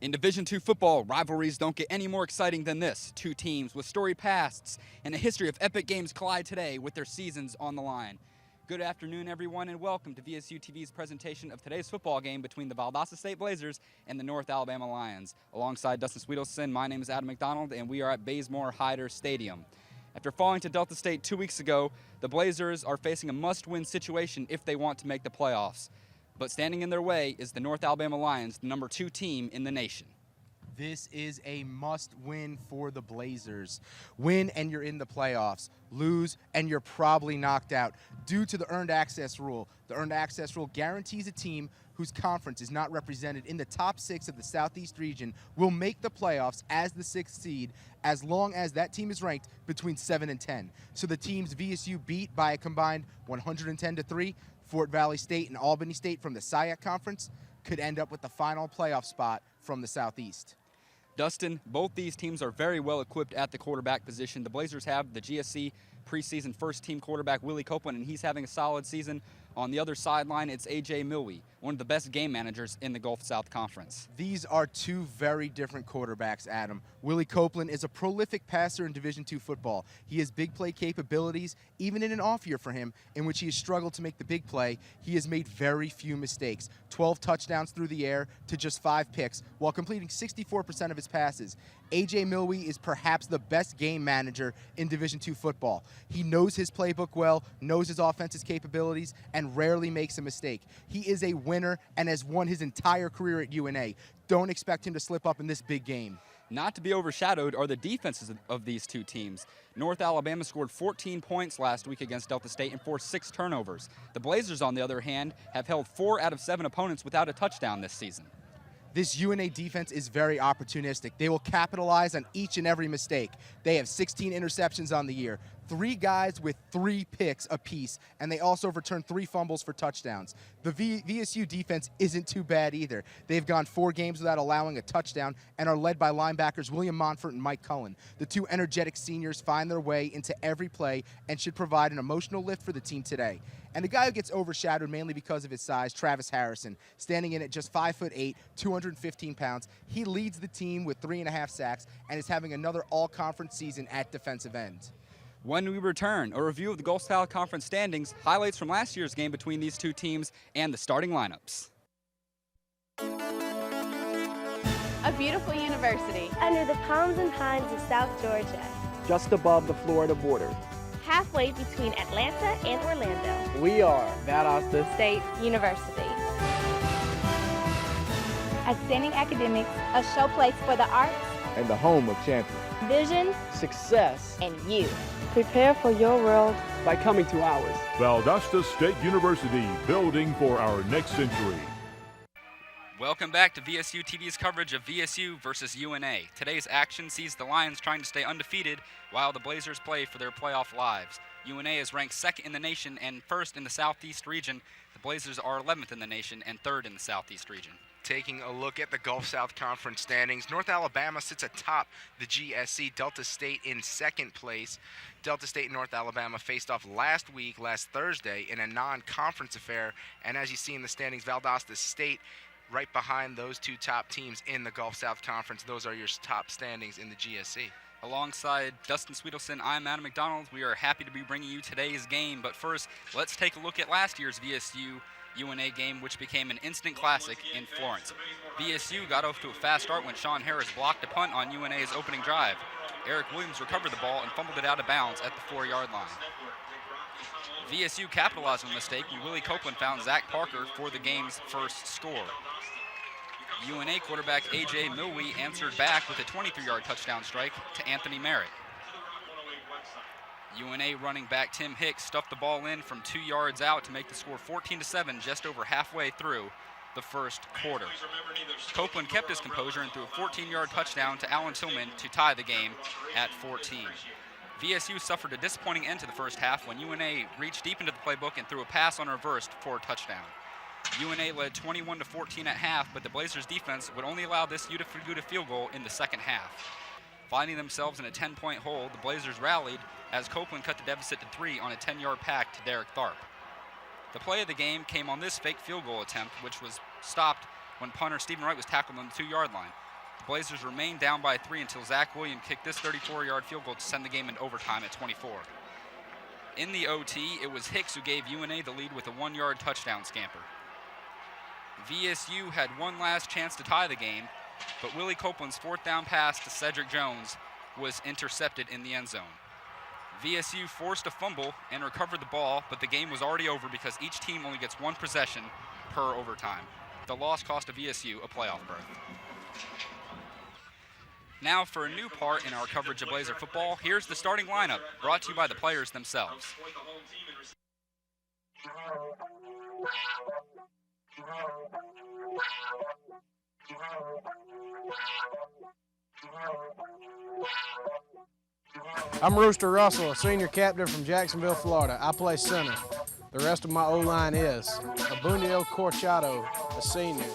In Division II football, rivalries don't get any more exciting than this. Two teams with storied pasts and a history of epic games collide today with their seasons on the line. Good afternoon, everyone, and welcome to VSU-TV's presentation of today's football game between the Valdosta State Blazers and the North Alabama Lions. Alongside Dustin Swedelson, my name is Adam MacDonald, and we are at Bazemore-Hyder Stadium. After falling to Delta State 2 weeks ago, the Blazers are facing a must-win situation if they want to make the playoffs. But standing in their way is the North Alabama Lions, the number 2 team in the nation. This is a must-win for the Blazers. Win and you're in the playoffs. Lose and you're probably knocked out due to the earned access rule. The earned access rule guarantees a team whose conference is not represented in the top 6 of the Southeast region will make the playoffs as the 6th seed as long as that team is ranked between 7 and 10. So the teams VSU beat by a combined 110-3, Fort Valley State and Albany State from the SIAC Conference could end up with the final playoff spot from the Southeast. Dustin, both these teams are very well equipped at the quarterback position. The Blazers have the GSC preseason first-team quarterback Willie Copeland, and he's having a solid season. On the other sideline, it's A.J. Milwee, one of the best game managers in the Gulf South Conference. These are two very different quarterbacks, Adam. Willie Copeland is a prolific passer in Division II football. He has big play capabilities, even in an off year for him, in which he has struggled to make the big play. He has made very few mistakes, 12 touchdowns through the air to just 5 picks, while completing 64% of his passes. A.J. Milwee is perhaps the best game manager in Division II football. He knows his playbook well, knows his offense's capabilities, and rarely makes a mistake. He is a winner and has won his entire career at UNA. Don't expect him to slip up in this big game. Not to be overshadowed are the defenses of these two teams. North Alabama scored 14 points last week against Delta State and forced 6 turnovers. The Blazers, on the other hand, have held 4 out of 7 opponents without a touchdown this season. This UNA defense is very opportunistic. They will capitalize on each and every mistake. They have 16 interceptions on the year, 3 guys with 3 picks apiece, and they also returned 3 fumbles for touchdowns. The VSU defense isn't too bad either. They've gone 4 games without allowing a touchdown and are led by linebackers William Monfort and Mike Cullen. The 2 energetic seniors find their way into every play and should provide an emotional lift for the team today. And the guy who gets overshadowed mainly because of his size, Travis Harrison, standing in at just 5'8", 215 pounds. He leads the team with 3.5 sacks and is having another all-conference season at defensive end. When we return, a review of the Gulf South Conference standings, highlights from last year's game between these two teams, and the starting lineups. A beautiful university under the palms and pines of South Georgia, just above the Florida border, halfway between Atlanta and Orlando. We are Valdosta State University. Outstanding academics, a showplace for the arts, and the home of champions. Vision, Success, and you. Prepare for your world by coming to ours. Valdosta State University, building for our next century. Welcome back to VSU-TV's coverage of VSU versus UNA. Today's action sees the Lions trying to stay undefeated while the Blazers play for their playoff lives. UNA is ranked 2nd in the nation and 1st in the Southeast region. The Blazers are 11th in the nation and 3rd in the Southeast region. Taking a look at the Gulf South Conference standings, North Alabama sits atop the GSC, Delta State in 2nd place. Delta State and North Alabama faced off last Thursday, in a non-conference affair. And as you see in the standings, Valdosta State right behind those 2 top teams in the Gulf South Conference. Those are your top standings in the GSC. Alongside Dustin Swedelson, I'm Adam MacDonald. We are happy to be bringing you today's game. But first, let's take a look at last year's VSU-UNA game, which became an instant classic in Florence. VSU got off to a fast start when Sean Harris blocked a punt on UNA's opening drive. Eric Williams recovered the ball and fumbled it out of bounds at the 4-yard line. VSU capitalized on the mistake when Willie Copeland found Zach Parker for the game's first score. UNA quarterback A.J. Milwee answered back with a 23-yard touchdown strike to Anthony Merritt. UNA running back Tim Hicks stuffed the ball in from 2 yards out to make the score 14-7 just over halfway through the first quarter. Copeland kept his composure and threw a 14-yard touchdown to Alan Tillman to tie the game at 14. VSU suffered a disappointing end to the first half when UNA reached deep into the playbook and threw a pass on reverse for a touchdown. UNA led 21-14 at half, but the Blazers defense would only allow this Uta field goal in the second half. Finding themselves in a 10-point hole, the Blazers rallied as Copeland cut the deficit to 3 on a 10-yard pack to Derek Tharp. The play of the game came on this fake field goal attempt, which was stopped when punter Stephen Wright was tackled on the 2-yard line. The Blazers remained down by 3 until Zach Williams kicked this 34-yard field goal to send the game in overtime at 24. In the OT, it was Hicks who gave UNA the lead with a 1-yard touchdown scamper. VSU had one last chance to tie the game, but Willie Copeland's 4th down pass to Cedric Jones was intercepted in the end zone. VSU forced a fumble and recovered the ball, but the game was already over because each team only gets 1 possession per overtime. The loss cost of VSU a playoff berth. Now for a new part in our coverage of Blazer football, here's the starting lineup, brought to you by the players themselves. I'm Rooster Russell, a senior captain from Jacksonville, Florida. I play center. The rest of my O-line is Abunio Corchado, a senior.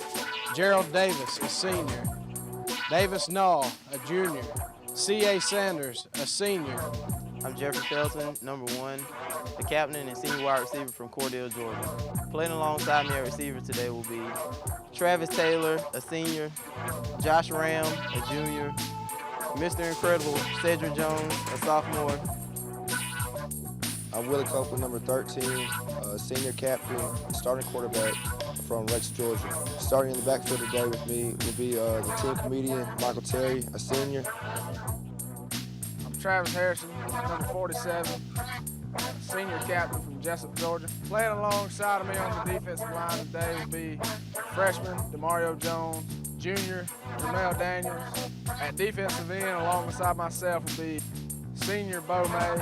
Gerald Davis, a senior. Davis Null, a junior. C.A. Sanders, a senior. I'm Jeffrey Felton, number 1, the captain and senior wide receiver from Cordell, Georgia. Playing alongside me at receiver today will be Travis Taylor, a senior. Josh Ram, a junior. Mr. Incredible, Cedric Jones, a sophomore. I'm Willie Copeland, number 13, senior captain, starting quarterback from Rex, Georgia. Starting in the backfield today with me will be the team comedian, Michael Terry, a senior. I'm Travis Harrison, number 47, senior captain from Jessup, Georgia. Playing alongside of me on the defensive line today will be freshman DeMario Jones, junior Jamel Daniels. At defensive end, alongside myself, will be senior Bo May.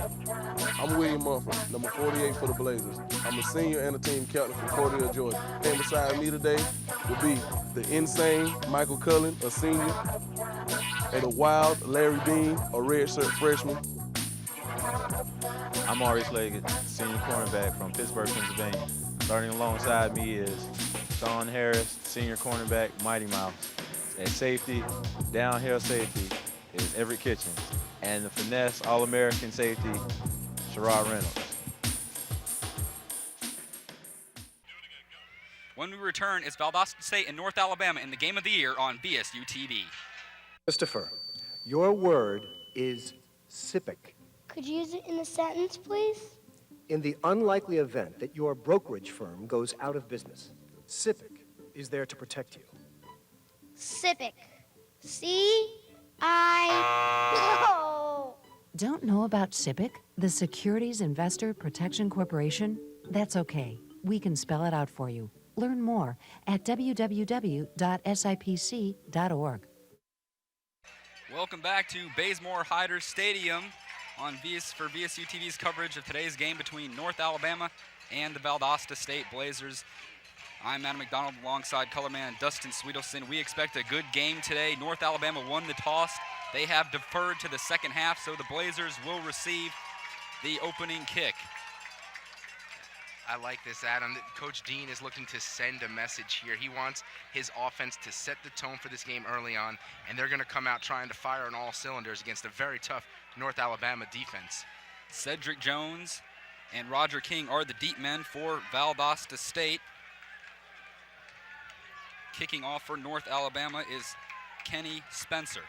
I'm William Mumford, number 48 for the Blazers. I'm a senior and a team captain from Cordell, Georgia. And beside me today will be the insane Michael Cullen, a senior, and the wild Larry Dean, a redshirt freshman. I'm Maurice Leggett, senior cornerback from Pittsburgh, Pennsylvania. Starting alongside me is Sean Harris, senior cornerback, Mighty Mouse. At safety, downhill safety, is Everett Kitchens. And the finesse All-American safety, Sherrod Reynolds. When we return, it's Valdosta State and North Alabama in the game of the year on VSU-TV. Christopher, your word is SIPC. Could you use it in a sentence, please? In the unlikely event that your brokerage firm goes out of business, SIPC is there to protect you. SIPC. C-I... Don't know about SIPC, the Securities Investor Protection Corporation? That's okay. We can spell it out for you. Learn more at www.sipc.org. Welcome back to Bazemore-Hyder Stadium for VSU-TV's coverage of today's game between North Alabama and the Valdosta State Blazers. I'm Adam MacDonald alongside colorman Dustin Swedelson. We expect a good game today. North Alabama won the toss. They have deferred to the second half, so the Blazers will receive the opening kick. I like this, Adam. Coach Dean is looking to send a message here. He wants his offense to set the tone for this game early on, and they're going to come out trying to fire on all cylinders against a very tough North Alabama defense. Cedric Jones and Roger King are the deep men for Valdosta State. Kicking off for North Alabama is Kenny Spencer.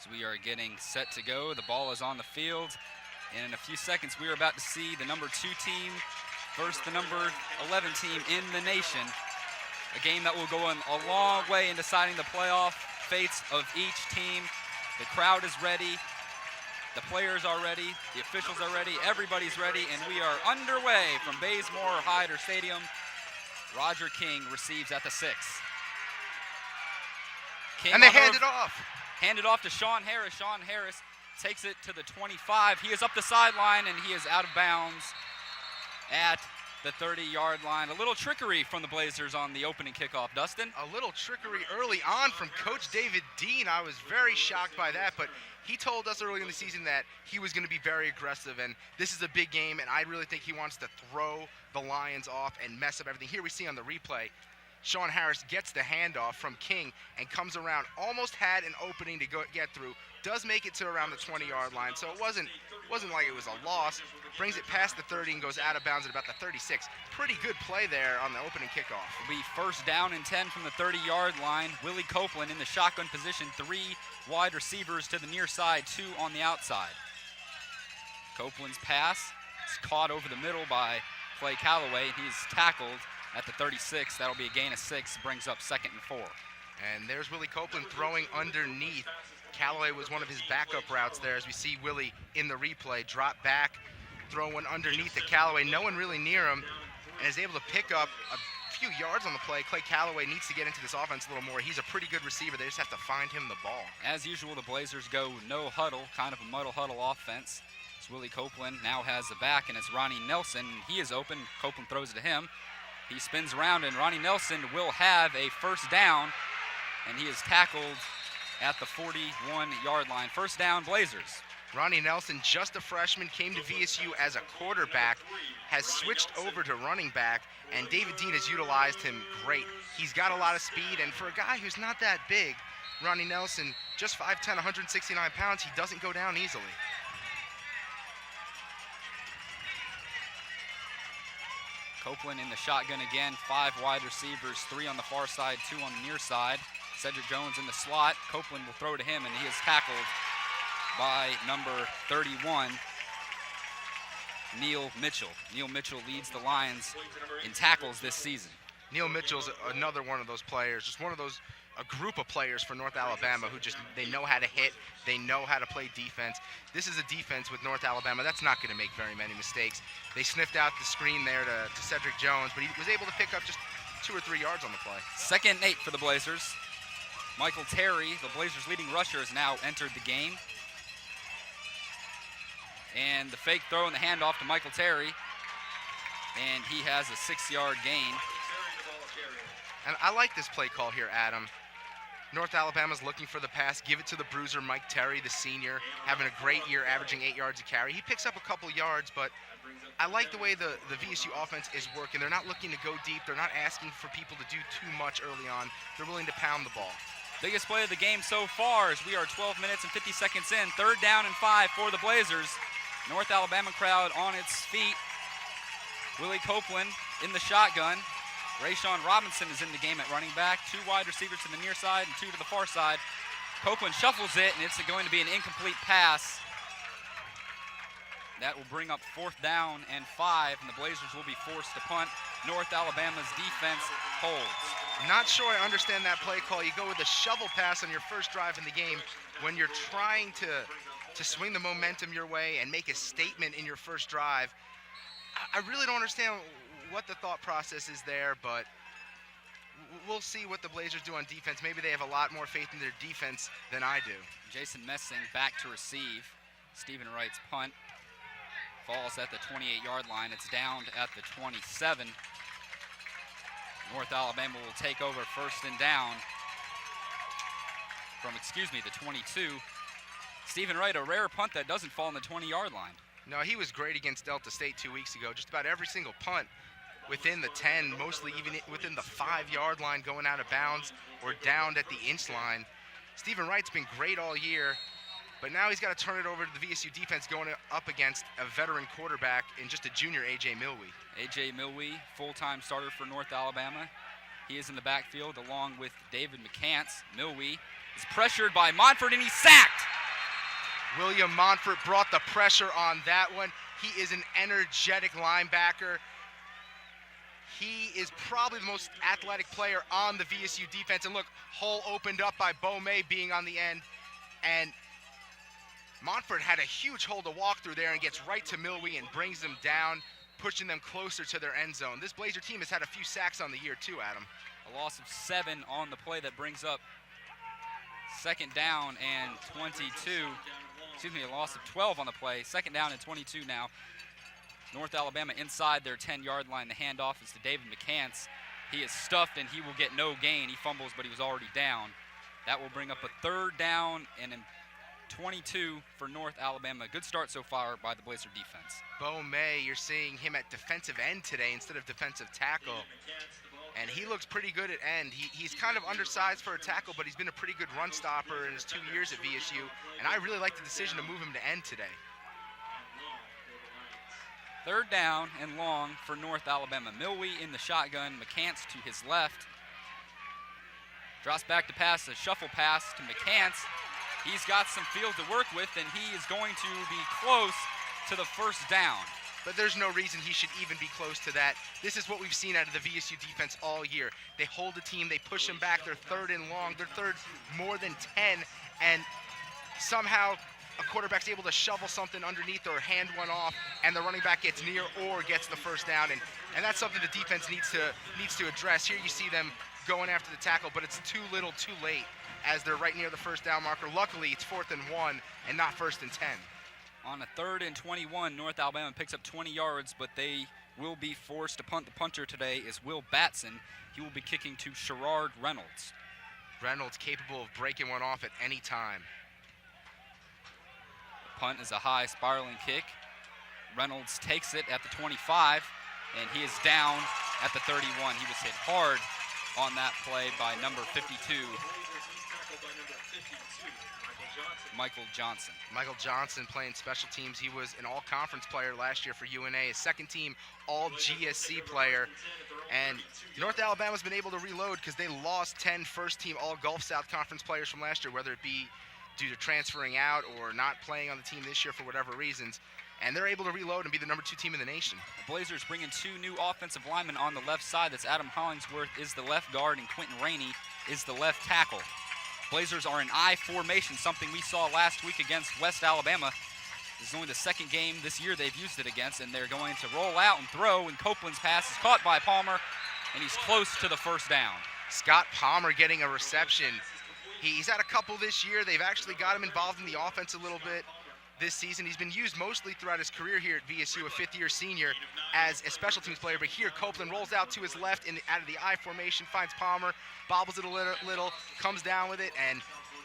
So we are getting set to go. The ball is on the field. And in a few seconds, we are about to see the number 2 team versus the number 11 team in the nation. A game that will go a long way in deciding the playoff fates of each team. The crowd is ready. The players are ready. The officials are ready. Everybody's ready. And we are underway from Bazemore-Hyder Stadium. Roger King receives at the 6. And they hand it off. Hand it off to Sean Harris. Sean Harris takes it to the 25. He is up the sideline, and he is out of bounds at the 30-yard line. A little trickery from the Blazers on the opening kickoff. Dustin? A little trickery early on from Coach David Dean. I was very shocked by that, but he told us early in the season that he was going to be very aggressive, and this is a big game, and I really think he wants to throw the Lions off and mess up everything. Here we see on the replay, Sean Harris gets the handoff from King and comes around, almost had an opening to get through, does make it to around the 20-yard line, so it wasn't like it was a loss. Brings it past the 30 and goes out of bounds at about the 36. Pretty good play there on the opening kickoff. It'll be first down and 10 from the 30-yard line. Willie Copeland in the shotgun position, 3 wide receivers to the near side, 2 on the outside. Copeland's pass is caught over the middle by Clay Calloway. He's tackled at the 36. That'll be a gain of 6, brings up 2nd and 4. And there's Willie Copeland throwing underneath. Calloway was one of his backup routes there, as we see Willie in the replay drop back, throw one underneath to Calloway. No one really near him, and is able to pick up a few yards on the play. Clay Calloway needs to get into this offense a little more. He's a pretty good receiver. They just have to find him the ball. As usual, the Blazers go no huddle, kind of a muddle huddle offense. As Willie Copeland now has the back, and it's Ronnie Nelson. He is open. Copeland throws it to him. He spins around, and Ronnie Nelson will have a first down, and he is tackled at the 41-yard line. First down, Blazers. Ronnie Nelson, just a freshman, came to VSU as a quarterback, has switched over to running back, and David Dean has utilized him great. He's got a lot of speed, and for a guy who's not that big, Ronnie Nelson, just 5'10", 169 pounds, he doesn't go down easily. Copeland in the shotgun again, 5 wide receivers, 3 on the far side, 2 on the near side. Cedric Jones in the slot. Copeland will throw to him, and he is tackled by number 31, Neil Mitchell. Neil Mitchell leads the Lions in tackles this season. Neil Mitchell's another one of those players, just one of those, a group of players for North Alabama who just, they know how to hit, they know how to play defense. This is a defense with North Alabama that's not going to make very many mistakes. They sniffed out the screen there to Cedric Jones, but he was able to pick up just 2 or 3 yards on the play. 2nd and 8 for the Blazers. Michael Terry, the Blazers' leading rusher, has now entered the game. And the fake throw and the handoff to Michael Terry, and he has a 6-yard gain. And I like this play call here, Adam. North Alabama's looking for the pass. Give it to the bruiser, Mike Terry, the senior, having a great year, averaging 8 yards a carry. He picks up a couple yards, but I like the way the VSU offense is working. They're not looking to go deep. They're not asking for people to do too much early on. They're willing to pound the ball. Biggest play of the game so far as we are 12 minutes and 50 seconds in. 3rd down and 5 for the Blazers. North Alabama crowd on its feet. Willie Copeland in the shotgun. Rayshawn Robinson is in the game at running back. 2 wide receivers to the near side and 2 to the far side. Copeland shuffles it, and it's going to be an incomplete pass. That will bring up 4th down and 5, and the Blazers will be forced to punt. North Alabama's defense holds. Not sure I understand that play call. You go with a shovel pass on your first drive in the game when you're trying to swing the momentum your way and make a statement in your first drive. I really don't understand what the thought process is there, but we'll see what the Blazers do on defense. Maybe they have a lot more faith in their defense than I do. Jason Messing back to receive. Stephen Wright's punt falls at the 28-yard line. It's down at the 27. North Alabama will take over 1st and down from, the 22. Stephen Wright, a rare punt that doesn't fall on the 20-yard line. No, he was great against Delta State 2 weeks ago. Just about every single punt within the 10, mostly even within the 5-yard line, going out of bounds or down at the inch line. Stephen Wright's been great all year, but now he's got to turn it over to the VSU defense going up against a veteran quarterback in just a junior, A.J. Milwee. A.J. Milwee, full-time starter for North Alabama. He is in the backfield along with David McCants. Milwee is pressured by Monfort, and he's sacked. William Monfort brought the pressure on that one. He is an energetic linebacker. He is probably the most athletic player on the VSU defense. And look, hole opened up by Bo May being on the end. And Monfort had a huge hole to walk through there and gets right to Milwee and brings them down, pushing them closer to their end zone. This Blazer team has had a few sacks on the year too, Adam. A loss of 7 on the play that brings up 2nd down and 22. A loss of 12 on the play. 2nd down and 22 now. North Alabama inside their 10-yard line. The handoff is to David McCants. He is stuffed, and he will get no gain. He fumbles, but he was already down. That will bring up a 3rd down and 22 for North Alabama. Good start so far by the Blazer defense. Bo May, you're seeing him at defensive end today instead of defensive tackle. And he looks pretty good at end. He's kind of undersized for a tackle, but he's been a pretty good run stopper in his 2 years at VSU. And I really like the decision to move him to end today. 3rd down and long for North Alabama. Milwee in the shotgun, McCants to his left. Drops back to pass, a shuffle pass to McCants. He's got some field to work with, and he is going to be close to the 1st down. But there's no reason he should even be close to that. This is what we've seen out of the VSU defense all year. They hold the team, they push them back, they're 3rd and long, they're 3rd more than 10, and somehow a quarterback's able to shovel something underneath or hand one off, and the running back gets near or gets the 1st down, and that's something the defense needs to address. Here you see them going after the tackle, but it's too little, too late, as they're right near the 1st down marker. Luckily, it's 4th and 1 and not 1st and 10. On a 3rd and 21, North Alabama picks up 20 yards, but they will be forced to punt. The punter today is Will Batson. He will be kicking to Sherrard Reynolds. Reynolds capable of breaking one off at any time. The punt is a high spiraling kick. Reynolds takes it at the 25, and he is down at the 31. He was hit hard on that play by number 52. Michael Johnson. Michael Johnson playing special teams. He was an all-conference player last year for UNA, a 2nd team all-GSC player. And North Alabama's been able to reload because they lost 10 first-team all-Gulf South Conference players from last year, whether it be due to transferring out or not playing on the team this year for whatever reasons. And they're able to reload and be the number 2 team in the nation. The Blazers bring in 2 new offensive linemen on the left side. That's Adam Hollingsworth is the left guard, and Quentin Rainey is the left tackle. Blazers are in I formation, something we saw last week against West Alabama. This is only the 2nd game this year they've used it against, and they're going to roll out and throw, and Copeland's pass is caught by Palmer, and he's close to the 1st down. Scott Palmer getting a reception. He's had a couple this year. They've actually got him involved in the offense a little bit this season. He's been used mostly throughout his career here at VSU, a 5th-year senior, as a special teams player. But here, Copeland rolls out to his left out of the I formation, finds Palmer, bobbles it a little, comes down with it, and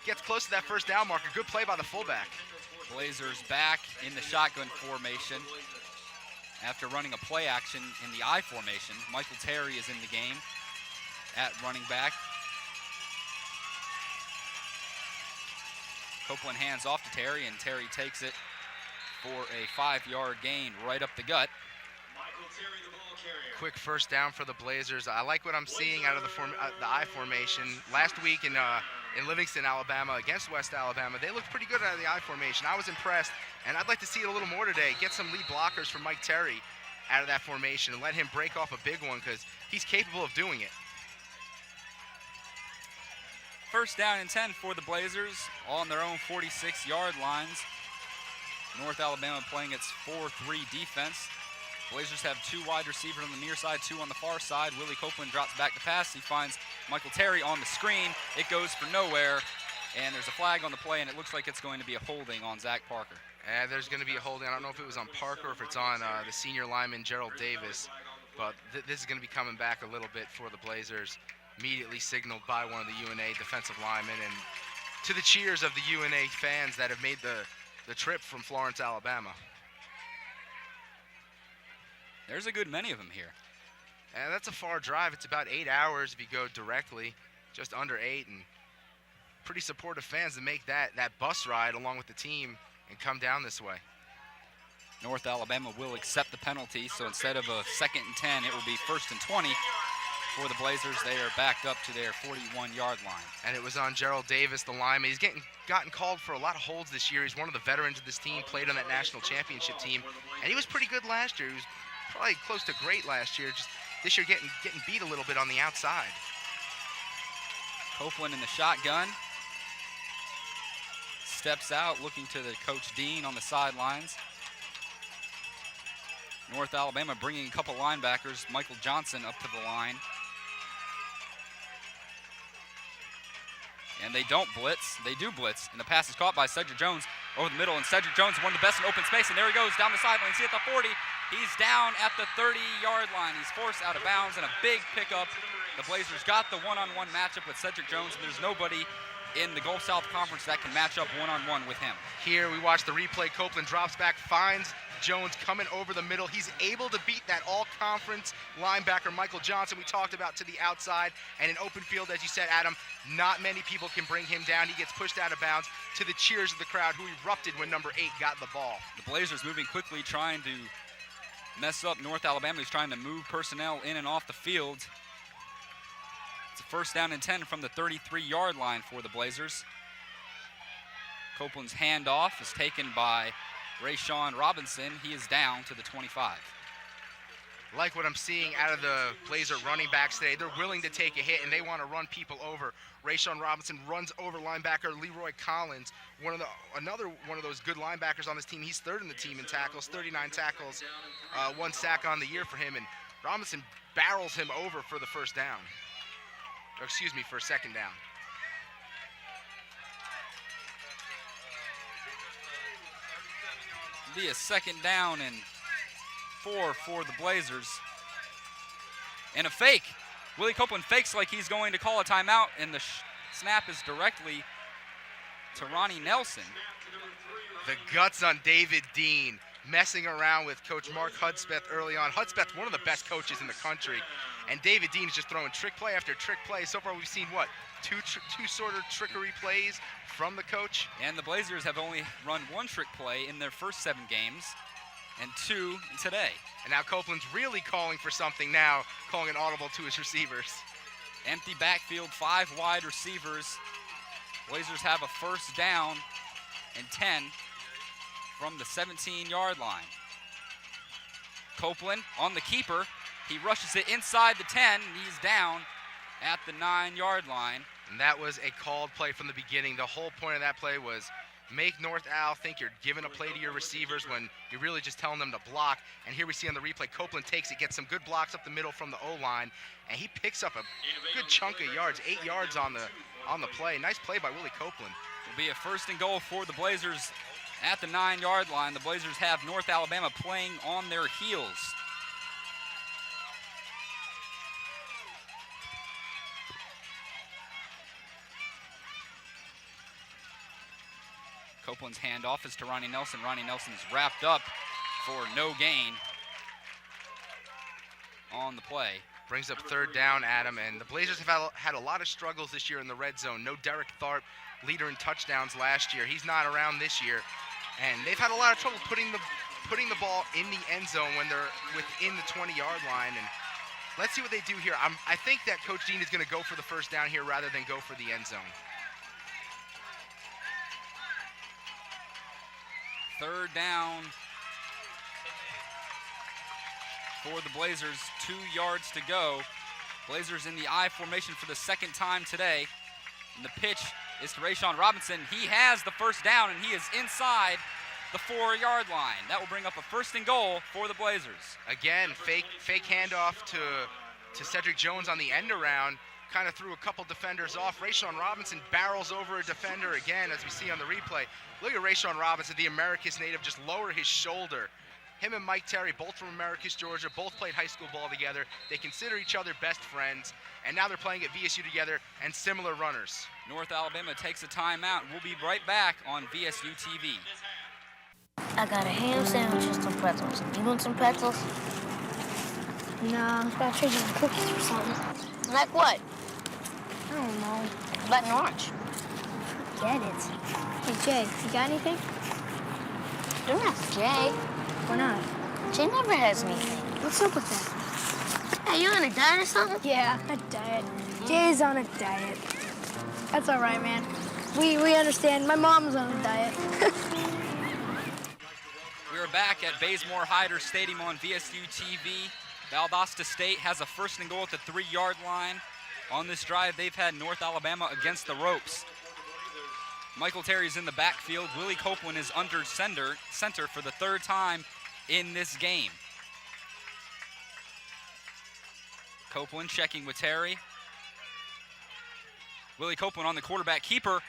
gets close to that 1st down marker. Good play by the fullback. Blazers back in the shotgun formation after running a play action in the I formation. Michael Terry is in the game at running back. Copeland hands off to Terry, and Terry takes it for a 5-yard gain right up the gut. Quick 1st down for the Blazers. I like what I'm seeing out of the I formation. Last week in Livingston, Alabama, against West Alabama, they looked pretty good out of the I formation. I was impressed, and I'd like to see it a little more today. Get some lead blockers from Mike Terry out of that formation and let him break off a big one, because he's capable of doing it. 1st down and 10 for the Blazers, all on their own 46-yard lines. North Alabama playing its 4-3 defense. Blazers have 2 wide receivers on the near side, 2 on the far side. Willie Copeland drops back to pass. He finds Michael Terry on the screen. It goes for nowhere, and there's a flag on the play, and it looks like it's going to be a holding on Zach Parker. There's going to be a holding. I don't know if it was on Parker or if it's on the senior lineman, Gerald Davis, but this is going to be coming back a little bit for the Blazers. Immediately signaled by one of the UNA defensive linemen, and to the cheers of the UNA fans that have made the trip from Florence, Alabama. There's a good many of them here. And that's a far drive. It's about 8 hours if you go directly, just under 8, and pretty supportive fans to make that bus ride along with the team and come down this way. North Alabama will accept the penalty, so instead of a 2nd and 10, it will be 1st and 20. For the Blazers, they are backed up to their 41-yard line. And it was on Gerald Davis, the lineman. He's gotten called for a lot of holds this year. He's one of the veterans of this team, played on that national championship team, and he was pretty good last year. He was probably close to great last year. Just this year getting beat a little bit on the outside. Copeland in the shotgun. Steps out, looking to the Coach Dean on the sidelines. North Alabama bringing a couple linebackers, Michael Johnson up to the line. And they don't blitz, they do blitz. And the pass is caught by Cedric Jones over the middle. And Cedric Jones, one of the best in open space. And there he goes down the sideline. See at the 40. He's down at the 30-yard line. He's forced out of bounds and a big pickup. The Blazers got the one-on-one matchup with Cedric Jones, and there's nobody in the Gulf South Conference that can match up one-on-one with him. Here we watch the replay. Copeland drops back, finds Jones coming over the middle. He's able to beat that all-conference linebacker Michael Johnson we talked about to the outside. And in open field, as you said, Adam, not many people can bring him down. He gets pushed out of bounds to the cheers of the crowd who erupted when number 8 got the ball. The Blazers moving quickly, trying to mess up North Alabama. He's trying to move personnel in and off the field. It's a first down and 10 from the 33-yard line for the Blazers. Copeland's handoff is taken by Rayshawn Robinson. He is down to the 25. Like what I'm seeing out of the Blazer running backs today. They're willing to take a hit and they want to run people over. Rayshawn Robinson runs over linebacker Leroy Collins, another one of those good linebackers on this team. He's third in the team in tackles, 39 tackles, 1 sack on the year for him, and Robinson barrels him over for the first down. Or excuse me, for a second down. Be a second down and 4 for the Blazers. And a fake. Willie Copeland fakes like he's going to call a timeout, and the snap is directly to Ronnie Nelson. The guts on David Dean, messing around with Coach Mark Hudspeth early on. Hudspeth, one of the best coaches in the country, and David Dean is just throwing trick play after trick play. So far we've seen, what, two sort of trickery plays from the coach? And the Blazers have only run 1 trick play in their first 7 games, and 2 today. And now Copeland's really calling for something now, calling an audible to his receivers. Empty backfield, 5 wide receivers. Blazers have a first down and 10 from the 17-yard line. Copeland on the keeper. He rushes it inside the 10, and he's down at the 9-yard line. And that was a called play from the beginning. The whole point of that play was make North Al think you're giving a play to your receivers when you're really just telling them to block. And here we see on the replay, Copeland takes it, gets some good blocks up the middle from the O-line, and he picks up a good chunk of yards, 8 yards on the play. Nice play by Willie Copeland. Will be a first and goal for the Blazers at the 9-yard line. The Blazers have North Alabama playing on their heels. Copeland's handoff is to Ronnie Nelson. Ronnie Nelson is wrapped up for no gain on the play. Brings up third down, Adam, and the Blazers have had a lot of struggles this year in the red zone. No Derek Tharp, leader in touchdowns last year. He's not around this year, and they've had a lot of trouble putting the ball in the end zone when they're within the 20-yard line. And let's see what they do here. I think that Coach Dean is going to go for the first down here rather than go for the end zone. Third down for the Blazers, 2 yards to go. Blazers in the I formation for the second time today. And the pitch is to Rayshawn Robinson. He has the first down, and he is inside the 4-yard line. That will bring up a first and goal for the Blazers. Again, fake handoff to Cedric Jones on the end around. Kind of threw a couple defenders off. Rayshawn Robinson barrels over a defender again, as we see on the replay. Look at Rayshawn Robinson, the Americus native, just lower his shoulder. Him and Mike Terry, both from Americus, Georgia, both played high school ball together. They consider each other best friends, and now they're playing at VSU together and similar runners. North Alabama takes a timeout. We'll be right back on VSU-TV. I got a ham sandwich and some pretzels. You want some pretzels? No, I was about to trade you some cookies or something. Like what? I don't know. Like an orange. Forget it. Hey, Jay, you got anything? Don't ask Jay. Why not? Jay never has anything. What's up with that? Hey, you on a diet or something? Yeah, a diet. Jay's on a diet. That's all right, man. We understand. My mom's on a diet. We are back at Bazemore-Hyder Stadium on VSU-TV. Valdosta State has a first and goal at the 3-yard line. On this drive, they've had North Alabama against the ropes. Michael Terry's in the backfield. Willie Copeland is under center for the 3rd time in this game. Copeland checking with Terry. Willie Copeland on the quarterback keeper.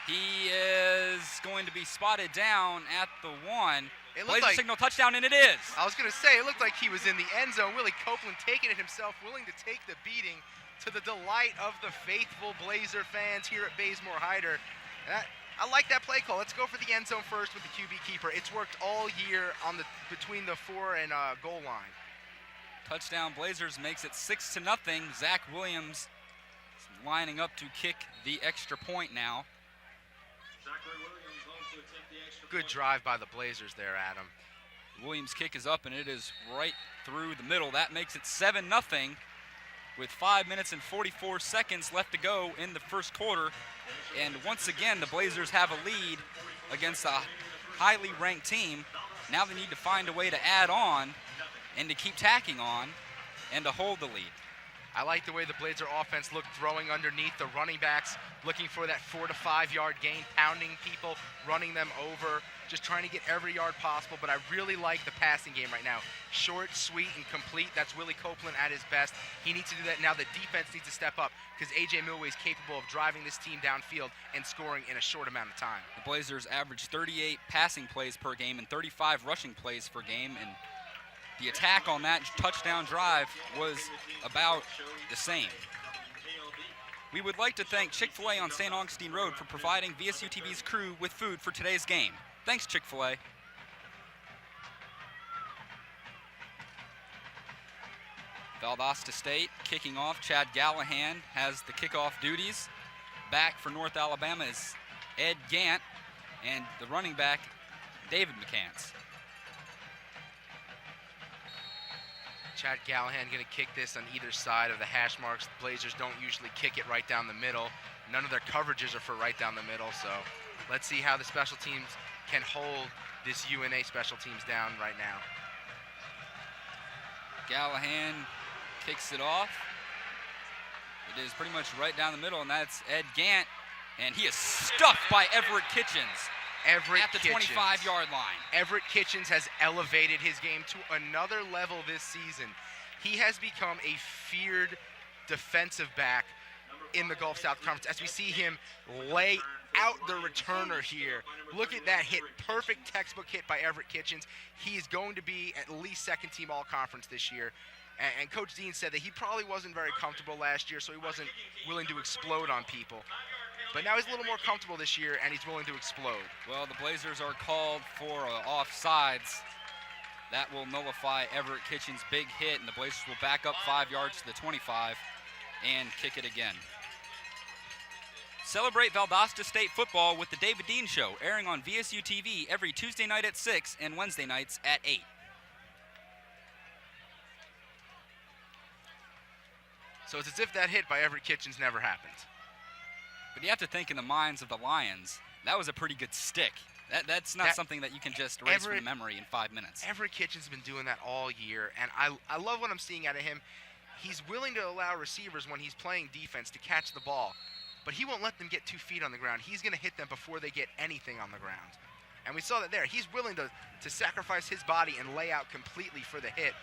He is going to be spotted down at the 1. Blazer signal touchdown, and it is. I was going to say, it looked like he was in the end zone. Willie Copeland taking it himself, willing to take the beating. to the delight of the faithful Blazer fans here at Bazemore-Hyder. I like that play call. Let's go for the end zone first with the QB keeper. It's worked all year between the 4 and goal line. Touchdown Blazers makes it 6-0. Zach Williams lining up to kick the extra point now. Good drive by the Blazers there, Adam. Williams' kick is up, and it is right through the middle. That makes it 7-0 with 5 minutes and 44 seconds left to go in the first quarter. And once again, the Blazers have a lead against a highly ranked team. Now they need to find a way to add on and to keep tacking on and to hold the lead. I like the way the Blazer offense looked throwing underneath the running backs, looking for that 4 to 5 yard gain, pounding people, running them over, just trying to get every yard possible. But I really like the passing game right now. Short, sweet, and complete. That's Willie Copeland at his best. He needs to do that now. The defense needs to step up because A.J. Milway is capable of driving this team downfield and scoring in a short amount of time. The Blazers average 38 passing plays per game and 35 rushing plays per game, and the attack on that touchdown drive was about the same. We would like to thank Chick-fil-A on St. Augustine Road for providing VSU-TV's crew with food for today's game. Thanks, Chick-fil-A. Valdosta State kicking off. Chad Gallahan has the kickoff duties. Back for North Alabama is Ed Gant, and the running back, David McCants. Chad Gallahan going to kick this on either side of the hash marks. The Blazers don't usually kick it right down the middle. None of their coverages are for right down the middle, so let's see how the special teams can hold this UNA special teams down right now. Gallahan kicks it off. It is pretty much right down the middle, and that's Ed Gant, and he is stuffed by Everett Kitchens. At the 25-yard line. Everett Kitchens has elevated his game to another level this season. He has become a feared defensive back in the Gulf South Conference as we see him lay out the returner here. Look at that hit. Perfect textbook hit by Everett Kitchens. He is going to be at least second-team all-conference this year. And Coach Dean said that he probably wasn't very comfortable last year, so he wasn't willing to explode on people. But now he's a little more comfortable this year, and he's willing to explode. Well, the Blazers are called for offsides. That will nullify Everett Kitchens' big hit, and the Blazers will back up 5 yards to the 25 and kick it again. Celebrate Valdosta State football with the David Dean Show, airing on VSU-TV every Tuesday night at 6 and Wednesday nights at 8. So it's as if that hit by Everett Kitchens never happened. But you have to think in the minds of the Lions, that was a pretty good stick. That's not something that you can just erase from memory in 5 minutes. Everett Kitchens has been doing that all year, and I love what I'm seeing out of him. He's willing to allow receivers when he's playing defense to catch the ball, but he won't let them get 2 feet on the ground. He's going to hit them before they get anything on the ground. And we saw that there. He's willing to sacrifice his body and lay out completely for the hit.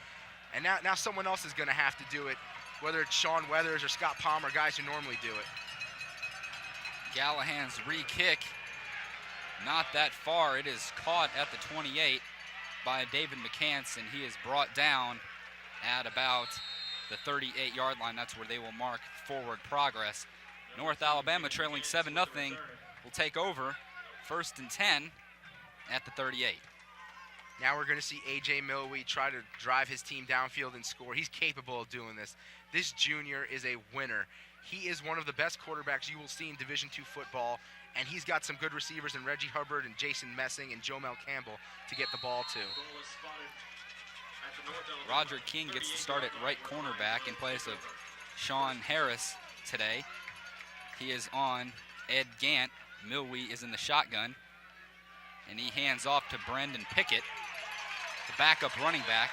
And now someone else is going to have to do it, whether it's Sean Weathers or Scott Palmer, guys who normally do it. Gallahan's re-kick, not that far. It is caught at the 28 by David McCants, and he is brought down at about the 38-yard line. That's where they will mark forward progress. North Alabama trailing 7-0 will take over 1st and 10 at the 38. Now we're going to see A.J. Milway try to drive his team downfield and score. He's capable of doing this. This junior is a winner. He is one of the best quarterbacks you will see in Division II football, and he's got some good receivers in Reggie Hubbard and Jason Messing and Jomel Campbell to get the ball to. Roger King gets to start at right cornerback in place of Sean Harris today. He is on Ed Gant. Milway is in the shotgun, and he hands off to Brendan Pickett. The backup running back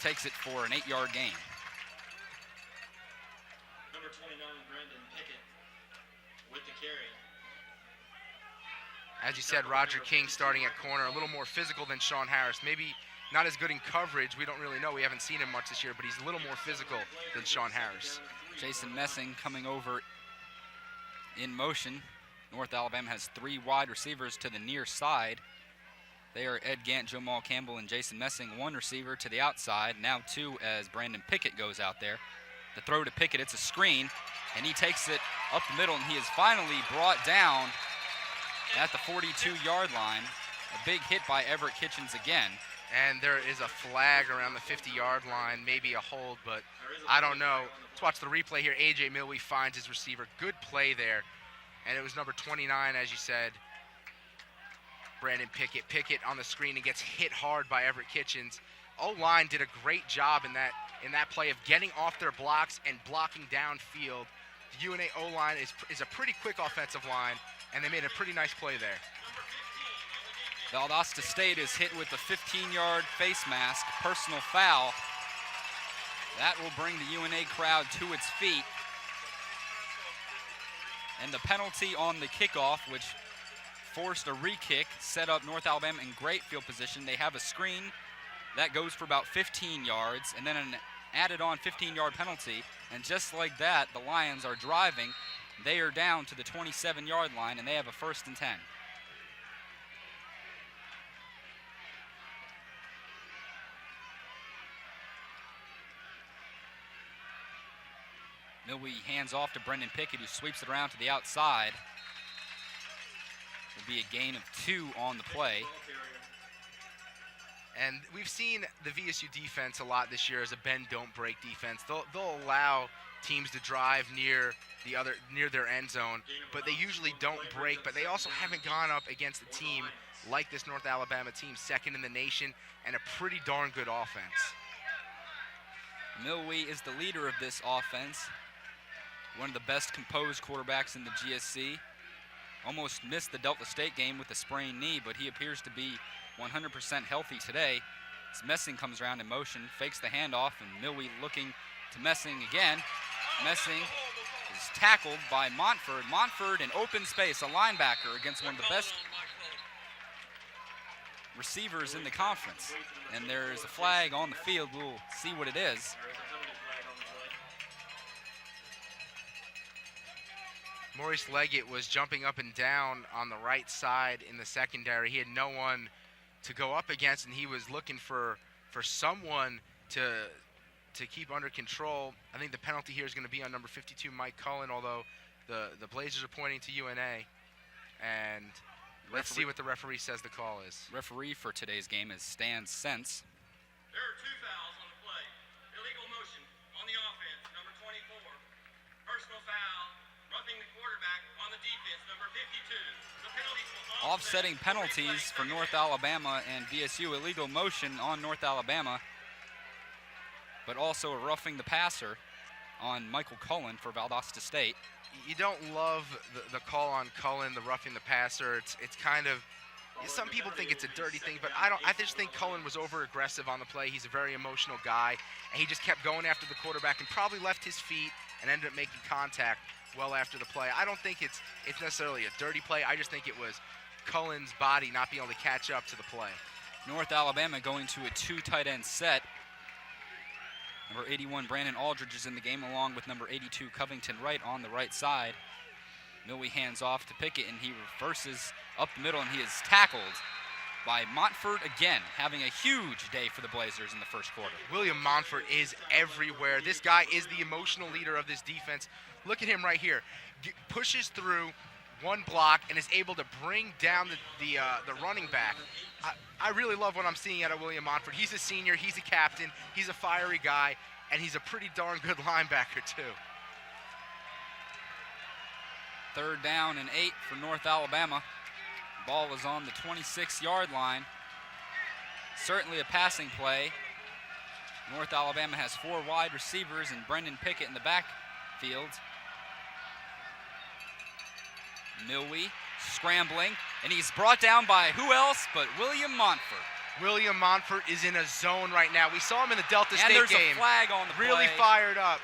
takes it for an 8-yard gain. Number 29, Brendan Pickett with the carry. As you said, Roger King starting at corner, a little more physical than Sean Harris. Maybe not as good in coverage. We don't really know. We haven't seen him much this year, but he's a little more physical than Sean Harris. Jason Messing coming over in motion. North Alabama has 3 wide receivers to the near side. They are Ed Gant, Jomel Campbell, and Jason Messing. 1 receiver to the outside, now 2 as Brandon Pickett goes out there. The throw to Pickett, it's a screen, and he takes it up the middle, and he is finally brought down at the 42-yard line. A big hit by Everett Kitchens again. And there is a flag around the 50-yard line, maybe a hold, but I don't know. Let's watch the replay here. A.J. Milwee finds his receiver. Good play there. And it was number 29, as you said, Brandon Pickett. Pickett on the screen and gets hit hard by Everett Kitchens. O-line did a great job in that play of getting off their blocks and blocking downfield. The UNA O-line is a pretty quick offensive line, and they made a pretty nice play there. Valdosta State is hit with a 15-yard face mask, personal foul. That will bring the UNA crowd to its feet. And the penalty on the kickoff, which forced a re-kick, set up North Alabama in great field position. They have a screen that goes for about 15 yards, and then an added-on 15-yard penalty. And just like that, the Lions are driving. They are down to the 27-yard line, and they have a 1st and 10. Milwee hands off to Brendan Pickett, who sweeps it around to the outside. Will be a gain of 2 on the play. And we've seen the VSU defense a lot this year as a bend, don't break defense. They'll allow teams to drive near their end zone, but they usually don't break. But they also haven't gone up against a team like this North Alabama team, 2nd in the nation, and a pretty darn good offense. Milwee is the leader of this offense. One of the best composed quarterbacks in the GSC. Almost missed the Delta State game with a sprained knee, but he appears to be 100% healthy today. As Messing comes around in motion, fakes the handoff, and Milwee looking to Messing again. Messing is tackled by Montford. Montford in open space, a linebacker against one of the best receivers in the conference. And there's a flag on the field. We'll see what it is. Maurice Leggett was jumping up and down on the right side in the secondary. He had no one to go up against, and he was looking for someone to keep under control. I think the penalty here is going to be on number 52, Mike Cullen, although the Blazers are pointing to UNA. And let's see what the referee says the call is. Referee for today's game is Stan Sense. There are 2 fouls on the play. Illegal motion on the offense, number 24. Personal foul, roughing the quarterback on the defense, number 52. The penalties will Offsetting penalties for North Alabama and VSU. Illegal motion on North Alabama, but also a roughing the passer on Michael Cullen for Valdosta State. You don't love the call on Cullen, the roughing the passer. It's kind of, some people think it's a dirty thing, but I just think Cullen was over aggressive on the play. He's a very emotional guy, and he just kept going after the quarterback and probably left his feet and ended up making contact well after the play. I don't think it's necessarily a dirty play. I just think it was Cullen's body not being able to catch up to the play. North Alabama going to a 2 tight end set. Number 81, Brandon Aldridge, is in the game, along with number 82, Covington Wright, on the right side. Milwee hands off to Pickett, and he reverses up the middle, and he is tackled by Montford again, having a huge day for the Blazers in the first quarter. William Montford is everywhere. This guy is the emotional leader of this defense. Look at him right here. Pushes through one block and is able to bring down the running back. I really love what I'm seeing out of William Montford. He's a senior, he's a captain, he's a fiery guy, and he's a pretty darn good linebacker too. 3rd down and 8 for North Alabama. Ball is on the 26-yard line. Certainly a passing play. North Alabama has 4 wide receivers and Brendan Pickett in the backfield. Milwee scrambling, and he's brought down by who else but William Montford. William Montford is in a zone right now. We saw him in the Delta State game. And game. there's a flag on the play. Really fired up.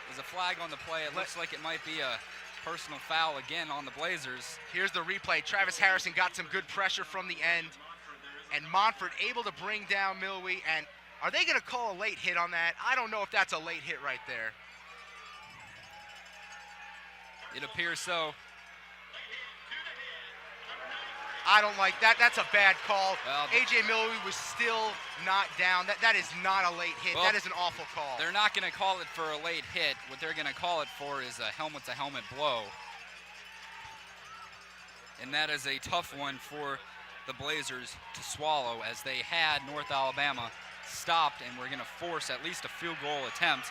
There's a flag on the play. It looks like it might be a personal foul again on the Blazers. Here's the replay. Travis Harrison got some good pressure from the end, and Montford able to bring down Milwee. And are they going to call a late hit on that? I don't know if that's a late hit right there. It appears so. I don't like that. That's a bad call. Well, A.J. Milwee was still not down. That is not a late hit. Well, that is an awful call. They're not going to call it for a late hit. What they're going to call it for is a helmet-to-helmet blow. And that is a tough one for the Blazers to swallow, as they had North Alabama stopped and were going to force at least a field goal attempt.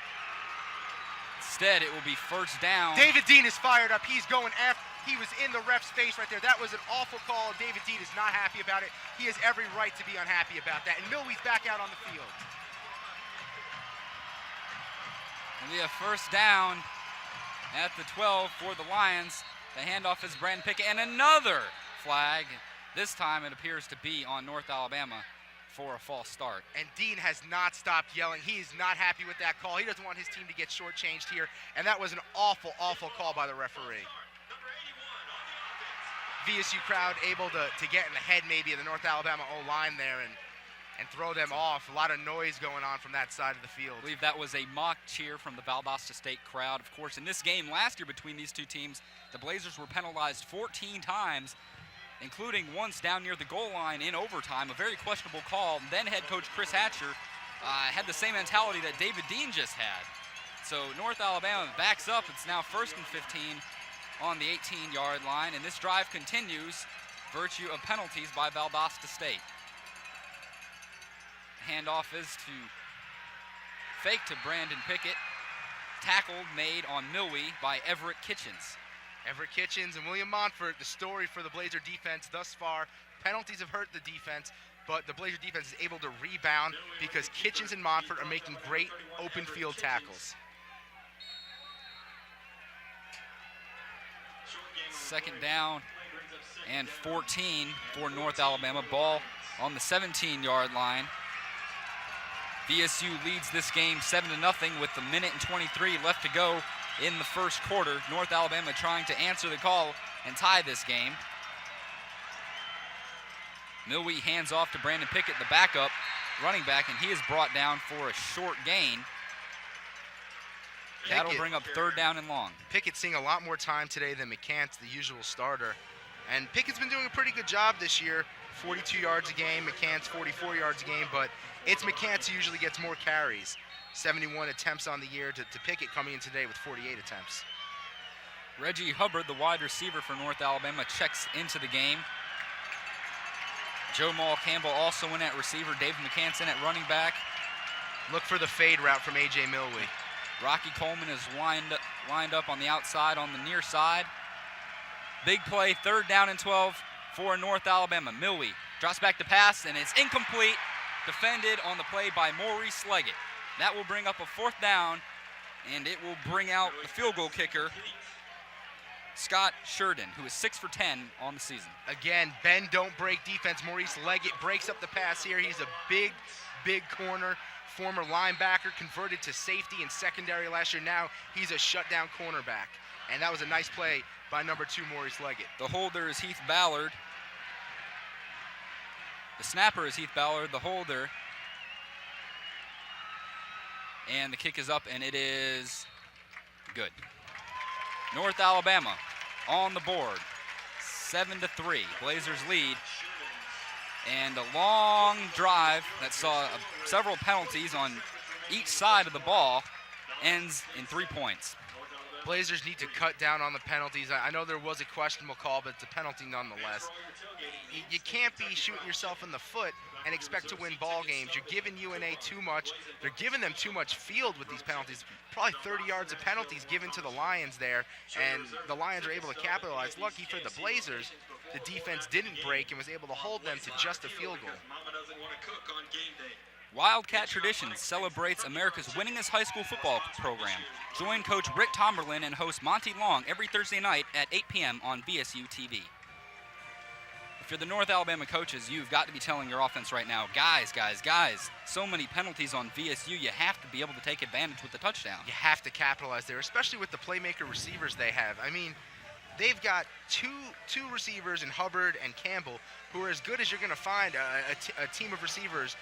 Instead, it will be first down. David Dean is fired up. He's going after. He was in the ref's face right there. That was an awful call. David Dean is not happy about it. He has every right to be unhappy about that. And Milwee's back out on the field. It'll be a first down at the 12 for the Lions. The handoff is Brandon Pickett, and another flag. This time it appears to be on North Alabama for a false start. And Dean has not stopped yelling. He is not happy with that call. He doesn't want his team to get shortchanged here. And that was an awful, awful call by the referee. VSU crowd able to get in the head maybe of the North Alabama O-line there and throw them off. A lot of noise going on from that side of the field. I believe that was a mock cheer from the Valdosta State crowd. Of course, in this game last year between these two teams, the Blazers were penalized 14 times, including once down near the goal line in overtime, a very questionable call. Then head coach Chris Hatcher had the same mentality that David Dean just had. So North Alabama backs up. It's now 1st and 15 on the 18-yard line, and this drive continues, virtue of penalties by Valdosta State. Handoff is to fake to Brandon Pickett. Tackle made on Milwee by Everett Kitchens. Everett Kitchens and William Montfort, the story for the Blazer defense thus far. Penalties have hurt the defense, but the Blazer defense is able to rebound because Kitchens and Montfort are making great open field tackles. Second down and 14 for North Alabama. Ball on the 17-yard line. VSU leads this game 7-0 with a minute and 23 left to go in the first quarter. North Alabama trying to answer the call and tie this game. Milwee hands off to Brandon Pickett, the backup running back, and he is brought down for a short gain. That'll bring up 3rd down and long. Pickett's seeing a lot more time today than McCants, the usual starter. And Pickett's been doing a pretty good job this year. 42 yards a game, McCants 44 yards a game, but it's McCants who usually gets more carries. 71 attempts on the year to Pickett coming in today with 48 attempts. Reggie Hubbard, the wide receiver for North Alabama, checks into the game. Joe Maul Campbell also in at receiver. Dave McCants in at running back. Look for the fade route from A.J. Milwee. Rocky Coleman is lined up on the outside on the near side. Big play, 3rd down and 12 for North Alabama. Milwee drops back to pass, and it's incomplete. Defended on the play by Maurice Leggett. That will bring up a 4th down, and it will bring out the field goal kicker, Scott Sheridan, who is 6 for 10 on the season. Again, bend, don't break defense. Maurice Leggett breaks up the pass here. He's a big, big corner. Former linebacker, converted to safety and secondary last year. Now he's a shutdown cornerback. And that was a nice play by number 2, Maurice Leggett. The holder is Heath Ballard. The snapper is Heath Ballard, the holder. And the kick is up, and it is good. North Alabama on the board, 7-3. Blazers lead. And a long drive that saw several penalties on each side of the ball ends in 3 points. Blazers need to cut down on the penalties. I know there was a questionable call, but it's a penalty nonetheless. You can't be shooting yourself in the foot and expect to win ball games. You're giving UNA too much. They're giving them too much field with these penalties. Probably 30 yards of penalties given to the Lions there, and the Lions are able to capitalize. Lucky for the Blazers, the defense didn't break and was able to hold them to just a field goal. Wildcat Traditions celebrates America's winningest high school football program. Join Coach Rick Tomberlin and host Monty Long every Thursday night at 8 p.m. on VSU-TV. If you're the North Alabama coaches, you've got to be telling your offense right now, guys, so many penalties on VSU, you have to be able to take advantage with the touchdown. You have to capitalize there, especially with the playmaker receivers they have. I mean, they've got two receivers in Hubbard and Campbell who are as good as you're going to find a team of receivers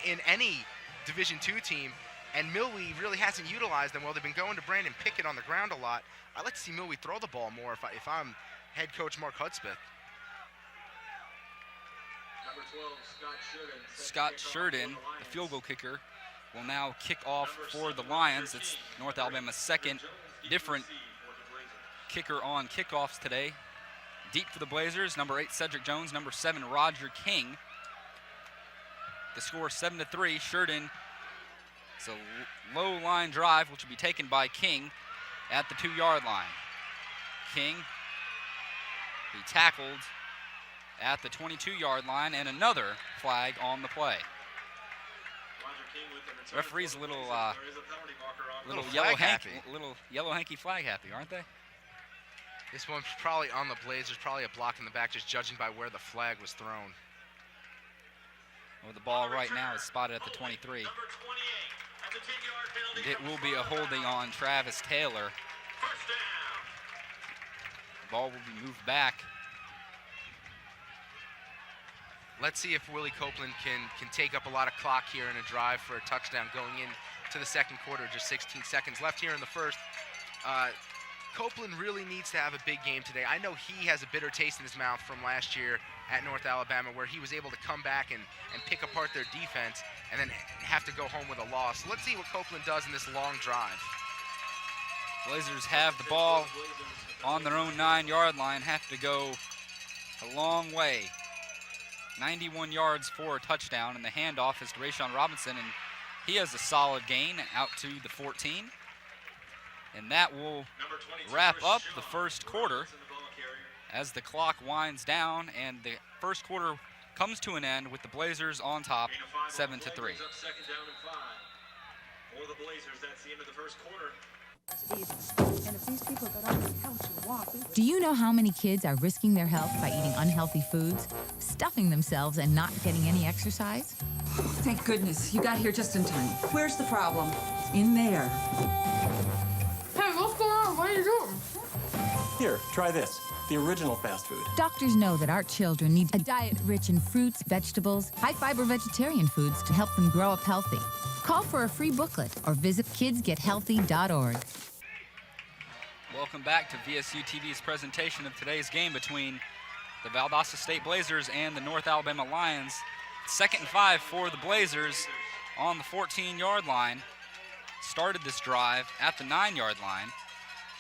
in any Division II team, and Milwee really hasn't utilized them well. They've been going to Brandon Pickett on the ground a lot. I'd like to see Milwee throw the ball more if I'm head coach Mark Hudspeth. Scott Sheridan, the field goal kicker, will now kick off for the Lions. It's North Alabama's second different kicker on kickoffs today. Deep for the Blazers, number 8, Cedric Jones, number 7, Roger King. The score 7-3. Sheridan, it's a low line drive, which will be taken by King at the 2-yard line. King, he tackled at the 22-yard line, and another flag on the play. Referee's a little yellow hanky flag happy, aren't they? This one's probably on the Blazers, probably a block in the back, just judging by where the flag was thrown. Well, the ball right now is spotted at the 23. It will be a holding on Travis Taylor. The ball will be moved back. Let's see if Willie Copeland can take up a lot of clock here in a drive for a touchdown going into the second quarter. Just 16 seconds left here in the first. Copeland really needs to have a big game today. I know he has a bitter taste in his mouth from last year at North Alabama, where he was able to come back and pick apart their defense and then have to go home with a loss. So let's see what Copeland does in this long drive. Blazers have the ball on their own 9-yard line, have to go a long way. 91 yards for a touchdown, and the handoff is to Rayshawn Robinson, and he has a solid gain out to the 14. And that will wrap up the first quarter as the clock winds down, and the first quarter comes to an end with the Blazers on top, 7-3. Second down and 5. For the Blazers, that's the end of the first quarter. And if these people got on the couch and walked. Do you know how many kids are risking their health by eating unhealthy foods, stuffing themselves, and not getting any exercise? Oh, thank goodness. You got here just in time. Where's the problem? In there. Hey, what's going on? What are you doing? Here, try this. The original fast food. Doctors know that our children need a diet rich in fruits, vegetables, high-fiber vegetarian foods to help them grow up healthy. Call for a free booklet or visit kidsgethealthy.org. Welcome back to VSU-TV's presentation of today's game between the Valdosta State Blazers and the North Alabama Lions. 2nd and 5 for the Blazers on the 14-yard line. Started this drive at the 9-yard line.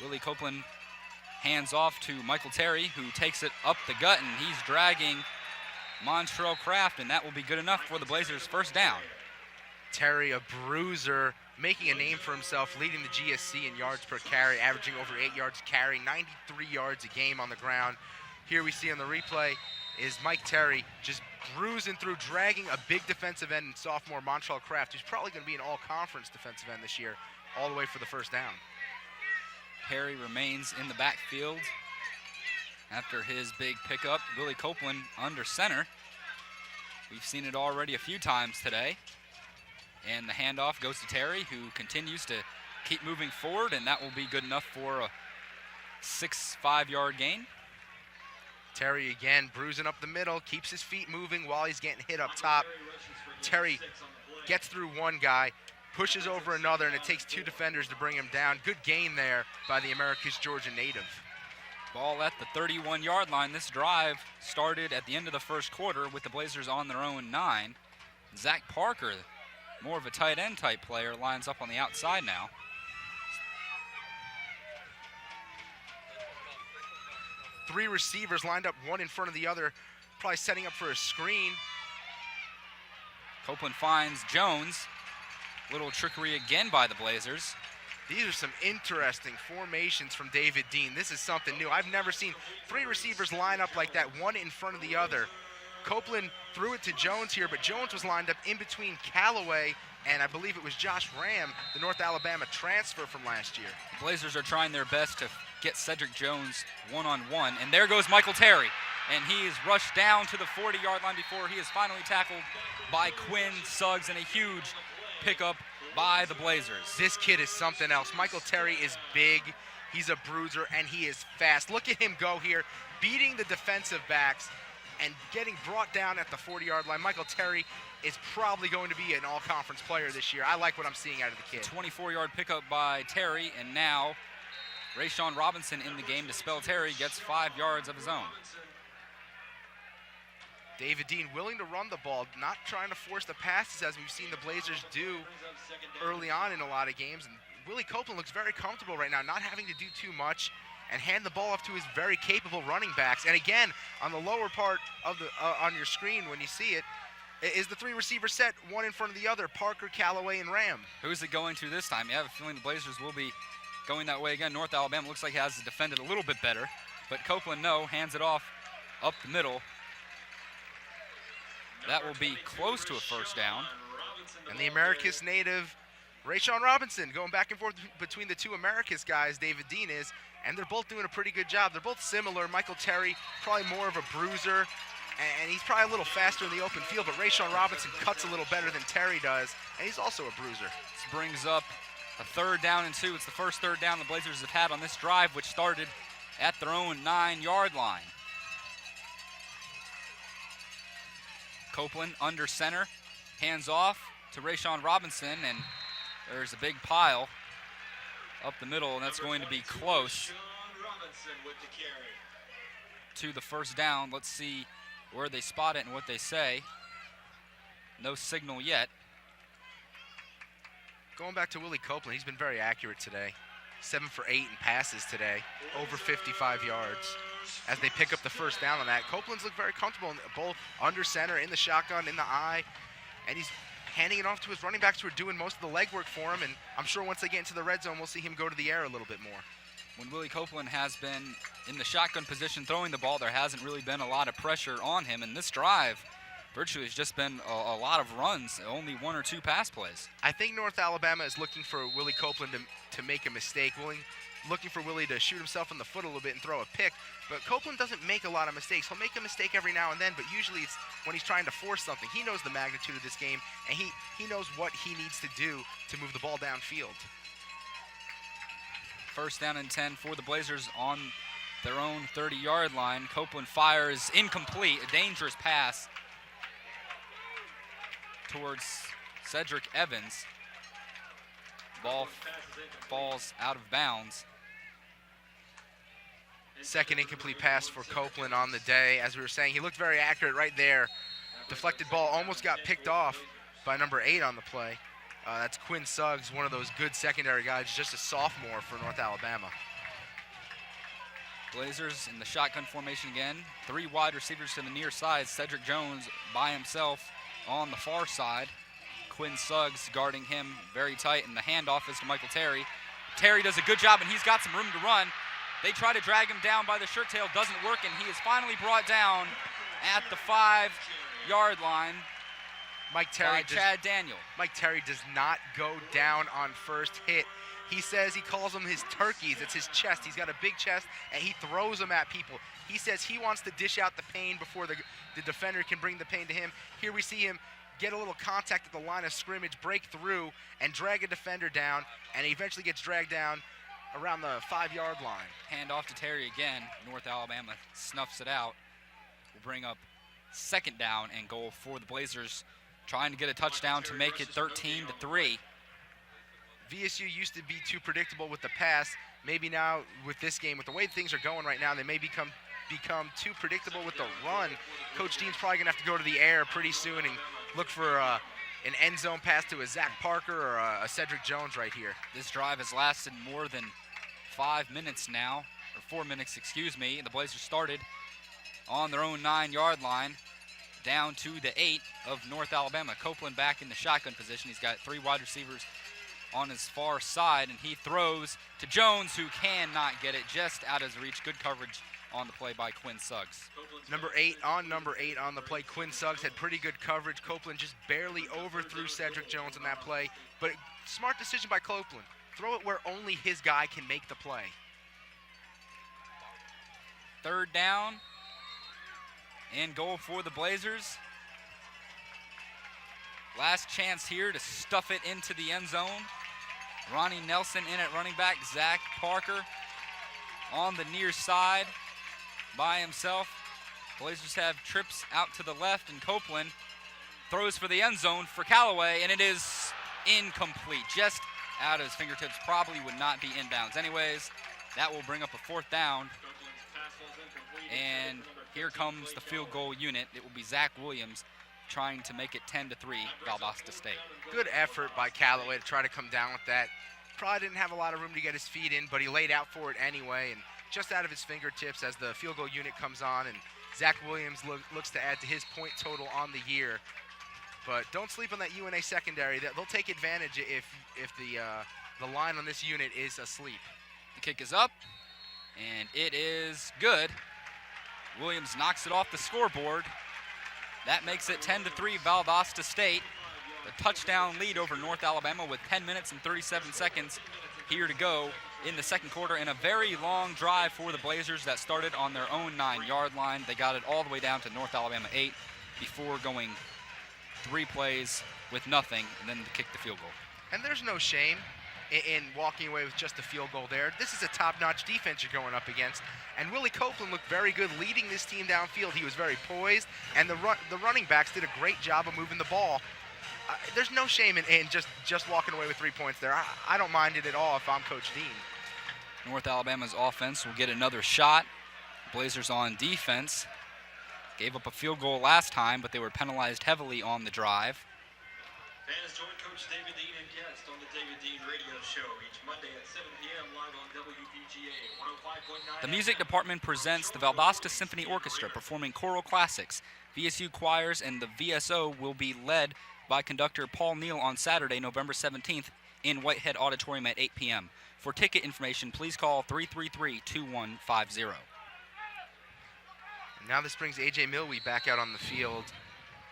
Willie Copeland hands off to Michael Terry, who takes it up the gut, and he's dragging Montrell Kraft, and that will be good enough for the Blazers' first down. Terry, a bruiser, making a name for himself, leading the GSC in yards per carry, averaging over 8 yards carry, 93 yards a game on the ground. Here we see on the replay is Mike Terry just bruising through, dragging a big defensive end and sophomore Montrell Kraft, who's probably going to be an all-conference defensive end this year, all the way for the first down. Terry remains in the backfield after his big pickup. Willie Copeland under center. We've seen it already a few times today. And the handoff goes to Terry, who continues to keep moving forward, and that will be good enough for a 5-yard gain. Terry again bruising up the middle, keeps his feet moving while he's getting hit up top. Terry gets through one guy, pushes over another, and it takes 2 defenders to bring him down. Good gain there by the Americus Georgia native. Ball at the 31-yard line. This drive started at the end of the first quarter with the Blazers on their own 9. Zach Parker, more of a tight end type player, lines up on the outside now. Three receivers lined up, one in front of the other, probably setting up for a screen. Copeland finds Jones. Little trickery again by the Blazers. These are some interesting formations from David Dean. This is something new. I've never seen 3 receivers line up like that, one in front of the other. Copeland threw it to Jones here, but Jones was lined up in between Callaway and I believe it was Josh Ram, the North Alabama transfer from last year. The Blazers are trying their best to get Cedric Jones one-on-one, and there goes Michael Terry. And he is rushed down to the 40-yard line before he is finally tackled by Quinn Suggs, and a huge pickup by the Blazers. This kid is something else. Michael Terry is big, he's a bruiser, and he is fast. Look at him go here, beating the defensive backs and getting brought down at the 40-yard line. Michael Terry is probably going to be an all-conference player this year. I like what I'm seeing out of the kid. 24-yard pickup by Terry, and now Rayshawn Robinson in the game to spell Terry gets 5 yards of his own. David Dean willing to run the ball, not trying to force the passes as we've seen the Blazers do early on in a lot of games. And Willie Copeland looks very comfortable right now, not having to do too much and hand the ball off to his very capable running backs. And again, on the lower part of the on your screen when you see it, is the three receiver set, one in front of the other, Parker, Callaway, and Ram. Who's it going to this time? You have a feeling the Blazers will be going that way again. North Alabama looks like it has defended a little bit better, but Copeland, no, hands it off up the middle. That will be close to a first down. And the Americus native, Rayshawn Robinson, going back and forth between the two Americus guys, David Dean is, and they're both doing a pretty good job. They're both similar. Michael Terry, probably more of a bruiser, and he's probably a little faster in the open field, but Rayshawn Robinson cuts a little better than Terry does, and he's also a bruiser. This brings up a 3rd down and 2. It's the first 3rd down the Blazers have had on this drive, which started at their own 9-yard line. Copeland under center, hands off to Rayshawn Robinson, and there's a big pile up the middle, and that's going to be close to the first down. Let's see where they spot it and what they say. No signal yet. Going back to Willie Copeland, he's been very accurate today. 7 for 8 in passes today, over 55 yards. As they pick up the first down on that, Copeland's looked very comfortable, both under center, in the shotgun, in the eye, and he's handing it off to his running backs who are doing most of the legwork for him, and I'm sure once they get into the red zone, we'll see him go to the air a little bit more. When Willie Copeland has been in the shotgun position throwing the ball, there hasn't really been a lot of pressure on him, and this drive virtually has just been a lot of runs, only 1 or 2 pass plays. I think North Alabama is looking for Willie Copeland to make a mistake, looking for Willie to shoot himself in the foot a little bit and throw a pick, but Copeland doesn't make a lot of mistakes. He'll make a mistake every now and then, but usually it's when he's trying to force something. He knows the magnitude of this game, and he knows what he needs to do to move the ball downfield. First down and 10 for the Blazers on their own 30-yard line. Copeland fires incomplete, a dangerous pass towards Cedric Evans. Ball falls out of bounds. Second incomplete pass for Copeland on the day. As we were saying, he looked very accurate right there. Deflected ball almost got picked off by number 8 on the play. That's Quinn Suggs, one of those good secondary guys, just a sophomore for North Alabama. Blazers in the shotgun formation again. 3 wide receivers to the near side. Cedric Jones by himself on the far side. Quinn Suggs guarding him very tight, and the handoff is to Michael Terry. Terry does a good job, and he's got some room to run. They try to drag him down by the shirt tail, doesn't work, and he is finally brought down at the 5-yard line by Chad Daniel. Mike Terry does not go down on first hit. He says he calls them his turkeys. It's his chest. He's got a big chest, and he throws them at people. He says he wants to dish out the pain before the defender can bring the pain to him. Here we see him get a little contact at the line of scrimmage, break through, and drag a defender down, and he eventually gets dragged down around the 5-yard line. Hand off to Terry again. North Alabama snuffs it out. We'll bring up 2nd down and goal for the Blazers, trying to get a touchdown to make it 13-3. VSU used to be too predictable with the pass. Maybe now with this game, with the way things are going right now, they may become too predictable with the run. Coach Dean's probably going to have to go to the air pretty soon and look for an end zone pass to a Zach Parker or a Cedric Jones right here. This drive has lasted more than 5 minutes now, or 4 minutes, excuse me. And the Blazers started on their own 9-yard line, down to the 8 of North Alabama. Copeland back in the shotgun position. He's got 3 wide receivers on his far side, and he throws to Jones, who cannot get it, just out of his reach. Good coverage on the play by Quinn Suggs. Number 8 on the play. Quinn Suggs had pretty good coverage. Copeland just barely overthrew Cedric Jones on that play, but smart decision by Copeland. Throw it where only his guy can make the play. 3rd down and goal for the Blazers. Last chance here to stuff it into the end zone. Ronnie Nelson in at running back. Zach Parker on the near side by himself. Blazers have trips out to the left, and Copeland throws for the end zone for Callaway, and it is incomplete. Just out of his fingertips. Probably would not be inbounds anyways. That will bring up a 4th down. And here comes the field goal unit. It will be Zach Williams trying to make it 10-3 Valdosta State. Good effort by Callaway to try to come down with that. Probably didn't have a lot of room to get his feet in, but he laid out for it anyway, and just out of his fingertips as the field goal unit comes on, and Zach Williams looks to add to his point total on the year. But don't sleep on that UNA secondary. They'll take advantage if the line on this unit is asleep. The kick is up, and it is good. Williams knocks it off the scoreboard. That makes it 10-3 Valdosta State. The touchdown lead over North Alabama with 10 minutes and 37 seconds here to go in the second quarter, and a very long drive for the Blazers that started on their own 9-yard line. They got it all the way down to North Alabama 8 before going 3 plays with nothing, and then to kick the field goal. And there's no shame in walking away with just a field goal there. This is a top-notch defense you're going up against, and Willie Copeland looked very good leading this team downfield. He was very poised, and the running backs did a great job of moving the ball. There's no shame in just walking away with 3 points there. I don't mind it at all if I'm Coach Dean. North Alabama's offense will get another shot. Blazers on defense gave up a field goal last time, but they were penalized heavily on the drive. Fans, join Coach David Dean and guests on the David Dean Radio Show each Monday at 7 p.m. live on WPGA 105.9. The music department presents the Valdosta Symphony Orchestra performing choral classics. VSU choirs and the VSO will be led by conductor Paul Neal on Saturday, November 17th in Whitehead Auditorium at 8 p.m. For ticket information, please call 333-2150. And now this brings A.J. Milwee back out on the field,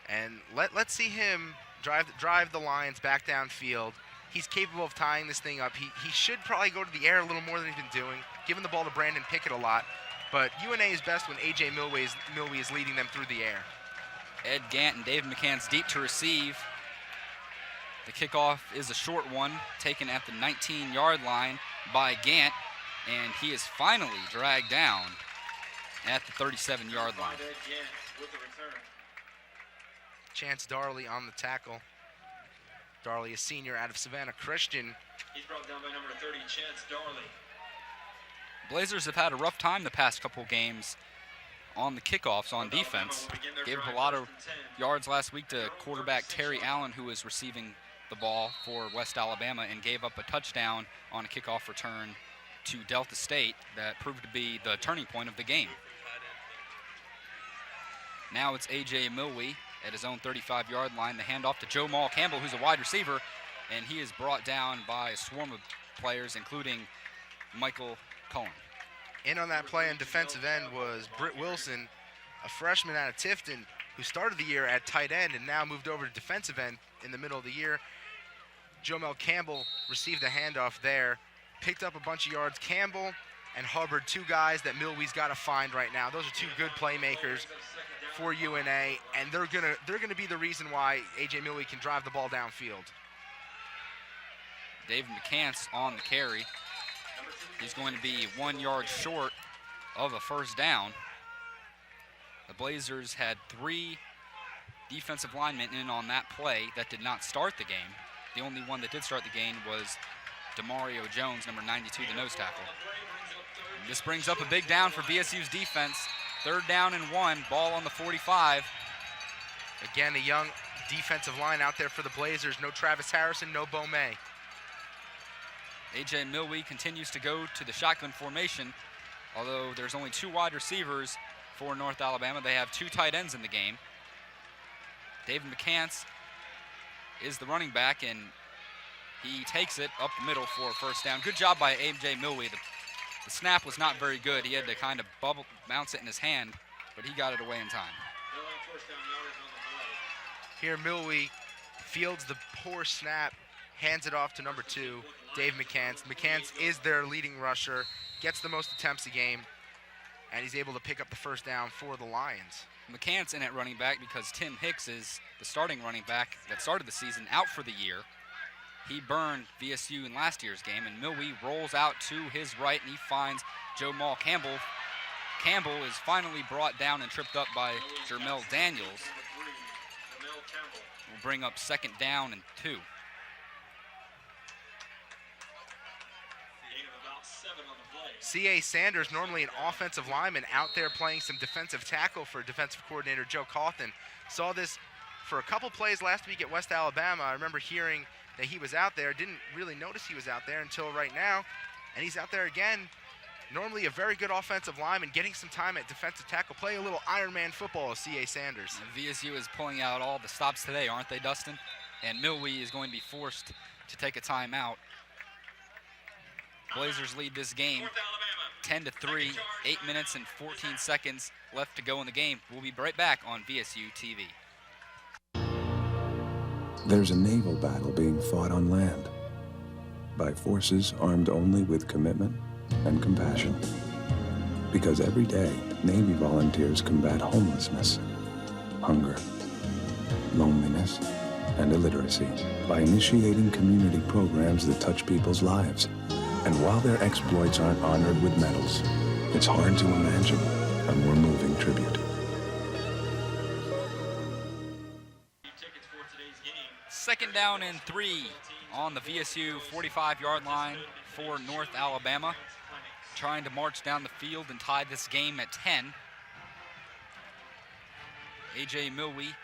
and let's see him drive the Lions back downfield. He's capable of tying this thing up. He should probably go to the air a little more than he's been doing, giving the ball to Brandon Pickett a lot. But UNA is best when A.J. Milwee is leading them through the air. Ed Gant and Dave McCann's deep to receive. The kickoff is a short one, taken at the 19-yard line by Gant, and he is finally dragged down at the 37-yard line. Chance Darley on the tackle. Darley, a senior out of Savannah Christian. He's brought down by number 30, Chance Darley. Blazers have had a rough time the past couple games on the kickoffs on defense. Gave up a lot of yards last week to quarterback Terry Allen, who was receiving the ball for West Alabama, and gave up a touchdown on a kickoff return to Delta State that proved to be the turning point of the game. Now it's A.J. Milwee at his own 35-yard line. The handoff to Joe Maul Campbell, who's a wide receiver, and he is brought down by a swarm of players, including Michael Cullen. In on that play on defensive end was Britt Wilson, a freshman out of Tifton, who started the year at tight end and now moved over to defensive end in the middle of the year. Jomel Campbell received the handoff there, picked up a bunch of yards. Campbell and Hubbard, 2 guys that Milwee's got to find right now. Those are 2 good playmakers for UNA, and they're gonna be the reason why A.J. Milwee can drive the ball downfield. David McCants on the carry. He's going to be 1 yard short of a first down. The Blazers had 3 defensive linemen in on that play that did not start the game. The only one that did start the game was Demario Jones, number 92, the nose tackle. And this brings up a big down for VSU's defense. 3rd down and 1, ball on the 45. Again, a young defensive line out there for the Blazers. No Travis Harrison, no Bo May. A.J. Milwee continues to go to the shotgun formation, although there's only 2 wide receivers for North Alabama. They have 2 tight ends in the game. David McCants is the running back, and he takes it up the middle for a first down. Good job by A.J. Milwee. The snap was not very good. He had to kind of bounce it in his hand, but he got it away in time. Here Milwee fields the poor snap, hands it off to number 2, Dave McCants. McCants is their leading rusher, gets the most attempts a game, and he's able to pick up the first down for the Lions. McCants in at running back because Tim Hicks is the starting running back that started the season out for the year. He burned VSU in last year's game, and Milwee rolls out to his right, and he finds Joe Maul Campbell. Campbell is finally brought down and tripped up by Jermel Daniels. Will bring up 2nd down and 2. Gain of about 7 on the play. C.A. Sanders, normally an offensive lineman, out there playing some defensive tackle for defensive coordinator Joe Cawthon. Saw this for a couple plays last week at West Alabama. I remember hearing that he was out there. Didn't really notice he was out there until right now. And he's out there again. Normally a very good offensive lineman, getting some time at defensive tackle, playing a little Iron Man football as C.A. Sanders. And VSU is pulling out all the stops today, aren't they, Dustin? And Milwee is going to be forced to take a timeout. Blazers lead this game 10-3, 8 minutes and 14 seconds left to go in the game. We'll be right back on VSU-TV. There's a naval battle being fought on land by forces armed only with commitment and compassion. Because every day, Navy volunteers combat homelessness, hunger, loneliness, and illiteracy by initiating community programs that touch people's lives. And while their exploits aren't honored with medals, it's hard to imagine a more moving tribute. Second down and 3 on the VSU 45-yard line for North Alabama. Trying to march down the field and tie this game at 10. A.J. Milwee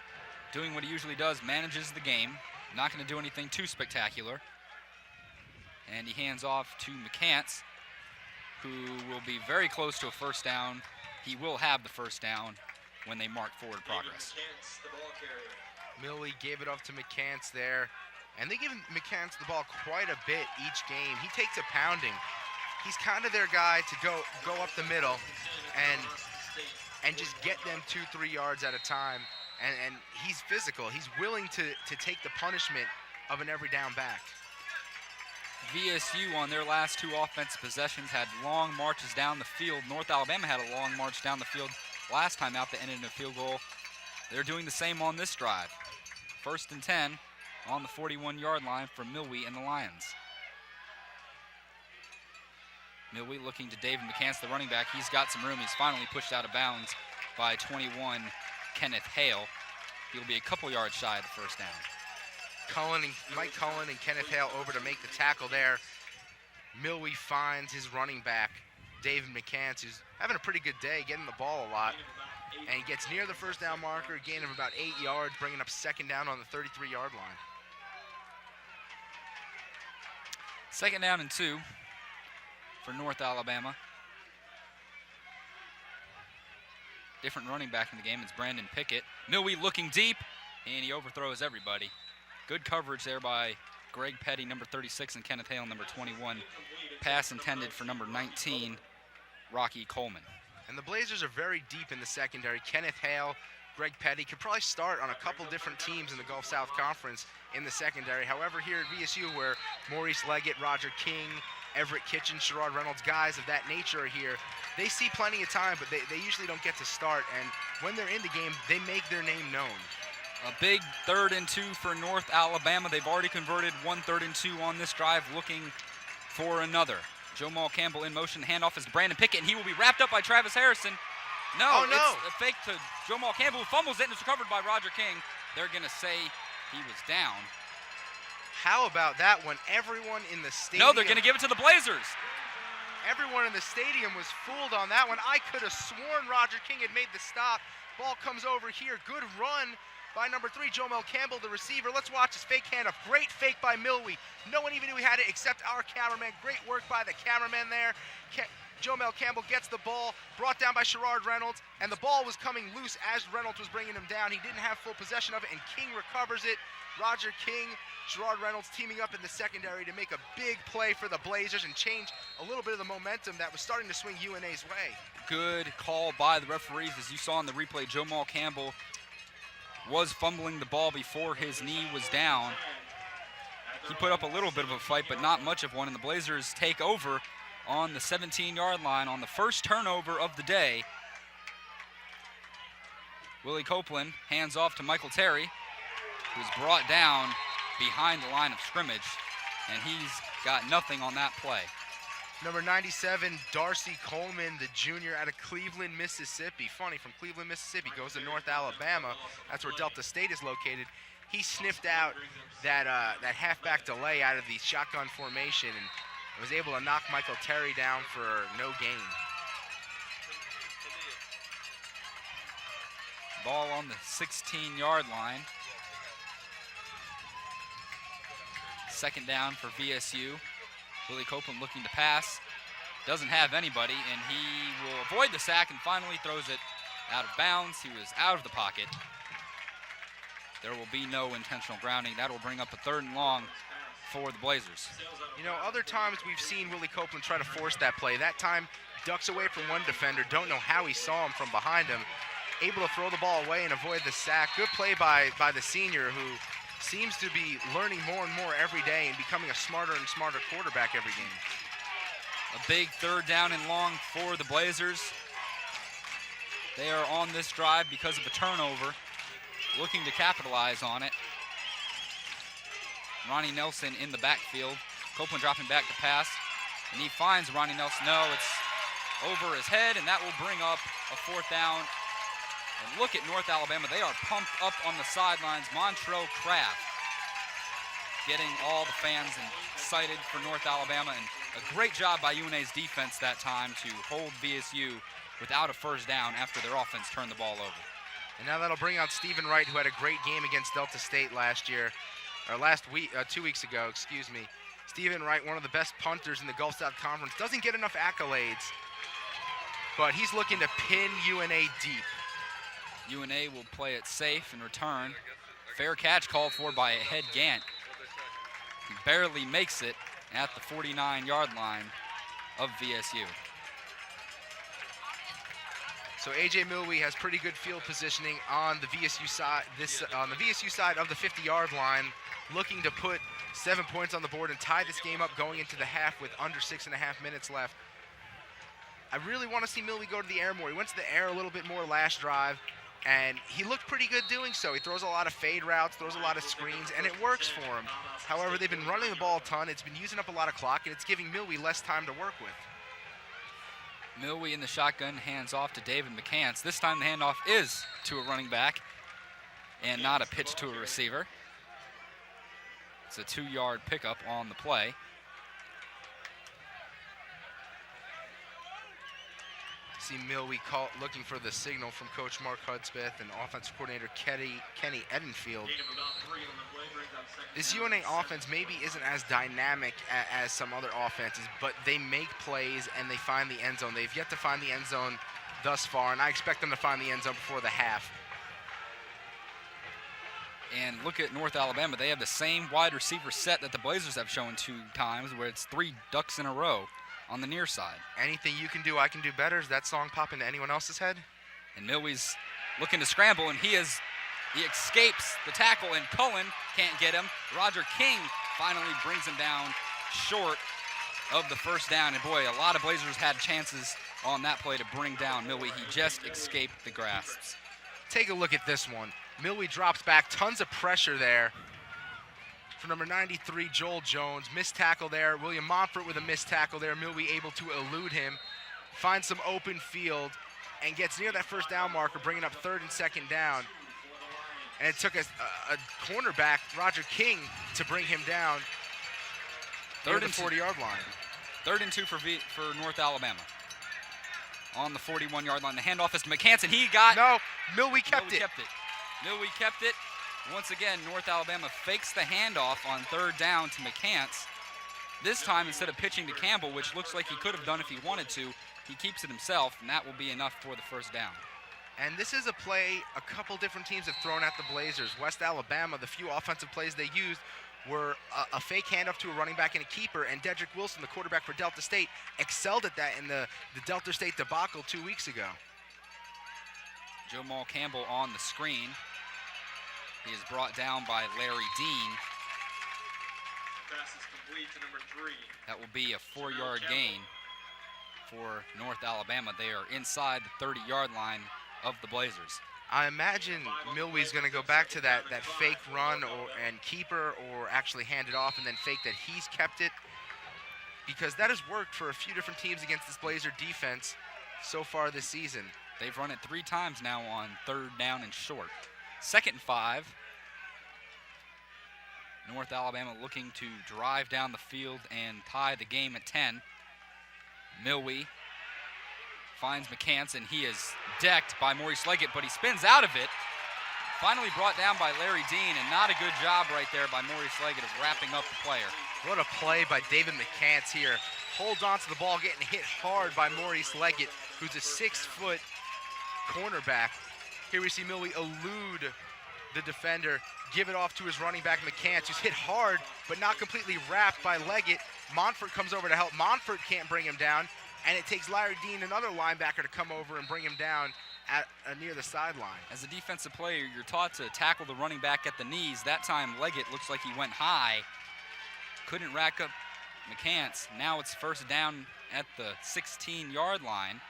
doing what he usually does, manages the game. Not going to do anything too spectacular. And he hands off to McCants, who will be very close to a first down. He will have the first down when they mark forward progress. Milwee gave it up to McCants there, and they give McCants the ball quite a bit each game. He takes a pounding. He's kind of their guy to go up the middle and just get them 2-3 yards at a time. And he's physical. He's willing to take the punishment of an every down back. VSU on their last 2 offensive possessions had long marches down the field. North Alabama had a long march down the field last time out that ended in a field goal. They're doing the same on this drive. 1st and 10 on the 41-yard line for Milwee and the Lions. Milwee looking to David McCants, the running back. He's got some room. He's finally pushed out of bounds by 21, Kenneth Hale. He'll be a couple yards shy of the first down. Mike Cullen and Kenneth Hale over to make the tackle there. Milwee finds his running back, David McCants, who's having a pretty good day, getting the ball a lot. And he gets near the first down marker, gain of about 8 yards, bringing up second down on the 33-yard line. Second down and 2 for North Alabama. Different running back in the game. It's Brandon Pickett. Milwee looking deep, and he overthrows everybody. Good coverage there by Greg Petty, number 36, and Kenneth Hale, number 21. Pass intended for number 19, Rocky Coleman. And the Blazers are very deep in the secondary. Kenneth Hale, Greg Petty could probably start on a couple different teams in the Gulf South Conference in the secondary. However, here at VSU, where Maurice Leggett, Roger King, Everett Kitchen, Sherrod Reynolds, guys of that nature are here, they see plenty of time, but they usually don't get to start. And when they're in the game, they make their name known. A big 3rd and 2 for North Alabama. They've already converted 1 3rd and 2 on this drive, looking for another. Jamal Campbell in motion. Handoff is to Brandon Pickett, and he will be wrapped up by Travis Harrison. No, oh, no. It's a fake to Jamal Campbell, who fumbles it, and it's recovered by Roger King. They're going to say he was down. How about that when everyone in the stadium... No, they're going to give it to the Blazers. Everyone in the stadium was fooled on that one. I could have sworn Roger King had made the stop. Ball comes over here. Good run by number 3, Jomel Campbell, the receiver. Let's watch his fake handoff. Great fake by Milwee. No one even knew he had it except our cameraman. Great work by the cameraman there. Jomel Campbell gets the ball, brought down by Sherrod Reynolds, and the ball was coming loose as Reynolds was bringing him down. He didn't have full possession of it, and King recovers it. Roger King, Sherrod Reynolds teaming up in the secondary to make a big play for the Blazers and change a little bit of the momentum that was starting to swing UNA's way. Good call by the referees. As you saw in the replay, Jamal Campbell was fumbling the ball before his knee was down. He put up a little bit of a fight, but not much of one, and the Blazers take over on the 17-yard line on the first turnover of the day. Willie Copeland hands off to Michael Terry, who's brought down behind the line of scrimmage, and he's got nothing on that play. Number 97, Darcy Coleman, the junior out of Cleveland, Mississippi. Funny, from Cleveland, Mississippi, goes to North Alabama. That's where Delta State is located. He sniffed out that halfback delay out of the shotgun formation and was able to knock Michael Terry down for no gain. Ball on the 16-yard line. Second down for VSU. Willie Copeland looking to pass. Doesn't have anybody, and he will avoid the sack and finally throws it out of bounds. He was out of the pocket. There will be no intentional grounding. That will bring up a 3rd and long for the Blazers. You know, other times we've seen Willie Copeland try to force that play. That time, ducks away from one defender. Don't know how he saw him from behind him. Able to throw the ball away and avoid the sack. Good play by the senior, who seems to be learning more and more every day and becoming a smarter and smarter quarterback every game. A big 3rd down and long for the Blazers. They are on this drive because of a turnover, looking to capitalize on it. Ronnie Nelson in the backfield. Copeland dropping back to pass, and he finds Ronnie Nelson. No, it's over his head, and that will bring up a 4th down. And look at North Alabama. They are pumped up on the sidelines. Montrell Craft getting all the fans excited for North Alabama, and a great job by UNA's defense that time to hold VSU without a 1st down after their offense turned the ball over. And now that'll bring out Stephen Wright, who had a great game against Delta State last year, or last week, 2 weeks ago, excuse me. Stephen Wright, one of the best punters in the Gulf South Conference, doesn't get enough accolades, but he's looking to pin UNA deep. UNA will play it safe and return. Fair catch called for by Head Gant. He barely makes it at the 49-yard line of VSU. So AJ Milwee has pretty good field positioning on the VSU side. On the VSU side of the 50-yard line, looking to put 7 points on the board and tie this game up going into the half with under 6.5 minutes left. I really want to see Milwee go to the air more. He went to the air a little bit more last drive, and he looked pretty good doing so. He throws a lot of fade routes, throws a lot of screens, and it works for him. However, they've been running the ball a ton. It's been using up a lot of clock, and it's giving Milwee less time to work with. Milwee in the shotgun, hands off to David McCants. This time the handoff is to a running back and not a pitch to a receiver. It's a 2-yard pickup on the play. See Milwee looking for the signal from Coach Mark Hudspeth and offensive coordinator Kenny Edenfield. This UNA offense maybe isn't as dynamic as some other offenses, but they make plays and they find the end zone. They've yet to find the end zone thus far, and I expect them to find the end zone before the half. And look at North Alabama. They have the same wide receiver set that the Blazers have shown 2 times, where it's 3 ducks in a row on the near side. Anything you can do, I can do better. Does that song pop into anyone else's head? And Milwee's looking to scramble, and he escapes the tackle, and Cullen can't get him. Roger King finally brings him down short of the 1st down. And boy, a lot of Blazers had chances on that play to bring down Milwee. He just escaped the grasps. Take a look at this one. Milwee drops back, tons of pressure there. For number 93, Joel Jones, missed tackle there. William Montfort with a missed tackle there. Milwee able to elude him, finds some open field, and gets near that 1st down marker, bringing up 3rd and 2nd down. And it took a cornerback, Roger King, to bring him down near the 40-yard line. 3rd and 2 for North Alabama. On the 41-yard line, the handoff is to McCants, and he got... No, Milwee kept it. Milwee kept it. Once again, North Alabama fakes the handoff on 3rd down to McCants. This time, instead of pitching to Campbell, which looks like he could have done if he wanted to, he keeps it himself, and that will be enough for the 1st down. And this is a play a couple different teams have thrown at the Blazers. West Alabama, the few offensive plays they used were a fake handoff to a running back and a keeper, and Dedrick Wilson, the quarterback for Delta State, excelled at that in the Delta State debacle 2 weeks ago. Joe Maul Campbell on the screen. He is brought down by Larry Dean. Pass is complete to number 3. That will be a 4-yard gain for North Alabama. They are inside the 30-yard line of the Blazers. I imagine Milwee's going to go back to that fake run and keeper, or actually hand it off and then fake that he's kept it, because that has worked for a few different teams against this Blazer defense so far this season. They've run it 3 times now on 3rd down and short. 2nd and 5. North Alabama looking to drive down the field and tie the game at 10. Milwee finds McCants, and he is decked by Maurice Leggett, but he spins out of it. Finally brought down by Larry Dean, and not a good job right there by Maurice Leggett of wrapping up the player. What a play by David McCants here. Holds on to the ball, getting hit hard by Maurice Leggett, who's a 6-foot cornerback. Here we see Milwee elude the defender, give it off to his running back McCants, who's hit hard but not completely wrapped by Leggett. Montfort comes over to help. Montfort can't bring him down, and it takes Larry Dean, another linebacker, to come over and bring him down at near the sideline. As a defensive player, you're taught to tackle the running back at the knees. That time Leggett looks like he went high, couldn't rack up McCants. Now it's first down at the 16-yard line.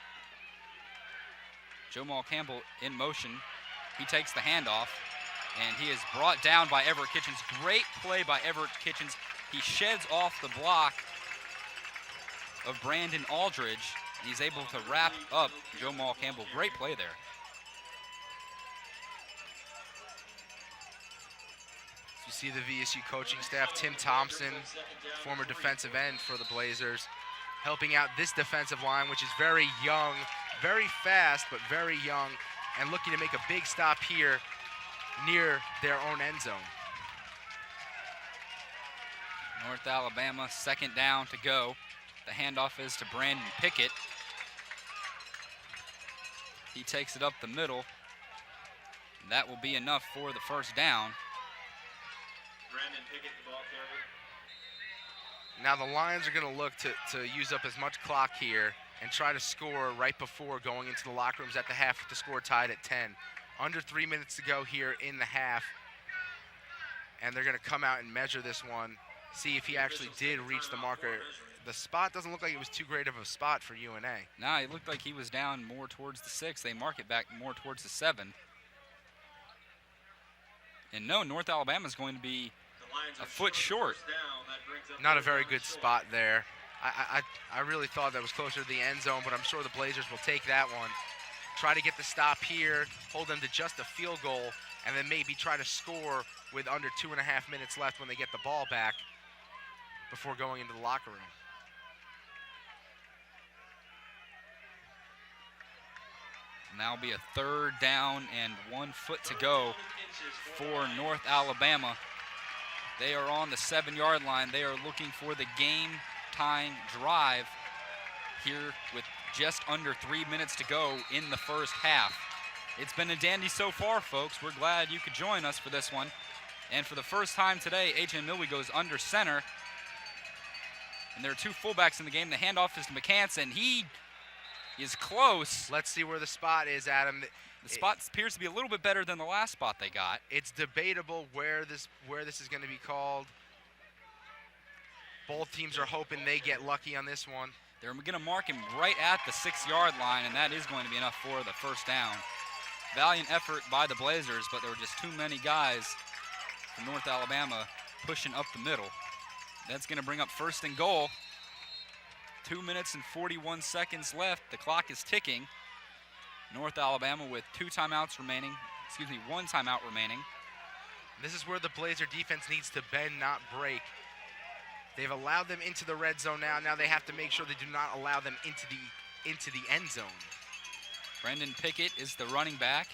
Jamal Campbell in motion. He takes the handoff, and he is brought down by Everett Kitchens. Great play by Everett Kitchens. He sheds off the block of Brandon Aldridge, and he's able to wrap up Jamal Campbell. Great play there. You see the VSU coaching staff, Tim Thompson, former defensive end for the Blazers, helping out this defensive line, which is very young, very fast, but very young, and looking to make a big stop here near their own end zone. North Alabama, second down to go. The handoff is to Brandon Pickett. He takes it up the middle. And that will be enough for the first down. Brandon Pickett, the ball carrier. Now the Lions are going to look to use up as much clock here and try to score right before going into the locker rooms at the half with the score tied at 10. Under 3 minutes to go here in the half. And they're going to come out and measure this one, see if he actually did reach the marker. The spot doesn't look like it was too great of a spot for UNA. Nah, it looked like he was down more towards the 6. They mark it back more towards the 7. And no, North Alabama is going to be a foot short. Not a very good spot there. I really thought that was closer to the end zone, but I'm sure the Blazers will take that one. Try to get the stop here, hold them to just a field goal, and then maybe try to score with under 2.5 minutes left when they get the ball back before going into the locker room. Now be a third down and 1 foot to go for North Alabama. They are on the 7-yard line. They are looking for the game-tying drive here with just under 3 minutes to go in the first half. It's been a dandy so far, folks. We're glad you could join us for this one. And for the first time today, A.J. Milwee goes under center. And there are two fullbacks in the game. The handoff is to McCants, and he is close. Let's see where the spot is, Adam. The spot appears to be a little bit better than the last spot they got. It's debatable where this is going to be called. Both teams are hoping they get lucky on this one. They're going to mark him right at the 6-yard line, and that is going to be enough for the first down. Valiant effort by the Blazers, but there were just too many guys from North Alabama pushing up the middle. That's going to bring up first and goal. 2 minutes and 41 seconds left. The clock is ticking. North Alabama with 1 timeout remaining. This is where the Blazer defense needs to bend, not break. They've allowed them into the red zone now. Now they have to make sure they do not allow them into the end zone. Brendan Pickett is the running back.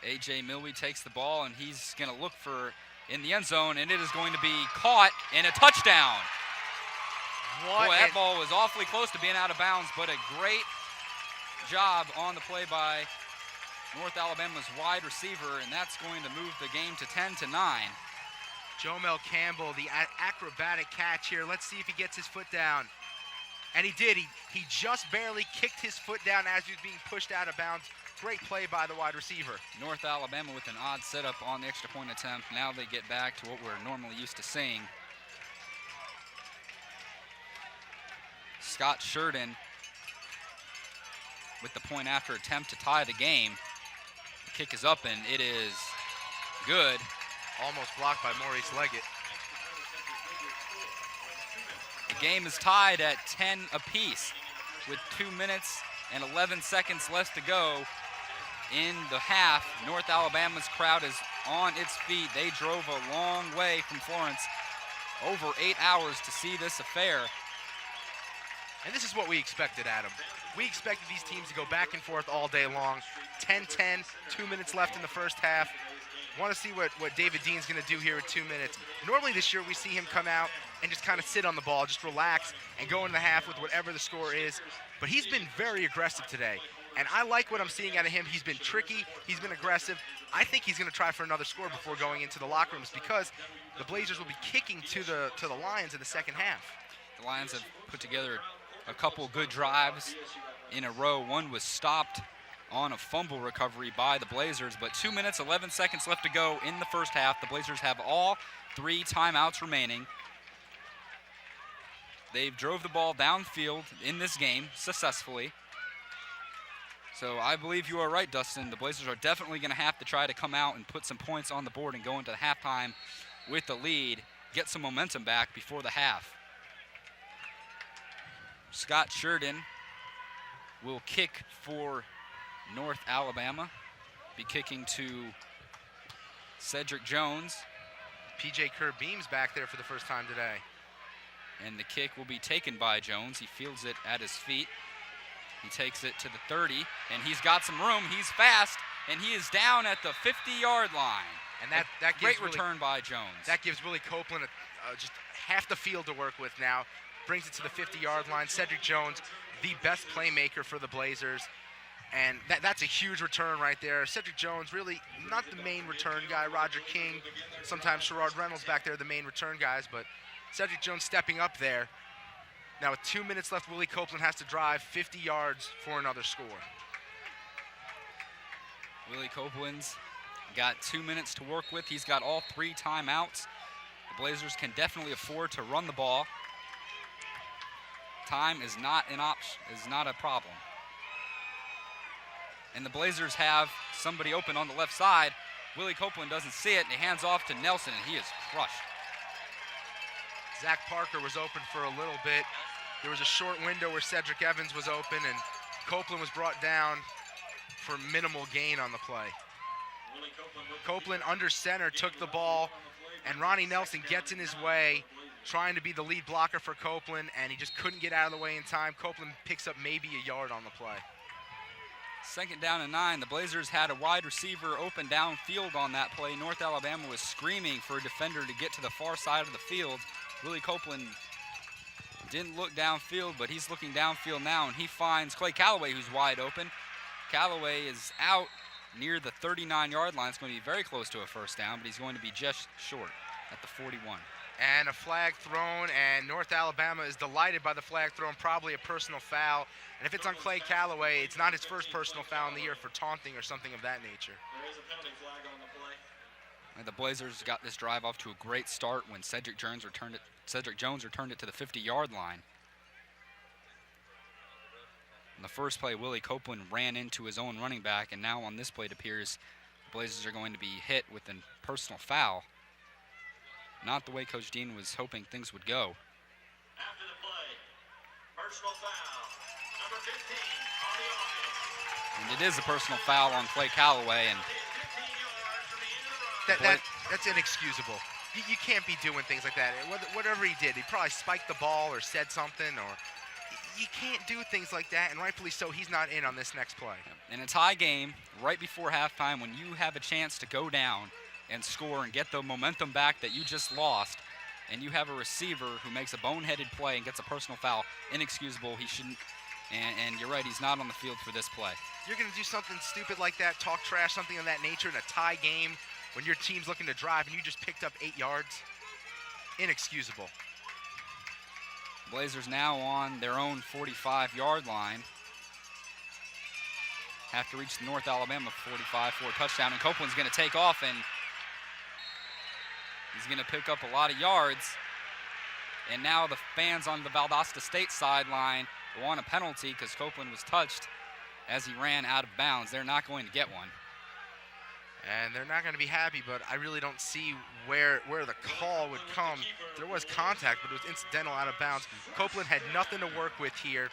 A.J. Milwee takes the ball, and he's going to look for in the end zone, and it is going to be caught in a touchdown. Boy, that ball was awfully close to being out of bounds, but a great job on the play by North Alabama's wide receiver, and that's going to move the game to 10-9. Jomel Campbell, the acrobatic catch here. Let's see if he gets his foot down. And he did. He just barely kicked his foot down as he was being pushed out of bounds. Great play by the wide receiver. North Alabama with an odd setup on the extra point attempt. Now they get back to what we're normally used to seeing. Scott Sheridan with the point after attempt to tie the game. The kick is up, and it is good. Almost blocked by Maurice Leggett. The game is tied at 10 apiece with 2 minutes and 11 seconds left to go in the half. North Alabama's crowd is on its feet. They drove a long way from Florence, over 8 hours to see this affair. And this is what we expected, Adam. We expected these teams to go back and forth all day long. 10-10, 2 minutes left in the first half. Want to see what David Dean's going to do here with 2 minutes. Normally this year we see him come out and just kind of sit on the ball, just relax and go into the half with whatever the score is. But he's been very aggressive today. And I like what I'm seeing out of him. He's been tricky, he's been aggressive. I think he's going to try for another score before going into the locker rooms because the Blazers will be kicking to the Lions in the second half. The Lions have put together a couple good drives in a row. One was stopped on a fumble recovery by the Blazers, but 2 minutes, 11 seconds left to go in the first half. The Blazers have all 3 timeouts remaining. They've drove the ball downfield in this game successfully. So I believe you are right, Dustin. The Blazers are definitely going to have to try to come out and put some points on the board and go into halftime with the lead, get some momentum back before the half. Scott Sheridan will kick for North Alabama, be kicking to Cedric Jones. PJ Kerr-Beam's back there for the first time today. And the kick will be taken by Jones. He fields it at his feet. He takes it to the 30, and he's got some room. He's fast, and he is down at the 50-yard line. And that great gives return by Jones. That gives Willie Copeland just half the field to work with now. Brings it to the 50-yard line. Cedric Jones, the best playmaker for the Blazers. And that's a huge return right there. Cedric Jones, really not the main return guy. Roger King, sometimes Sherrod Reynolds back there, the main return guys. But Cedric Jones stepping up there. Now with 2 minutes left, Willie Copeland has to drive 50 yards for another score. Willie Copeland's got 2 minutes to work with. He's got all 3 timeouts. The Blazers can definitely afford to run the ball. Time is not an option, is not a problem. And the Blazers have somebody open on the left side. Willie Copeland doesn't see it, and he hands off to Nelson, and he is crushed. Zach Parker was open for a little bit. There was a short window where Cedric Evans was open, and Copeland was brought down for minimal gain on the play. Copeland under center took the ball, and Ronnie Nelson gets in his way, trying to be the lead blocker for Copeland, and he just couldn't get out of the way in time. Copeland picks up maybe a yard on the play. 2nd down and 9. The Blazers had a wide receiver open downfield on that play. North Alabama was screaming for a defender to get to the far side of the field. Willie Copeland didn't look downfield, but he's looking downfield now, and he finds Clay Calloway, who's wide open. Calloway is out near the 39-yard line. It's going to be very close to a first down, but he's going to be just short at the 41. And a flag thrown, and North Alabama is delighted by the flag thrown, probably a personal foul. And if it's on Clay Calloway, it's not his first personal foul in the year for taunting or something of that nature. There is a penalty flag on the play. And the Blazers got this drive off to a great start when Cedric Jones returned it to the 50-yard line. In the first play, Willie Copeland ran into his own running back, and now on this play it appears the Blazers are going to be hit with a personal foul. Not the way Coach Dean was hoping things would go. After the play, personal foul, number 15 on the offense. And it is a personal foul on Clay Calloway, and that's inexcusable. You can't be doing things like that. Whatever he did, he probably spiked the ball or said something, or you can't do things like that, and rightfully so, he's not in on this next play. In a tie game, right before halftime, when you have a chance to go down and score and get the momentum back that you just lost, and you have a receiver who makes a boneheaded play and gets a personal foul, inexcusable. He shouldn't, and you're right, he's not on the field for this play. You're going to do something stupid like that, talk trash, something of that nature in a tie game when your team's looking to drive and you just picked up 8 yards? Inexcusable. Blazers now on their own 45-yard line. Have to reach the North Alabama 45 for a touchdown, and Copeland's going to take off, and he's going to pick up a lot of yards. And now the fans on the Valdosta State sideline want a penalty because Copeland was touched as he ran out of bounds. They're not going to get one. And they're not going to be happy, but I really don't see where the call would come. There was contact, but it was incidental out of bounds. Copeland had nothing to work with here.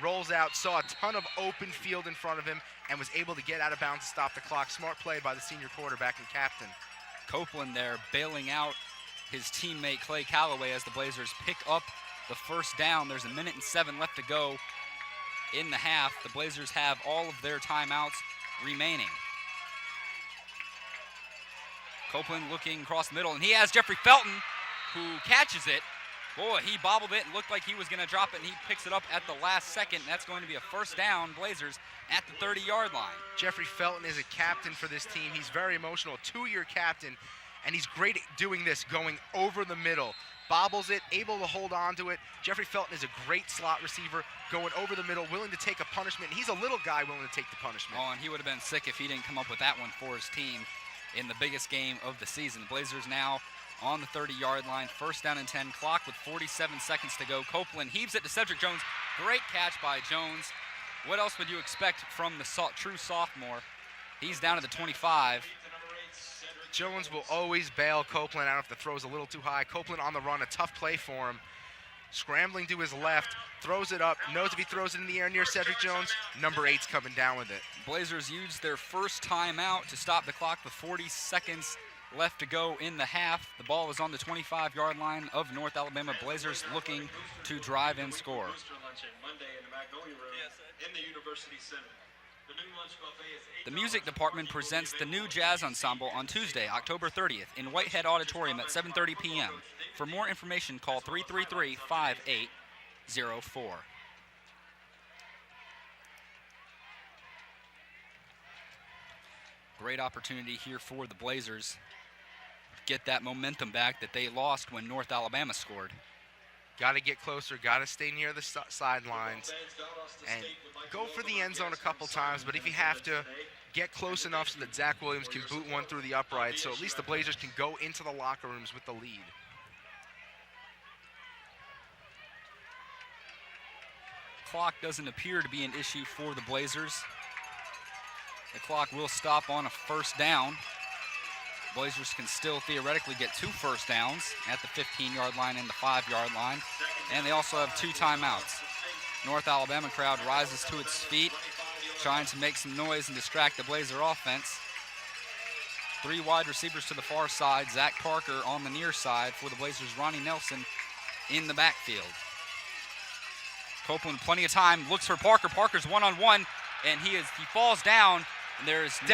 Rolls out, saw a ton of open field in front of him, and was able to get out of bounds to stop the clock. Smart play by the senior quarterback and captain. Copeland there bailing out his teammate Clay Calloway as the Blazers pick up the first down. There's 1:07 left to go in the half. The Blazers have all of their timeouts remaining. Copeland looking across the middle, and he has Jeffrey Felton, who catches it. Boy, he bobbled it and looked like he was going to drop it, and he picks it up at the last second. That's going to be a first down, Blazers, at the 30-yard line. Jeffrey Felton is a captain for this team. He's very emotional, two-year captain, and he's great at doing this, going over the middle. Bobbles it, able to hold on to it. Jeffrey Felton is a great slot receiver, going over the middle, willing to take a punishment. He's a little guy willing to take the punishment. Oh, and he would have been sick if he didn't come up with that one for his team in the biggest game of the season. Blazers now on the 30-yard line, first down and 10, clock with 47 seconds to go. Copeland heaves it to Cedric Jones. Great catch by Jones. What else would you expect from the true sophomore? He's down to the 25. Jones will always bail Copeland out if the throw's a little too high. Copeland on the run, a tough play for him. Scrambling to his left, throws it up, knows if he throws it in the air near Cedric Jones, number 8's coming down with it. Blazers used their first timeout to stop the clock with 40 seconds left to go in the half. The ball is on the 25-yard line of North Alabama. Blazers looking to drive and score. The music department presents the new jazz ensemble on Tuesday, October 30th in Whitehead Auditorium at 7:30 p.m. For more information, call 333-5804. Great opportunity here for the Blazers. Get that momentum back that they lost when North Alabama scored. Got to get closer, got to stay near the sidelines, and go for the end zone a couple times, but if you have to, get close enough so that Zach Williams can boot one through the upright, so at least the Blazers can go into the locker rooms with the lead. Clock doesn't appear to be an issue for the Blazers. The clock will stop on a first down. Blazers can still theoretically get 2 first downs at the 15-yard line and the 5-yard line. And they also have 2 timeouts. North Alabama crowd rises to its feet, trying to make some noise and distract the Blazer offense. 3 wide receivers to the far side. Zach Parker on the near side for the Blazers. Ronnie Nelson in the backfield. Copeland, plenty of time, looks for Parker. Parker's one-on-one, and he falls down. And there's the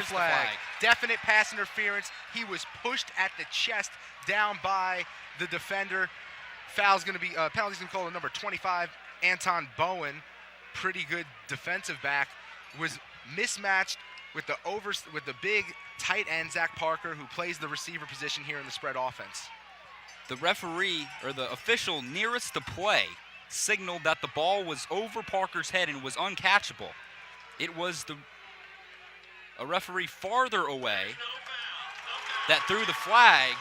flag. Definite pass interference. He was pushed at the chest down by the defender. Penalty's going to call to number 25, Anton Bowen. Pretty good defensive back. Was mismatched with the big tight end Zach Parker, who plays the receiver position here in the spread offense. The referee, or the official nearest the play, signaled that the ball was over Parker's head and was uncatchable. It was a referee farther away that threw the flag,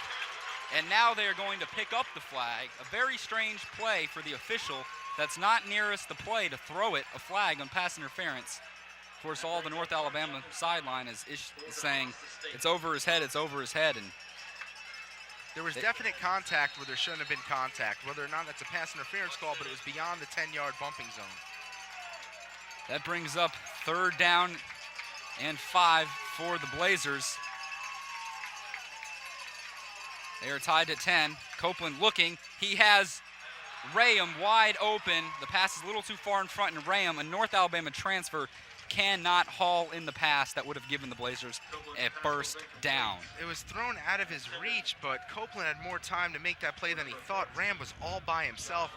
and now they are going to pick up the flag. A very strange play for the official that's not nearest the play to throw it, a flag on pass interference. Of course, all the North Alabama sideline is saying it's over his head, it's over his head. And there was definite contact where there shouldn't have been contact. Whether or not that's a pass interference call, but it was beyond the 10-yard bumping zone. That brings up 3rd down and 5 for the Blazers. They are tied at 10. Copeland looking. He has Rayam wide open. The pass is a little too far in front, and Rayam, a North Alabama transfer, cannot haul in the pass that would have given the Blazers a first down. It was thrown out of his reach, but Copeland had more time to make that play than he thought. Ram was all by himself.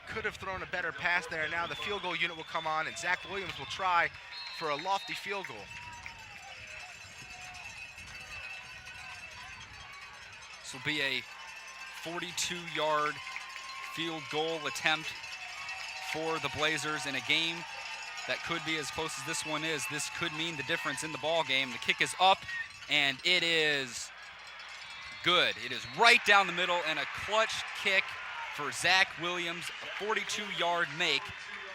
Could have thrown a better pass there. Now the field goal unit will come on, and Zach Williams will try for a lofty field goal. This will be a 42-yard field goal attempt for the Blazers in a game that could be as close as this one is. This could mean the difference in the ball game. The kick is up, and it is good. It is right down the middle, and a clutch kick for Zach Williams, a 42-yard make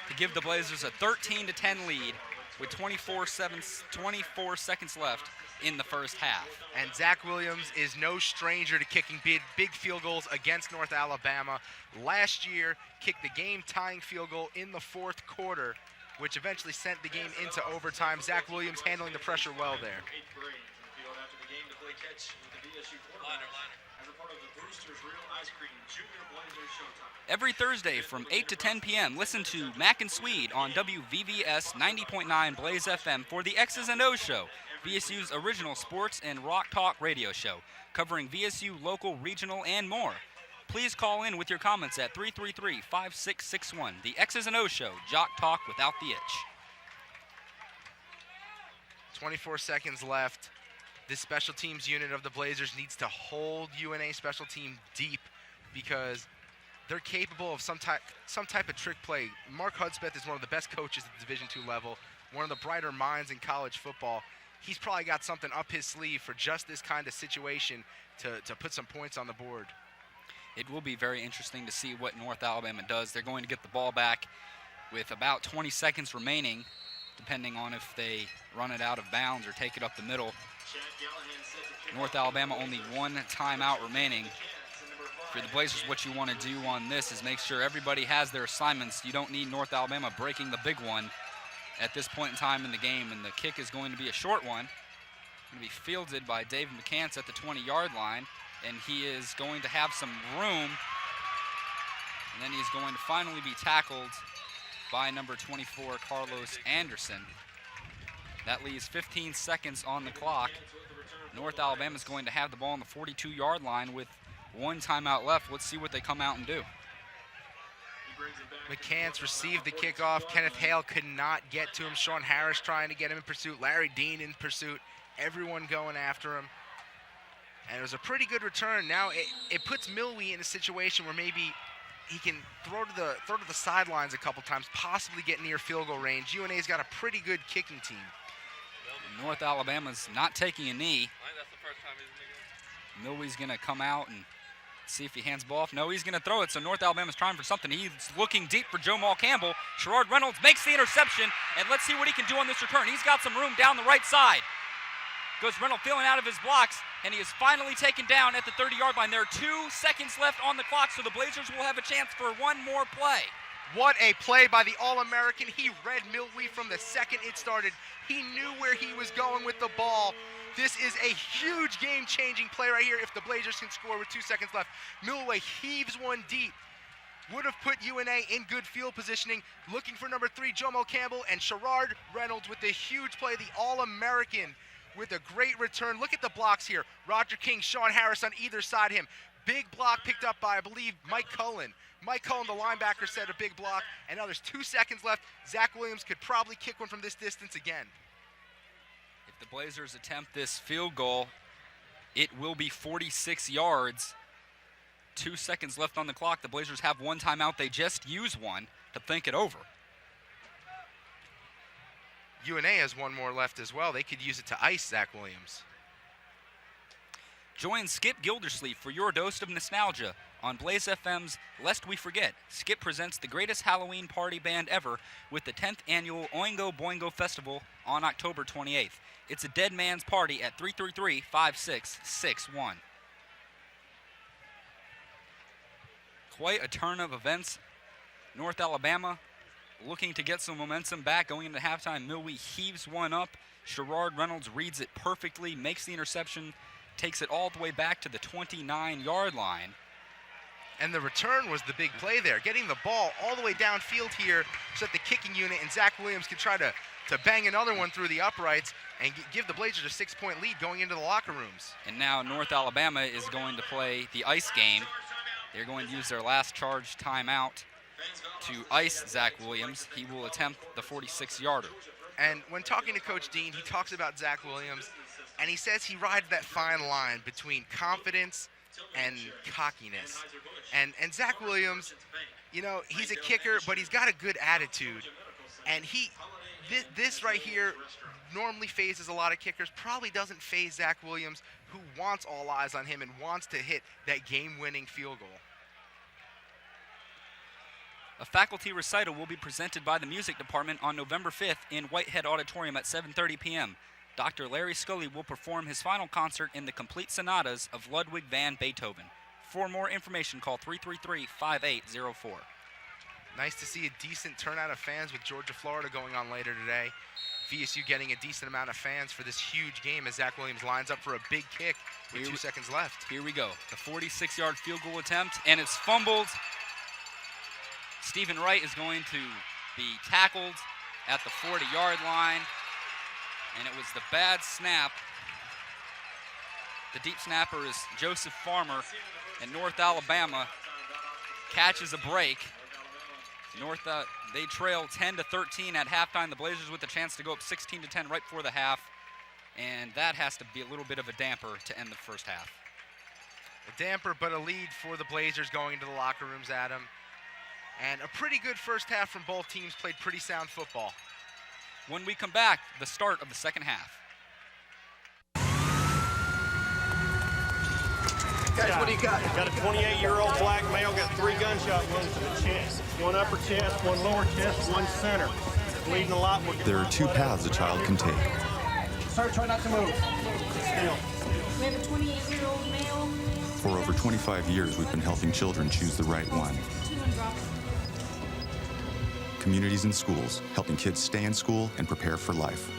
to give the Blazers a 13-10 lead with 24 seconds left in the first half. And Zach Williams is no stranger to kicking big field goals against North Alabama. Last year, kicked the game-tying field goal in the 4th quarter, which eventually sent the game into overtime. Zach Williams handling the pressure well there. early catch with the VSU quarterback as a part of the Brewster's Real Ice Cream Junior Blazers Showtime. Every Thursday from 8 to 10 p.m., listen to Mac and Swede on WVVS 90.9 Blaze FM for the X's and O's Show, VSU's original sports and rock talk radio show, covering VSU local, regional, and more. Please call in with your comments at 333-5661. The X's and O's Show, Jock Talk without the itch. 24 seconds left. This special teams unit of the Blazers needs to hold UNA special team deep because they're capable of some type of trick play. Mark Hudspeth is one of the best coaches at the Division II level, one of the brighter minds in college football. He's probably got something up his sleeve for just this kind of situation to put some points on the board. It will be very interesting to see what North Alabama does. They're going to get the ball back with about 20 seconds remaining, depending on if they run it out of bounds or take it up the middle. North Alabama only one timeout remaining. For the Blazers, what you want to do on this is make sure everybody has their assignments. You don't need North Alabama breaking the big one at this point in time in the game, and the kick is going to be a short one. Going to be fielded by David McCants at the 20-yard line, and he is going to have some room, and then he's going to finally be tackled by number 24, Carlos Anderson. That leaves 15 seconds on the clock. North Alabama is going to have the ball on the 42-yard line with one timeout left. Let's see what they come out and do. McCants received the kickoff. Kenneth Hale could not get to him. Sean Harris trying to get him in pursuit. Larry Dean in pursuit. Everyone going after him. And it was a pretty good return. Now it puts Milwee in a situation where maybe he can throw to the sidelines a couple times, possibly get near field goal range. UNA's got a pretty good kicking team. North Alabama's not taking a knee. Milwee's going to come out and see if he hands the ball off. No, he's going to throw it, so North Alabama's trying for something. He's looking deep for Jamal Campbell. Sherrod Reynolds makes the interception, and let's see what he can do on this return. He's got some room down the right side. Goes Reynolds feeling out of his blocks, and he is finally taken down at the 30-yard line. There are 2 seconds left on the clock, so the Blazers will have a chance for one more play. What a play by the All-American. He read Milwee from the second it started. He knew where he was going with the ball. This is a huge game-changing play right here if the Blazers can score with 2 seconds left. Milwee heaves one deep. Would have put UNA in good field positioning. Looking for number 3, Jomo Campbell, and Sherrod Reynolds with the huge play, the All-American with a great return. Look at the blocks here. Roger King, Sean Harris on either side of him. Big block picked up by, I believe, Mike Cullen. Mike Cullen, the linebacker, set a big block, and now there's 2 seconds left. Zach Williams could probably kick one from this distance again. If the Blazers attempt this field goal, it will be 46 yards. 2 seconds left on the clock. The Blazers have one timeout. They just used one to think it over. UNA has one more left as well. They could use it to ice Zach Williams. Join Skip Gildersleeve for your dose of nostalgia on Blaze FM's Lest We Forget. Skip presents the greatest Halloween party band ever with the 10th annual Oingo Boingo Festival on October 28th. It's a dead man's party at 333-5661. Quite a turn of events. North Alabama looking to get some momentum back going into halftime. Milwee heaves one up. Sherrod Reynolds reads it perfectly, makes the interception, takes it all the way back to the 29-yard line. And the return was the big play there, getting the ball all the way downfield here so that the kicking unit and Zach Williams can try to bang another one through the uprights and give the Blazers a 6-point lead going into the locker rooms. And now North Alabama is going to play the ice game. They're going to use their last charge timeout to ice Zach Williams. He will attempt the 46-yarder. And when talking to Coach Dean, he talks about Zach Williams, and he says he rides that fine line between confidence and cockiness. And Zach Williams, you know, he's a kicker, but he's got a good attitude. And this right here normally phases a lot of kickers, probably doesn't phase Zach Williams, who wants all eyes on him and wants to hit that game-winning field goal. A faculty recital will be presented by the music department on November 5th in Whitehead Auditorium at 7:30 p.m. Dr. Larry Scully will perform his final concert in the complete sonatas of Ludwig van Beethoven. For more information, call 333-5804. Nice to see a decent turnout of fans with Georgia, Florida going on later today. VSU getting a decent amount of fans for this huge game as Zach Williams lines up for a big kick with 2 seconds left. Here we go. The 46-yard field goal attempt, and it's fumbled. Stephen Wright is going to be tackled at the 40-yard line, and it was the bad snap. The deep snapper is Joseph Farmer in North Alabama. Catches a break. They trail 10-13 at halftime. The Blazers with a chance to go up 16-10 right before the half, and that has to be a little bit of a damper to end the first half. A damper, but a lead for the Blazers going into the locker rooms, Adam. And a pretty good first half from both teams, played pretty sound football. When we come back, the start of the second half. Guys, what do you got? Got a 28-year-old black male, got 3 gunshot wounds to the chest. 1 upper chest, 1 lower chest, 1 center. Bleeding a lot. There are 2 paths a child can take. Sir, try not to move. Still. We have a 28-year-old male. For over 25 years, we've been helping children choose the right one. Communities and schools, helping kids stay in school and prepare for life.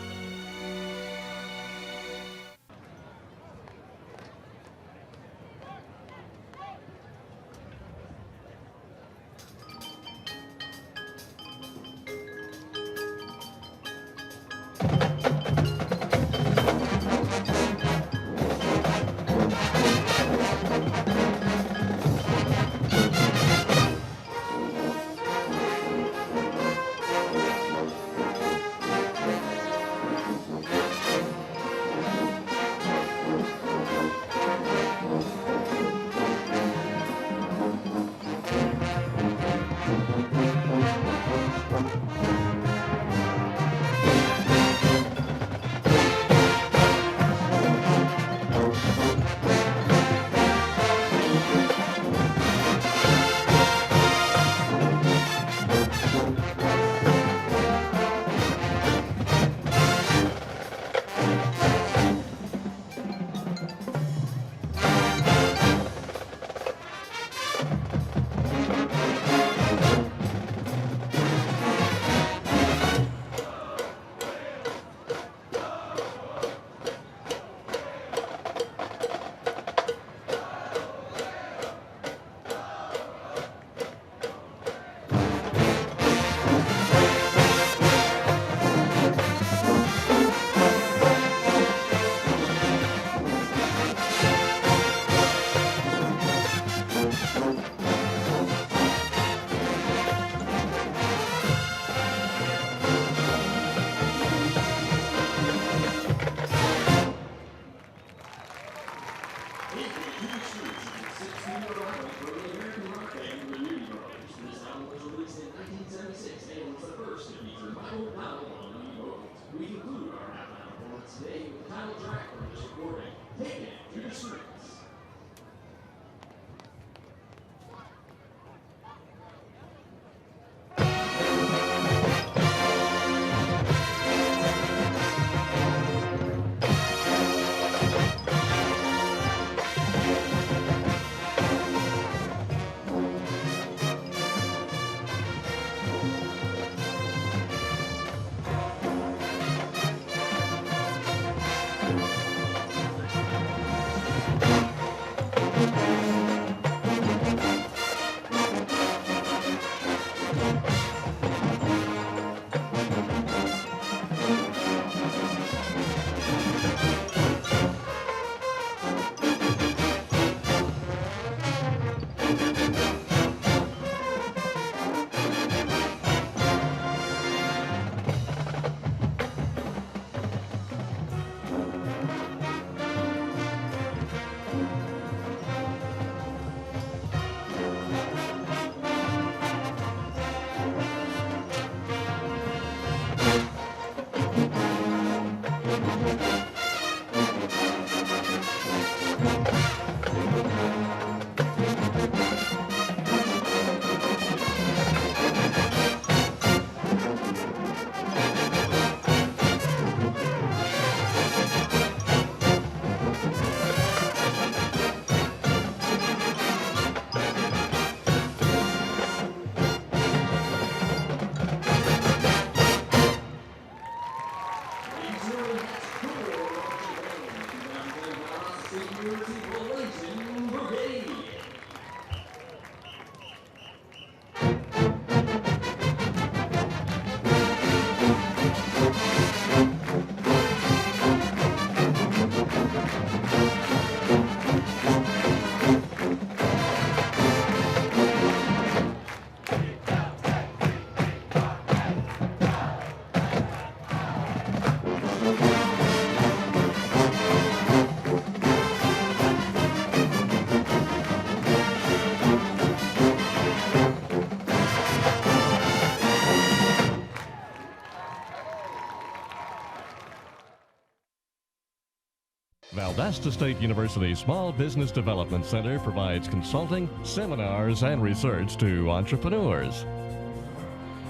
Valdosta State University Small Business Development Center provides consulting, seminars, and research to entrepreneurs.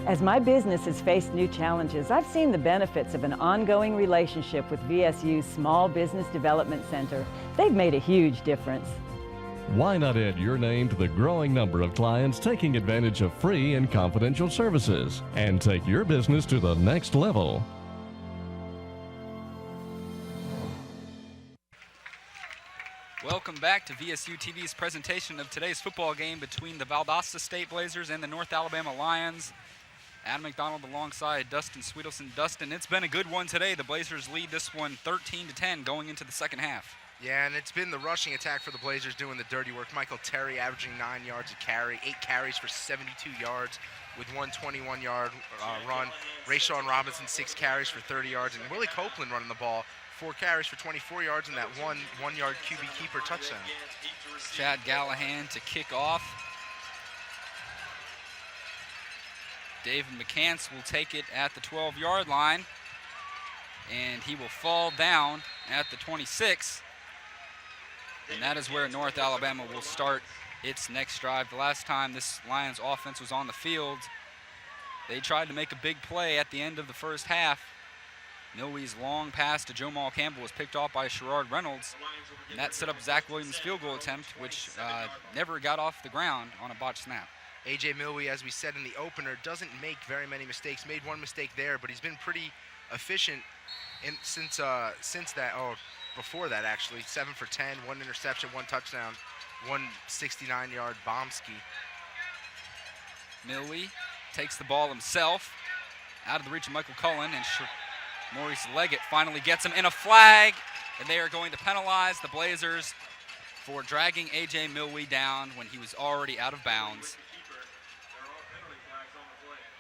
As my business has faced new challenges, I've seen the benefits of an ongoing relationship with VSU's Small Business Development Center. They've made a huge difference. Why not add your name to the growing number of clients taking advantage of free and confidential services and take your business to the next level? Welcome back to VSU-TV's presentation of today's football game between the Valdosta State Blazers and the North Alabama Lions. Adam MacDonald alongside Dustin Swedelson. Dustin, it's been a good one today. The Blazers lead this one 13-10 going into the second half. Yeah, and it's been the rushing attack for the Blazers doing the dirty work. Michael Terry averaging 9 yards a carry, 8 carries for 72 yards with one 21-yard run. Rayshawn Robinson, 6 carries for 30 yards, and Willie Copeland running the ball, 4 carries for 24 yards and that one-yard QB keeper touchdown. Chad Gallahan to kick off. David McCants will take it at the 12-yard line, and he will fall down at the 26. And that is where North Alabama will start its next drive. The last time this Lions offense was on the field, they tried to make a big play at the end of the first half. Milwaukee's long pass to Jomal Campbell was picked off by Sherrard Reynolds, and that set up Zach Williams' field goal attempt, which never got off the ground on a botched snap. A.J. Milwaukie, as we said in the opener, doesn't make very many mistakes. Made one mistake there, but he's been pretty efficient since that. Oh, before that actually, 7 for 10, 1 interception, 1 touchdown, 1 69-yard bomb ski. Milwaukie takes the ball himself, out of the reach of Michael Cullen, and Maurice Leggett finally gets him in a flag, and they are going to penalize the Blazers for dragging A.J. Milwaukie down when he was already out of bounds.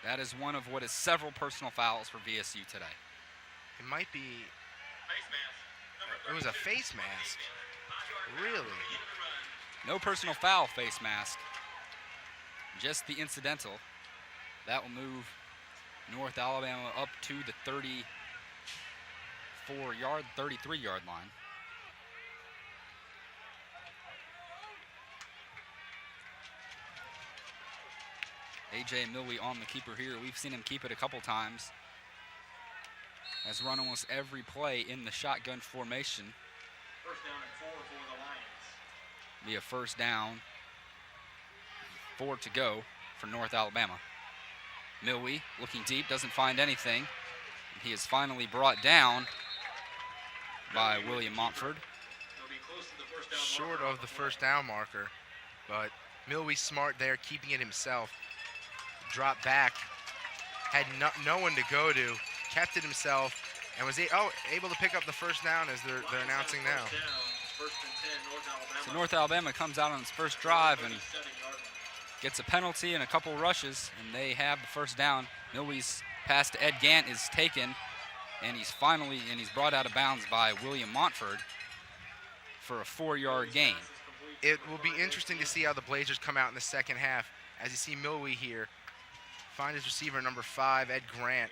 That is one of what is several personal fouls for VSU today. It might be. It was a face mask. Really? No personal foul face mask. Just the incidental. That will move North Alabama up to the 33-yard line. A.J. Milwaukie on the keeper here. We've seen him keep it a couple times. Has run almost every play in the shotgun formation. First down and 4 for the Lions. Be a first down. 4 to go for North Alabama. Milwaukie looking deep, doesn't find anything. He is finally brought down by William Montford. Short of the first down marker, but Milwaukee's smart there, keeping it himself. Dropped back, had no one to go to, kept it himself, and was able to pick up the first down as they're announcing now. So North Alabama comes out on its first drive and gets a penalty and a couple rushes, and they have the first down. Milwaukee's pass to Ed Gant is taken, and he's brought out of bounds by William Montford for a 4-yard gain. It will be interesting to see how the Blazers come out in the second half. As you see Milwaukie here, find his receiver number 5, Ed Grant.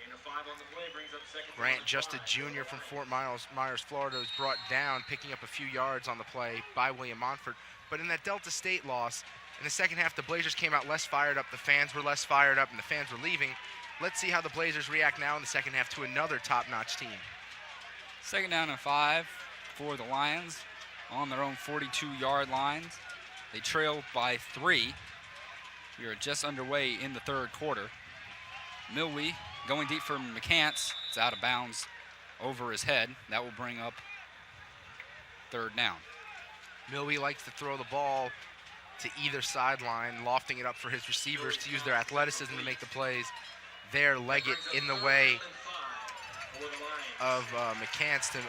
Grant, just a junior from Fort Myers, Florida, was brought down, picking up a few yards on the play by William Montford. But in that Delta State loss, in the second half, the Blazers came out less fired up. The fans were less fired up, and the fans were leaving. Let's see how the Blazers react now in the second half to another top-notch team. Second down and 5 for the Lions on their own 42-yard lines. They trail by 3. We are just underway in the third quarter. Milwaukie going deep for McCants. It's out of bounds over his head. That will bring up third down. Milwaukie likes to throw the ball to either sideline, lofting it up for his receivers to use their athleticism to make the plays. There, Leggett in the way of McCants to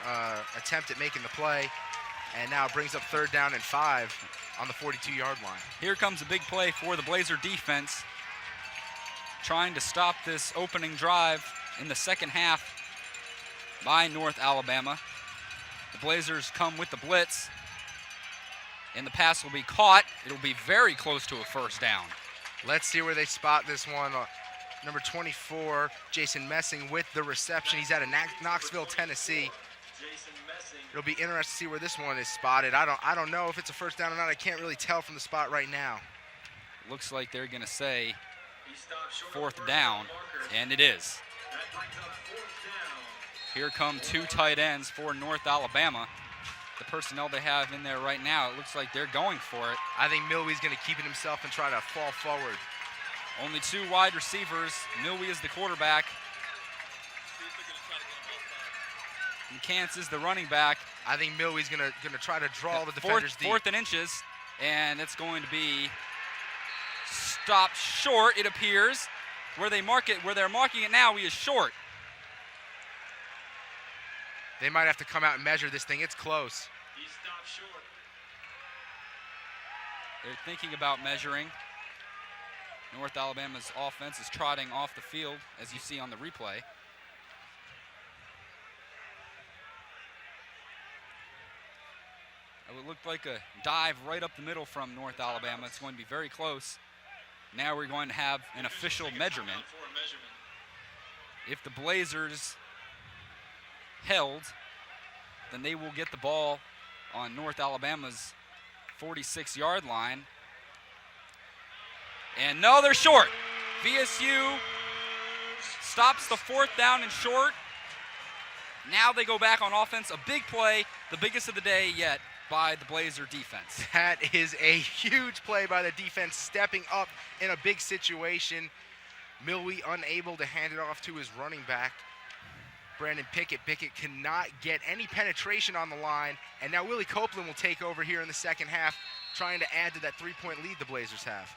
attempt at making the play. And now it brings up third down and 5 on the 42-yard line. Here comes a big play for the Blazer defense, trying to stop this opening drive in the second half by North Alabama. The Blazers come with the blitz, and the pass will be caught. It'll be very close to a first down. Let's see where they spot this one. Number 24, Jason Messing with the reception. He's out of Knoxville, Tennessee. It'll be interesting to see where this one is spotted. I don't know if it's a first down or not. I can't really tell from the spot right now. Looks like they're going to say 4th down, and it is. Here come 2 tight ends for North Alabama. The personnel they have in there right now, it looks like they're going for it. I think Milwie's going to keep it himself and try to fall forward. Only 2 wide receivers. Milwie is the quarterback. And Kantz is the running back. I think Milwie's going to try to draw the defenders deep. 4th and inches, and it's going to be stopped short, it appears. Where they're marking it now, he is short. They might have to come out and measure this thing. It's close. He stopped short. They're thinking about measuring. North Alabama's offense is trotting off the field, as you see on the replay. It would look like a dive right up the middle from North Alabama. It's going to be very close. Now we're going to have an official measurement. If the Blazers held, then they will get the ball on North Alabama's 46-yard line. And no, they're short. VSU stops the 4th down and short. Now they go back on offense. A big play, the biggest of the day yet, by the Blazer defense. That is a huge play by the defense, stepping up in a big situation. Milwee unable to hand it off to his running back, Brandon Pickett. Pickett cannot get any penetration on the line, and now Willie Copeland will take over here in the second half, trying to add to that 3-point lead the Blazers have.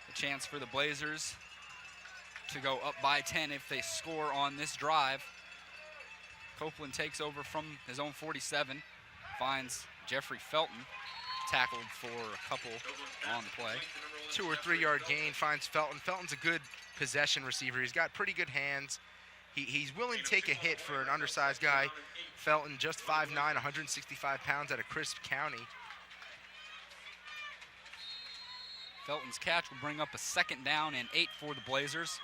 A chance for the Blazers to go up by 10 if they score on this drive. Copeland takes over from his own 47, finds Jeffrey Felton, tackled for a couple on the play. 2 or 3 yard gain, finds Felton. Felton's a good possession receiver. He's got pretty good hands. He's willing to take a hit for an undersized guy. Felton, just 5'9", 165 pounds out of Crisp County. Felton's catch will bring up a 2nd down and 8 for the Blazers.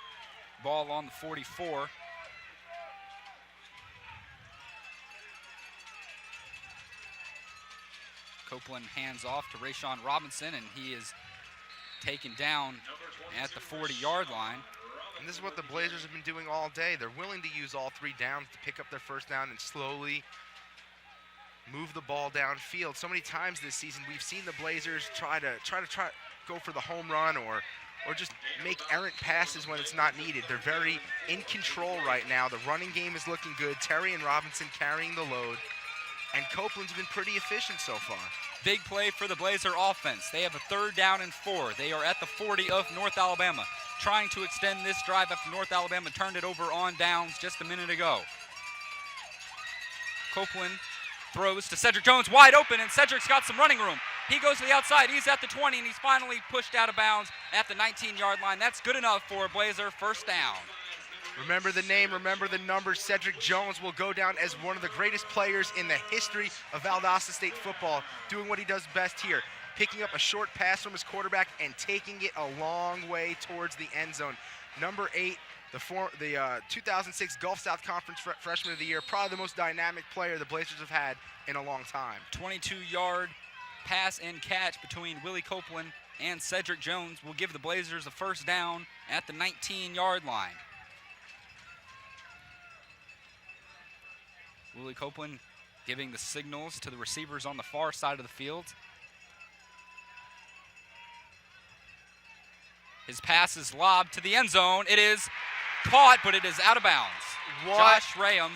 Ball on the 44. Copeland hands off to Rayshawn Robinson, and he is taken down at the 40-yard line. And this is what the Blazers have been doing all day. They're willing to use all 3 downs to pick up their 1st down and slowly move the ball downfield. So many times this season we've seen the Blazers try to go for the home run or just make errant passes when it's not needed. They're very in control right now. The running game is looking good. Terry and Robinson carrying the load. And Copeland's been pretty efficient so far. Big play for the Blazer offense. They have a 3rd down and 4. They are at the 40 of North Alabama, trying to extend this drive after North Alabama turned it over on downs just a minute ago. Copeland throws to Cedric Jones, wide open, and Cedric's got some running room. He goes to the outside. He's at the 20, and he's finally pushed out of bounds at the 19-yard line. That's good enough for a Blazer 1st down. Remember the name, remember the numbers. Cedric Jones will go down as one of the greatest players in the history of Valdosta State football, doing what he does best here, picking up a short pass from his quarterback and taking it a long way towards the end zone. Number 8, the 2006 Gulf South Conference Freshman of the Year, probably the most dynamic player the Blazers have had in a long time. 22-yard pass and catch between Willie Copeland and Cedric Jones will give the Blazers a 1st down at the 19-yard line. Willie Copeland giving the signals to the receivers on the far side of the field. His pass is lobbed to the end zone. It is caught, but it is out of bounds. What? Josh Ram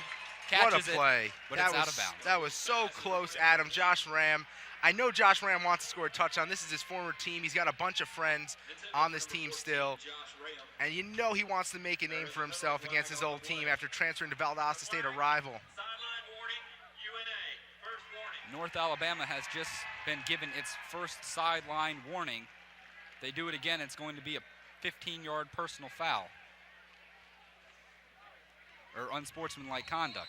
catches what a play. it, but it's out of bounds. That was so close, Adam. Josh Ram. I know Josh Ram wants to score a touchdown. This is his former team. He's got a bunch of friends on this team still. And you know he wants to make a name for himself against his old team after transferring to Valdosta State, a rival. North Alabama has just been given its 1st sideline warning. If they do it again, it's going to be a 15-yard personal foul or unsportsmanlike conduct.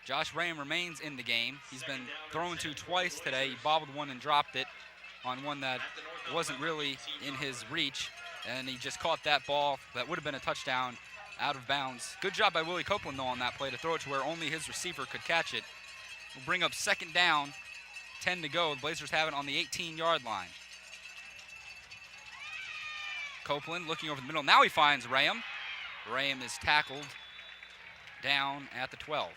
Josh Ram remains in the game. He's been thrown to twice today. He bobbled one and dropped it on one that wasn't really in his reach, and he just caught that ball that would have been a touchdown out of bounds. Good job by Willie Copeland, though, on that play to throw it to where only his receiver could catch it. will bring up second down, 10 to go. The Blazers have it on the 18-yard line. Copeland looking over the middle. Now he finds Raham. Raham is tackled down at the 12.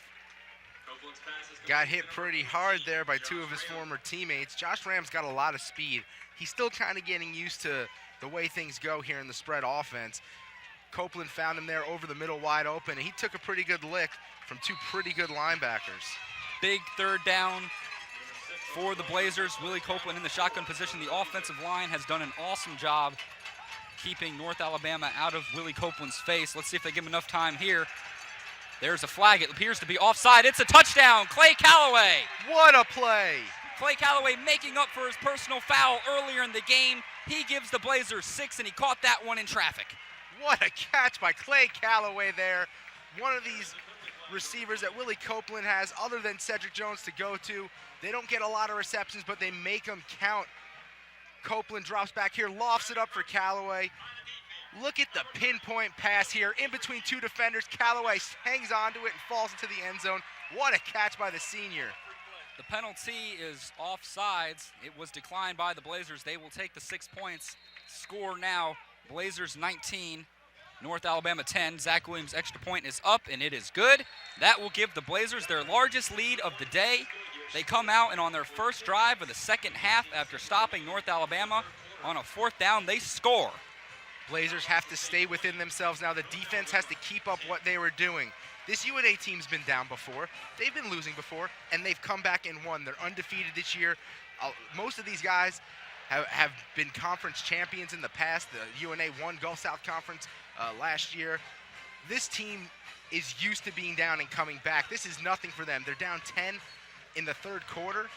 Got hit pretty hard there by two of his former teammates. Josh Raham's got a lot of speed. He's still kind of getting used to the way things go here in the spread offense. Copeland found him there over the middle wide open, and he took a pretty good lick from two pretty good linebackers. Big third down for the Blazers. Willie Copeland in the shotgun position. The offensive line has done an awesome job keeping North Alabama out of Willie Copeland's face. Let's see if they give him enough time here. There's a flag. It appears to be offside. It's a touchdown. Clay Calloway. What a play. Clay Calloway making up for his personal foul earlier in the game. He gives the Blazers 6, and he caught that one in traffic. What a catch by Clay Calloway there. One of these receivers that Willie Copeland has other than Cedric Jones to go to. They don't get a lot of receptions, but they make them count. Copeland drops back here, lofts it up for Calloway. Look at the pinpoint pass here in between two defenders. Calloway hangs onto it and falls into the end zone. What a catch by the senior. The penalty is offsides. It was declined by the Blazers. They will take the 6 points. Score now, Blazers 19, North Alabama 10. Zach Williams' extra point is up, and it is good. That will give the Blazers their largest lead of the day. They come out, and on their first drive of the second half, after stopping North Alabama on a fourth down, they score. Blazers have to stay within themselves now. The defense has to keep up what they were doing. This UNA team's been down before. They've been losing before, and they've come back and won. They're undefeated this year. Most of these guys have been conference champions in the past. The UNA won Gulf South Conference last year. This team is used to being down and coming back. This is nothing for them. They're down 10 in the third quarter.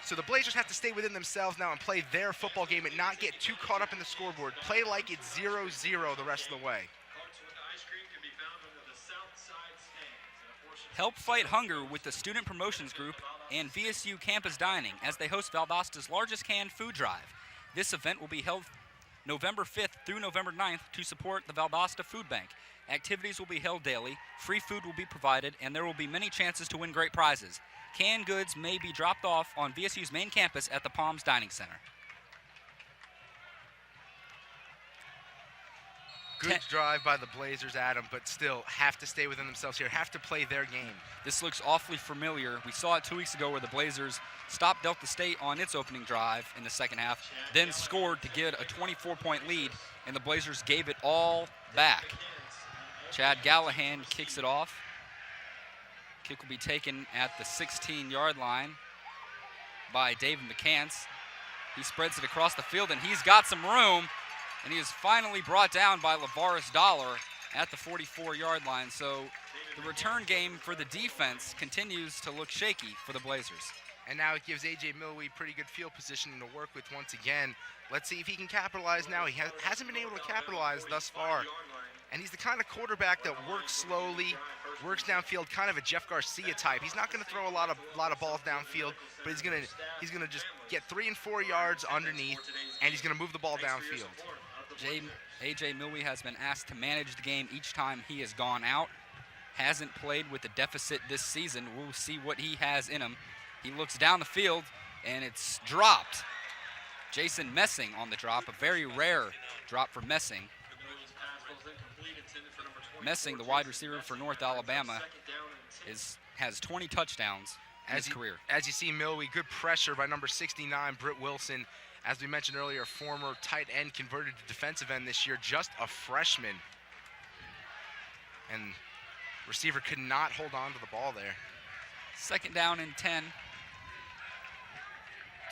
So the Blazers have to stay within themselves now and play their football game and not get too caught up in the scoreboard. Play like it's 0-0 the rest of the way. Help fight hunger with the Student Promotions Group and VSU Campus Dining as they host Valdosta's largest canned food drive. This event will be held November 5th through November 9th to support the Valdosta Food Bank. Activities will be held daily, free food will be provided, and there will be many chances to win great prizes. Canned goods may be dropped off on VSU's main campus at the Palms Dining Center. Good drive by the Blazers, Adam, but still have to stay within themselves here, have to play their game. This looks awfully familiar. We saw it 2 weeks ago where the Blazers stopped Delta State on its opening drive in the second half, then scored to get a 24-point lead, and the Blazers gave it all back. Chad Gallahan kicks it off. Kick will be taken at the 16-yard line by David McCants. He spreads it across the field, and he's got some room, and he is finally brought down by LaVaris Dollar at the 44-yard line. So the return game for the defense continues to look shaky for the Blazers. And now it gives A.J. Milwee pretty good field position to work with once again. Let's see if he can capitalize now. He hasn't been able to capitalize thus far. And he's the kind of quarterback that works slowly, works downfield, kind of a Jeff Garcia type. He's not going to throw a lot of balls downfield, but he's going to just get 3 and 4 yards underneath, and he's going to move the ball downfield. A.J. Milwee has been asked to manage the game each time he has gone out. Hasn't played with a deficit this season. We'll see what he has in him. He looks down the field, and it's dropped. Jason Messing on the drop, a very rare drop for Messing. Messing, the wide receiver for North Alabama, has 20 touchdowns in his career. As you see, Milwee, good pressure by number 69, Britt Wilson. As we mentioned earlier, former tight end converted to defensive end this year, just a freshman. And receiver could not hold on to the ball there. Second down and 10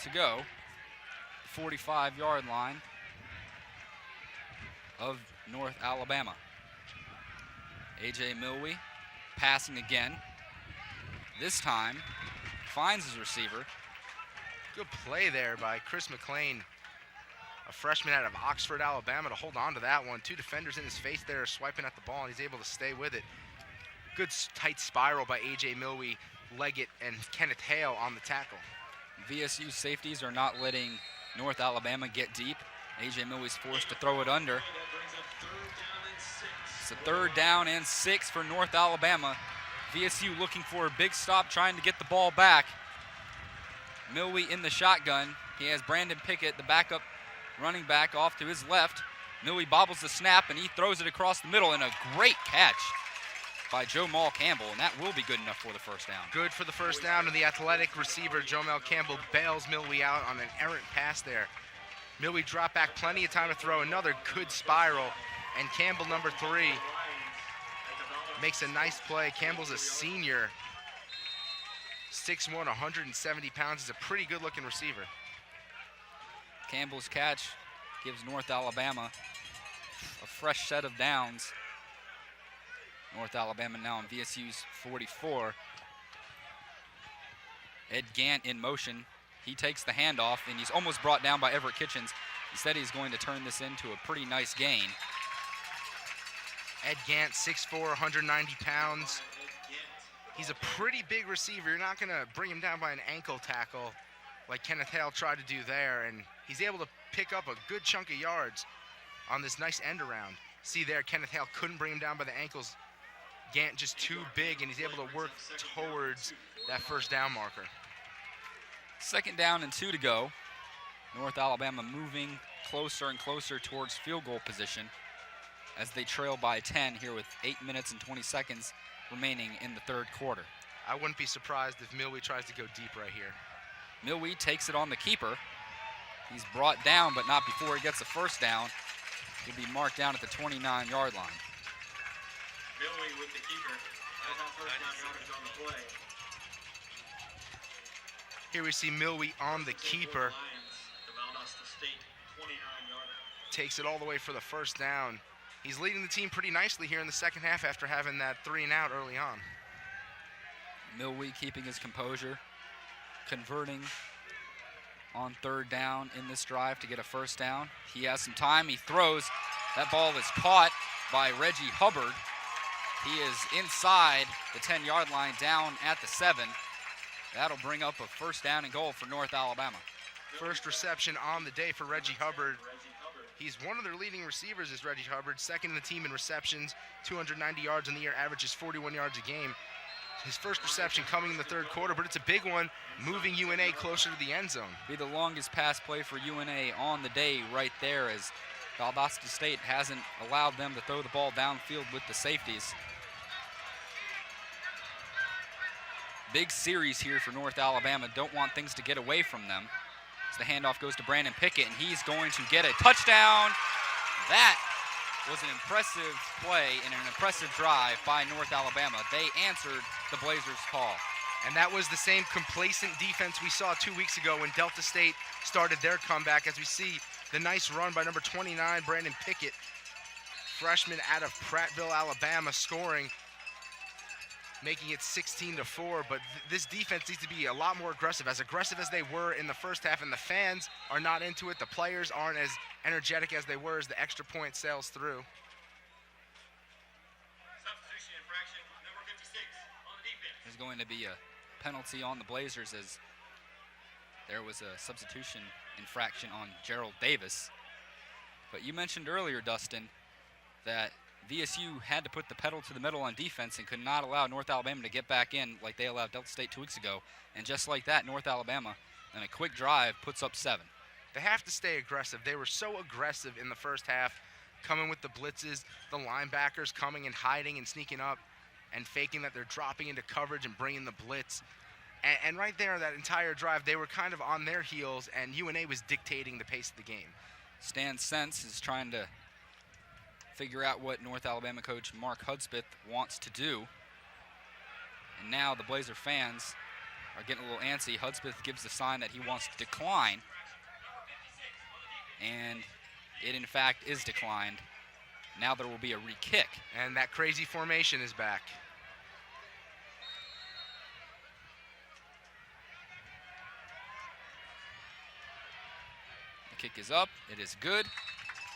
to go. 45-yard line of North Alabama. A.J. Milwee passing again. This time finds his receiver. Good play there by Chris McLean, a freshman out of Oxford, Alabama, to hold on to that one. Two defenders in his face there swiping at the ball, and he's able to stay with it. Good tight spiral by A.J. Milwee, Leggett, and Kenneth Hale on the tackle. VSU safeties are not letting North Alabama get deep. A.J. Milwee's forced to throw it under. It's a 3rd down and 6 for North Alabama. VSU looking for a big stop, trying to get the ball back. Milwee in the shotgun. He has Brandon Pickett, the backup running back, off to his left. Milwee bobbles the snap, and he throws it across the middle, and a great catch by Jomal Campbell, and that will be good enough for the first down. Good for the first down, and the athletic receiver, Jomal Campbell, bails Milwee out on an errant pass there. Milwee dropped back, plenty of time to throw, another good spiral, and Campbell, number 3, makes a nice play. Campbell's a senior, 6'1", 170 pounds. He's a pretty good-looking receiver. Campbell's catch gives North Alabama a fresh set of downs. North Alabama now on VSU's 44. Ed Gant in motion. He takes the handoff, and he's almost brought down by Everett Kitchens. Instead, he's going to turn this into a pretty nice gain. Ed Gant, 6'4", 190 pounds. He's a pretty big receiver. You're not going to bring him down by an ankle tackle like Kenneth Hale tried to do there, and he's able to pick up a good chunk of yards on this nice end around. See there, Kenneth Hale couldn't bring him down by the ankles. Gant just too big, and he's able to work towards that first down marker. 2nd down and 2 to go. North Alabama moving closer and closer towards field goal position as they trail by 10 here with 8 minutes and 20 seconds remaining in the 3rd quarter. I wouldn't be surprised if Milwee tries to go deep right here. Milwee takes it on the keeper. He's brought down, but not before he gets a first down. He'll be marked down at the 29-yard line. Milwee with the keeper. First down yardage on the play. Here we see Milwee on the keeper. The Valdosta State 29-yarder. Takes it all the way for the first down. He's leading the team pretty nicely here in the second half after having that 3-and-out early on. Milwee keeping his composure, converting on 3rd down in this drive to get a first down. He has some time, he throws. That ball is caught by Reggie Hubbard. He is inside the 10-yard line, down at the 7. That'll bring up a first down and goal for North Alabama. First reception on the day for Reggie Hubbard. He's one of their leading receivers is Reggie Hubbard, 2nd in the team in receptions, 290 yards in the year, averages 41 yards a game. His first reception coming in the 3rd quarter, but it's a big one, moving UNA closer to the end zone. Be the longest pass play for UNA on the day right there, as Valdosta State hasn't allowed them to throw the ball downfield with the safeties. Big series here for North Alabama. Don't want things to get away from them. As the handoff goes to Brandon Pickett, and he's going to get a touchdown. That was an impressive play and an impressive drive by North Alabama. They answered the Blazers' call. And that was the same complacent defense we saw 2 weeks ago when Delta State started their comeback, as we see the nice run by number 29, Brandon Pickett, freshman out of Prattville, Alabama, scoring, making it 16-4, but this defense needs to be a lot more aggressive as they were in the first half, and the fans are not into it. The players aren't as energetic as they were as the extra point sails through. Substitution infraction, number 56 on the defense. There's going to be a penalty on the Blazers as there was a substitution infraction on Gerald Davis. But you mentioned earlier, Dustin, that VSU had to put the pedal to the metal on defense and could not allow North Alabama to get back in like they allowed Delta State 2 weeks ago. And just like that, North Alabama, in a quick drive, puts up 7. They have to stay aggressive. They were so aggressive in the first half, coming with the blitzes, the linebackers coming and hiding and sneaking up and faking that they're dropping into coverage and bringing the blitz. And right there, that entire drive, they were kind of on their heels, and UNA was dictating the pace of the game. Stan Sense is trying to figure out what North Alabama coach Mark Hudspeth wants to do. And now the Blazer fans are getting a little antsy. Hudspeth gives the sign that he wants to decline. And it, in fact, is declined. Now there will be a re-kick. And that crazy formation is back. The kick is up. It is good.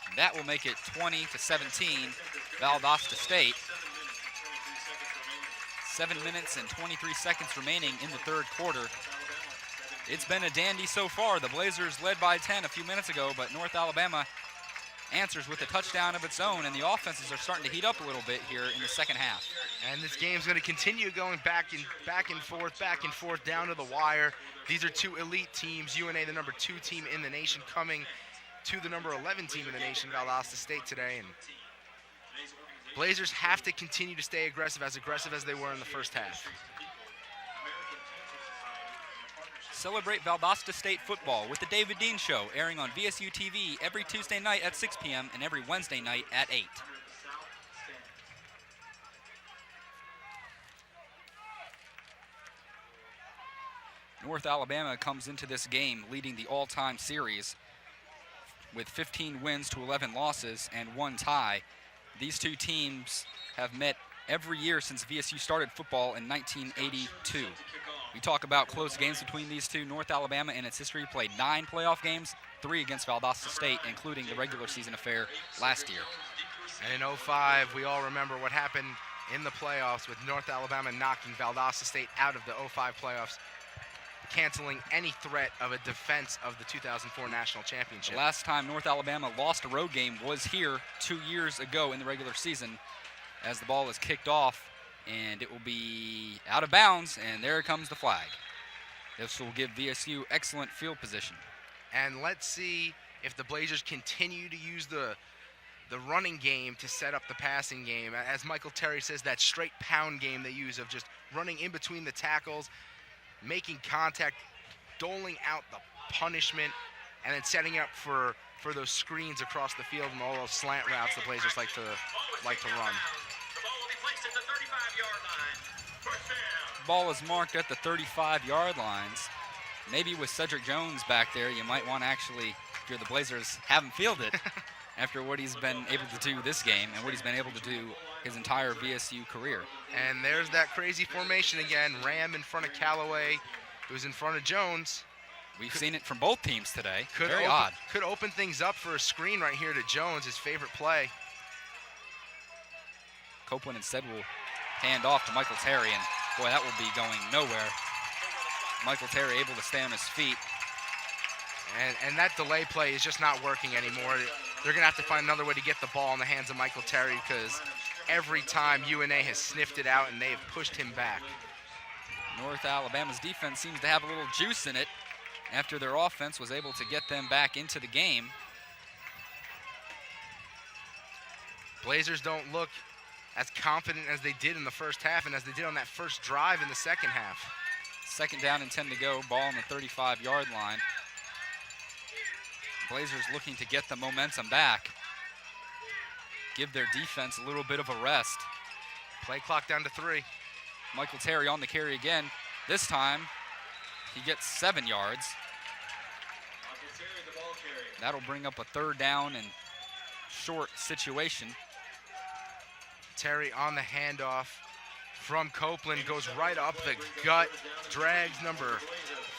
And that will make it 20-17, Valdosta State. 7 minutes and 23 seconds remaining in the 3rd quarter. It's been a dandy so far. The Blazers led by 10 a few minutes ago, but North Alabama answers with a touchdown of its own, and the offenses are starting to heat up a little bit here in the second half. And this game's going to continue going back and forth down to the wire. These are two elite teams. UNA, the number 2 team in the nation, coming to the number 11 team in the nation, Valdosta State, today. And Blazers have to continue to stay aggressive as they were in the first half. Celebrate Valdosta State football with the David Dean Show, airing on VSU-TV every Tuesday night at 6 p.m. and every Wednesday night at 8. North Alabama comes into this game leading the all-time series with 15 wins to 11 losses and 1 tie. These two teams have met every year since VSU started football in 1982. We talk about close games between these two. North Alabama in its history played 9 playoff games, 3 against Valdosta State, including the regular season affair last year. And in 05, we all remember what happened in the playoffs with North Alabama knocking Valdosta State out of the 05 playoffs, canceling any threat of a defense of the 2004 national championship. The last time North Alabama lost a road game was here 2 years ago in the regular season, as the ball is kicked off, and it will be out of bounds, and there comes the flag. This will give VSU excellent field position. And let's see if the Blazers continue to use the running game to set up the passing game. As Michael Terry says, that straight pound game they use of just running in between the tackles, making contact, doling out the punishment, and then setting up for those screens across the field and all those slant routes the Blazers like to run. Ball is marked at the 35-yard lines. Maybe with Cedric Jones back there, you might want to actually, if you're the Blazers, have him field it after what he's been able to do this game and what he's been able to do his entire VSU career. And there's that crazy formation again. Ram in front of Callaway, who's in front of Jones. We've seen it from both teams today. Very odd. Could open things up for a screen right here to Jones, his favorite play. Copeland instead will hand off to Michael Terry, and boy, that will be going nowhere. Michael Terry able to stay on his feet. And that delay play is just not working anymore. They're going to have to find another way to get the ball in the hands of Michael Terry, because every time UNA has sniffed it out and they have pushed him back. North Alabama's defense seems to have a little juice in it after their offense was able to get them back into the game. Blazers don't look as confident as they did in the first half and as they did on that first drive in the second half. 2nd down and 10 to go, ball on the 35-yard line. Blazers looking to get the momentum back, give their defense a little bit of a rest. Play clock down to 3. Michael Terry on the carry again. This time, he gets 7 yards. That'll bring up a 3rd down and short situation. Terry on the handoff from Copeland, goes right up the gut, drags number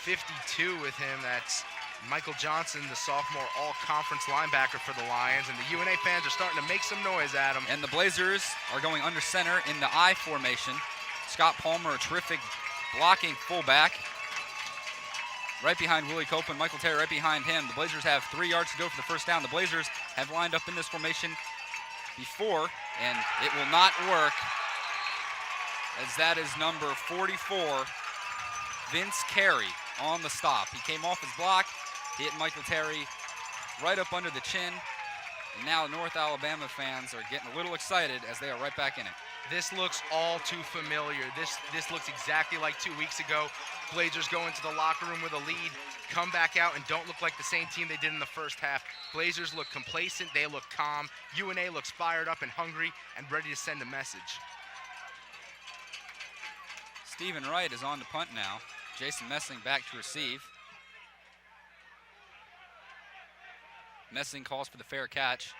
52 with him. That's Michael Johnson, the sophomore all-conference linebacker for the Lions, and the UNA fans are starting to make some noise at him. And the Blazers are going under center in the I formation. Scott Palmer, a terrific blocking fullback. Right behind Willie Copeland, Michael Terry right behind him. The Blazers have 3 yards to go for the first down. The Blazers have lined up in this formation before, and it will not work, as that is number 44, Vince Carey, on the stop. He came off his block, hit Michael Terry right up under the chin, and now North Alabama fans are getting a little excited as they are right back in it. This looks all too familiar. This looks exactly like 2 weeks ago. Blazers go into the locker room with a lead, come back out, and don't look like the same team they did in the first half. Blazers look complacent, they look calm. UNA looks fired up and hungry and ready to send a message. Stephen Wright is on to punt now. Jason Messing back to receive. Messing calls for the fair catch,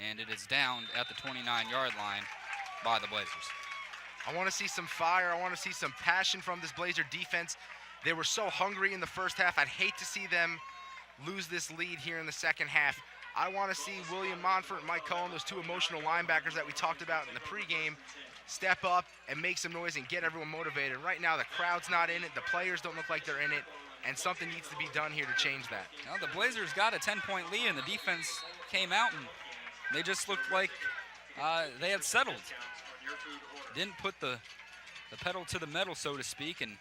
and it is down at the 29-yard line by the Blazers. I want to see some fire. I want to see some passion from this Blazer defense. They were so hungry in the first half. I'd hate to see them lose this lead here in the second half. I want to see William Monfort and Mike Cullen, those two emotional linebackers that we talked about in the pregame, step up and make some noise and get everyone motivated. Right now, the crowd's not in it. The players don't look like they're in it. and something needs to be done here to change that. Now the Blazers got a 10-point lead, and the defense came out, and they just looked like they had settled. Didn't put the pedal to the metal, so to speak, and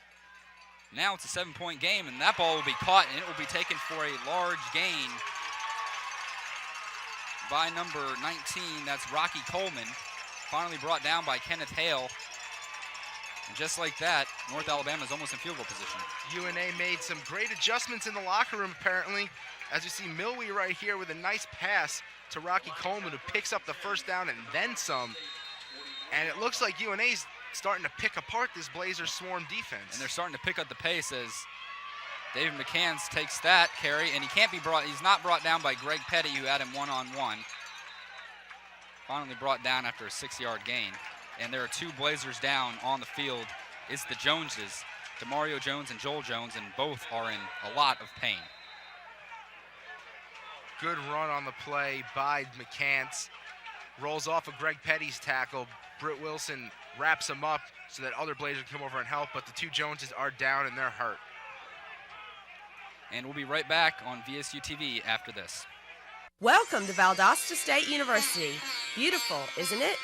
now it's a 7-point game, and that ball will be caught, and it will be taken for a large gain by number 19. That's Rocky Coleman, finally brought down by Kenneth Hale. And just like that, North Alabama's almost in field goal position. UNA made some great adjustments in the locker room, apparently. As you see, Milwee right here with a nice pass to Rocky Coleman, who picks up the first down and then some. And it looks like UNA's starting to pick apart this Blazers swarm defense. And they're starting to pick up the pace as David McCanns takes that carry, and he's not brought down by Greg Petty, who had him one-on-one. Finally brought down after a 6-yard gain. And there are two Blazers down on the field. It's the Joneses, DeMario Jones and Joel Jones, and both are in a lot of pain. Good run on the play by McCants. Rolls off of Greg Petty's tackle. Britt Wilson wraps him up so that other Blazers can come over and help, but the two Joneses are down and they're hurt. And we'll be right back on VSU-TV after this. Welcome to Valdosta State University. Beautiful, isn't it?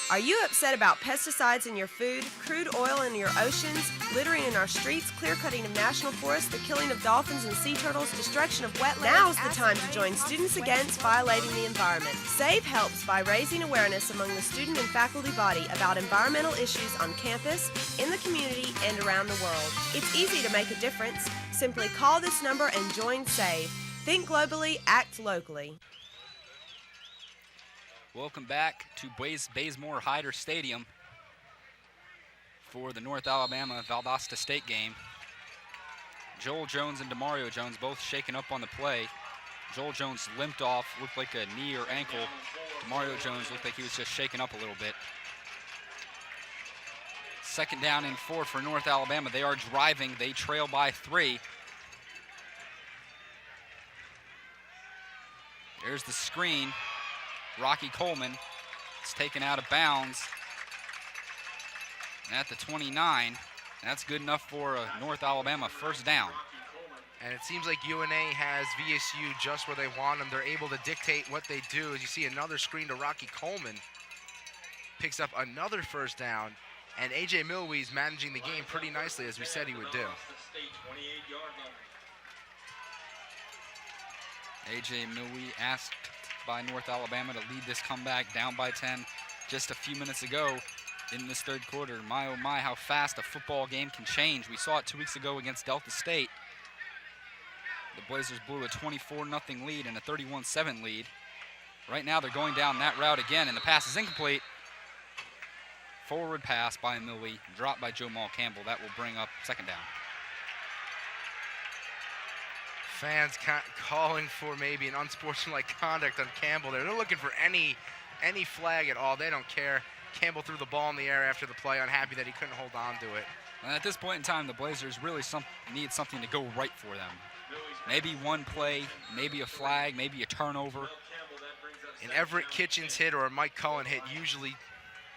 Are you upset about pesticides in your food, crude oil in your oceans, littering in our streets, clear-cutting of national forests, the killing of dolphins and sea turtles, destruction of wetlands? Now's the time to join Students Against Violating the Environment. SAVE helps by raising awareness among the student and faculty body about environmental issues on campus, in the community, and around the world. It's easy to make a difference. Simply call this number and join SAVE. Think globally, act locally. Welcome back to Bazemore-Hyder Stadium for the North Alabama Valdosta State game. Joel Jones and DeMario Jones both shaken up on the play. Joel Jones limped off, looked like a knee or ankle. DeMario Jones looked like he was just shaken up a little bit. 2nd down and 4 for North Alabama. They are driving. They trail by 3. There's the screen. Rocky Coleman is taken out of bounds at the 29. That's good enough for a North Alabama 1st down. And it seems like UNA has VSU just where they want them. They're able to dictate what they do. As you see, another screen to Rocky Coleman. Picks up another 1st down. And A.J. Milwee's managing the game pretty nicely, as we said he would do. A.J. Milwee asked by North Alabama to lead this comeback down by 10 just a few minutes ago in this 3rd quarter. My, oh my, how fast a football game can change. We saw it 2 weeks ago against Delta State. The Blazers blew a 24-0 lead and a 31-7 lead. Right now they're going down that route again, and the pass is incomplete. Forward pass by Milwee, dropped by Joe Maul Campbell. That will bring up 2nd down. Fans calling for maybe an unsportsmanlike conduct on Campbell there. They're looking for any flag at all. They don't care. Campbell threw the ball in the air after the play, unhappy that he couldn't hold on to it. And at this point in time, the Blazers really need something to go right for them. Maybe one play, maybe a flag, maybe a turnover. An Everett Kitchens hit or a Mike Cullen hit usually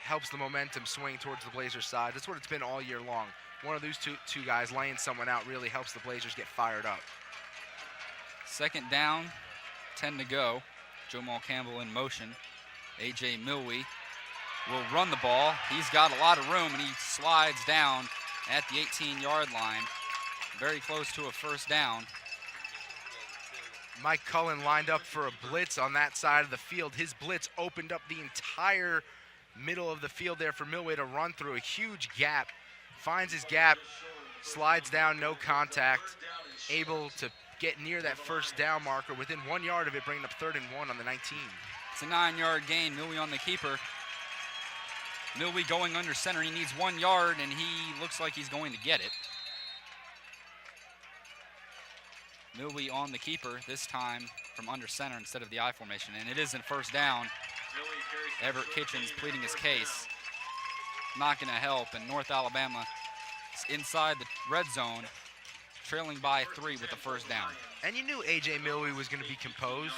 helps the momentum swing towards the Blazers side. That's what it's been all year long. One of those two guys laying someone out really helps the Blazers get fired up. 2nd down, 10 to go. Joe Maul Campbell in motion. A.J. Milwee will run the ball. He's got a lot of room, and he slides down at the 18-yard line. Very close to a 1st down. Mike Cullen lined up for a blitz on that side of the field. His blitz opened up the entire middle of the field there for Milwee to run through. A huge gap. Finds his gap, slides down, no contact. Able to get near that 1st down marker within 1 yard of it, bringing up 3rd and 1 on the 19. It's a 9-yard gain. Milwee on the keeper. Milwee going under center. He needs 1 yard, and he looks like he's going to get it. Milwee on the keeper, this time from under center instead of the I formation, and it is in 1st down. Everett Kitchens pleading his case. Not going to help, and North Alabama is inside the red zone, trailing by 3 with the 1st down. And you knew A.J. Milwee was going to be composed.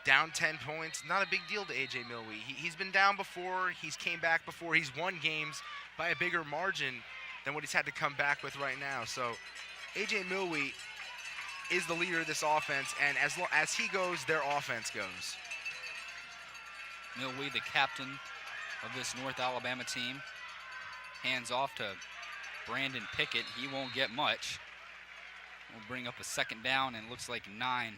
Down 10 points, not a big deal to A.J. Milwee. He's been down before, he's came back before, he's won games by a bigger margin than what he's had to come back with right now. So A.J. Milwee is the leader of this offense, and as he goes, their offense goes. Milwee, the captain of this North Alabama team, hands off to Brandon Pickett. He won't get much. We'll bring up a second down and looks like 9.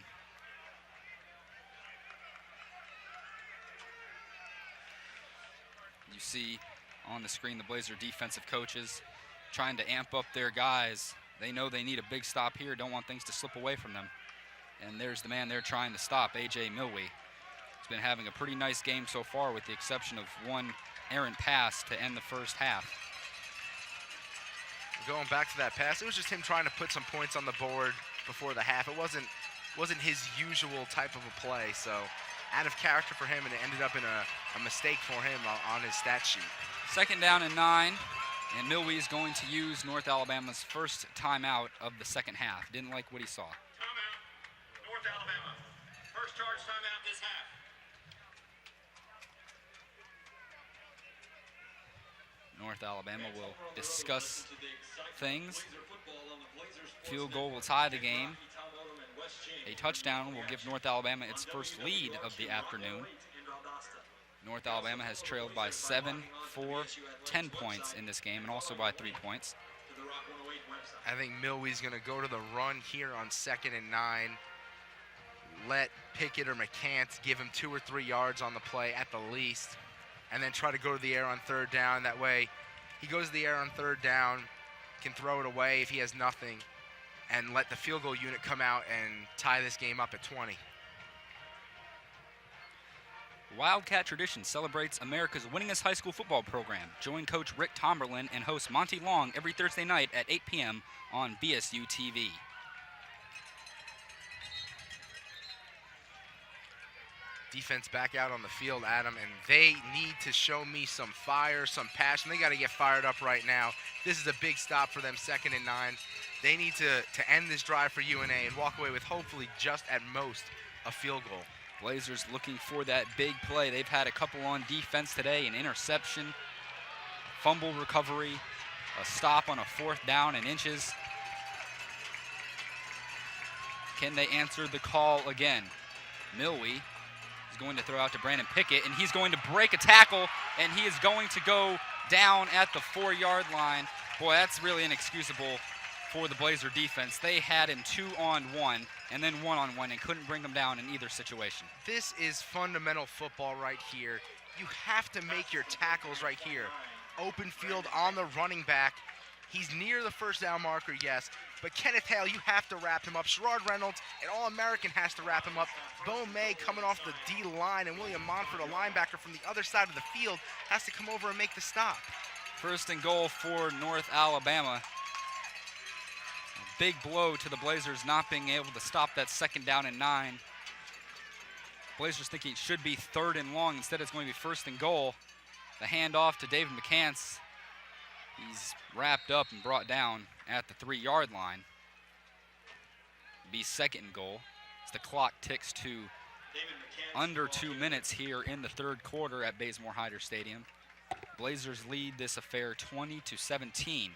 You see on the screen the Blazer defensive coaches trying to amp up their guys. They know they need a big stop here, don't want things to slip away from them. And there's the man they're trying to stop, A.J. Milwee. He's been having a pretty nice game so far with the exception of one errant pass to end the first half. Going back to that pass, it was just him trying to put some points on the board before the half. It wasn't his usual type of a play, so out of character for him, and it ended up in a mistake for him on his stat sheet. Second down and 9, and Milwee is going to use North Alabama's first timeout of the second half. Didn't like what he saw. Timeout, North Alabama. First charge timeout this half. North Alabama will discuss things. Field goal will tie the game. A touchdown will give North Alabama its first lead of the afternoon. North Alabama has trailed by 7, 4, 10 points in this game, and also by 3 points. I think Milwee's going to go to the run here on 2nd and 9. Let Pickett or McCants give him 2 or 3 yards on the play at the least, and then try to go to the air on 3rd down. That way, he goes to the air on 3rd down, can throw it away if he has nothing, and let the field goal unit come out and tie this game up at 20. Wildcat Tradition celebrates America's winningest high school football program. Join Coach Rick Tomberlin and host Monty Long every Thursday night at 8 p.m. on VSU-TV. Defense back out on the field, Adam, and they need to show me some fire, some passion. They got to get fired up right now. This is a big stop for them, 2nd and 9. They need to end this drive for UNA and walk away with hopefully just at most a field goal. Blazers looking for that big play. They've had a couple on defense today, an interception, fumble recovery, a stop on a 4th down and inches. Can they answer the call again? Milwee is going to throw out to Brandon Pickett, and he's going to break a tackle, and he is going to go down at the 4-yard line. Boy, that's really inexcusable for the Blazer defense. They had him 2-on-1 and then 1-on-1 and couldn't bring him down in either situation. This is fundamental football right here. You have to make your tackles right here. Open field on the running back. He's near the 1st down marker, yes, but Kenneth Hale, you have to wrap him up. Sherrod Reynolds, an All-American, has to wrap him up. Bo May coming off the D-line, and William Monfort, a linebacker from the other side of the field, has to come over and make the stop. 1st and goal for North Alabama. A big blow to the Blazers not being able to stop that 2nd down and 9. Blazers thinking it should be 3rd and long. Instead, it's going to be 1st and goal. The handoff to David McCants. He's wrapped up and brought down at the 3-yard line. Be 2nd and goal as the clock ticks to under 2 minutes here in the 3rd quarter at Bazemore-Hyder Stadium. Blazers lead this affair 20-17.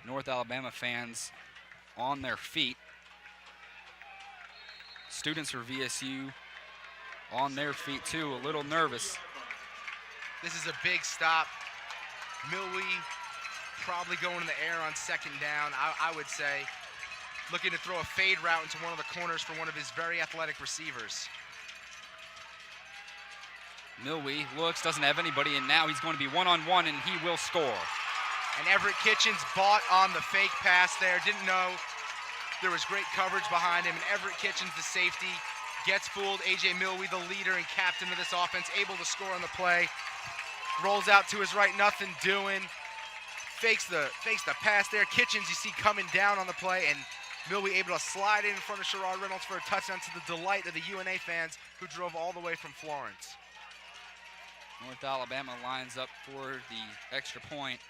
North Alabama fans on their feet. Students for VSU on their feet too, a little nervous. This is a big stop. Milwee probably going in the air on 2nd down, I would say. Looking to throw a fade route into one of the corners for one of his very athletic receivers. Milwee looks, doesn't have anybody, and now he's going to be 1-on-1, and he will score. And Everett Kitchens bought on the fake pass there. Didn't know there was great coverage behind him. And Everett Kitchens, the safety, gets fooled. A.J. Milwee, the leader and captain of this offense, able to score on the play. Rolls out to his right, nothing doing. Fakes the pass there. Kitchens, you see, coming down on the play. And Milwee able to slide in front of Sherrod Reynolds for a touchdown to the delight of the UNA fans who drove all the way from Florence. North Alabama lines up for the extra point.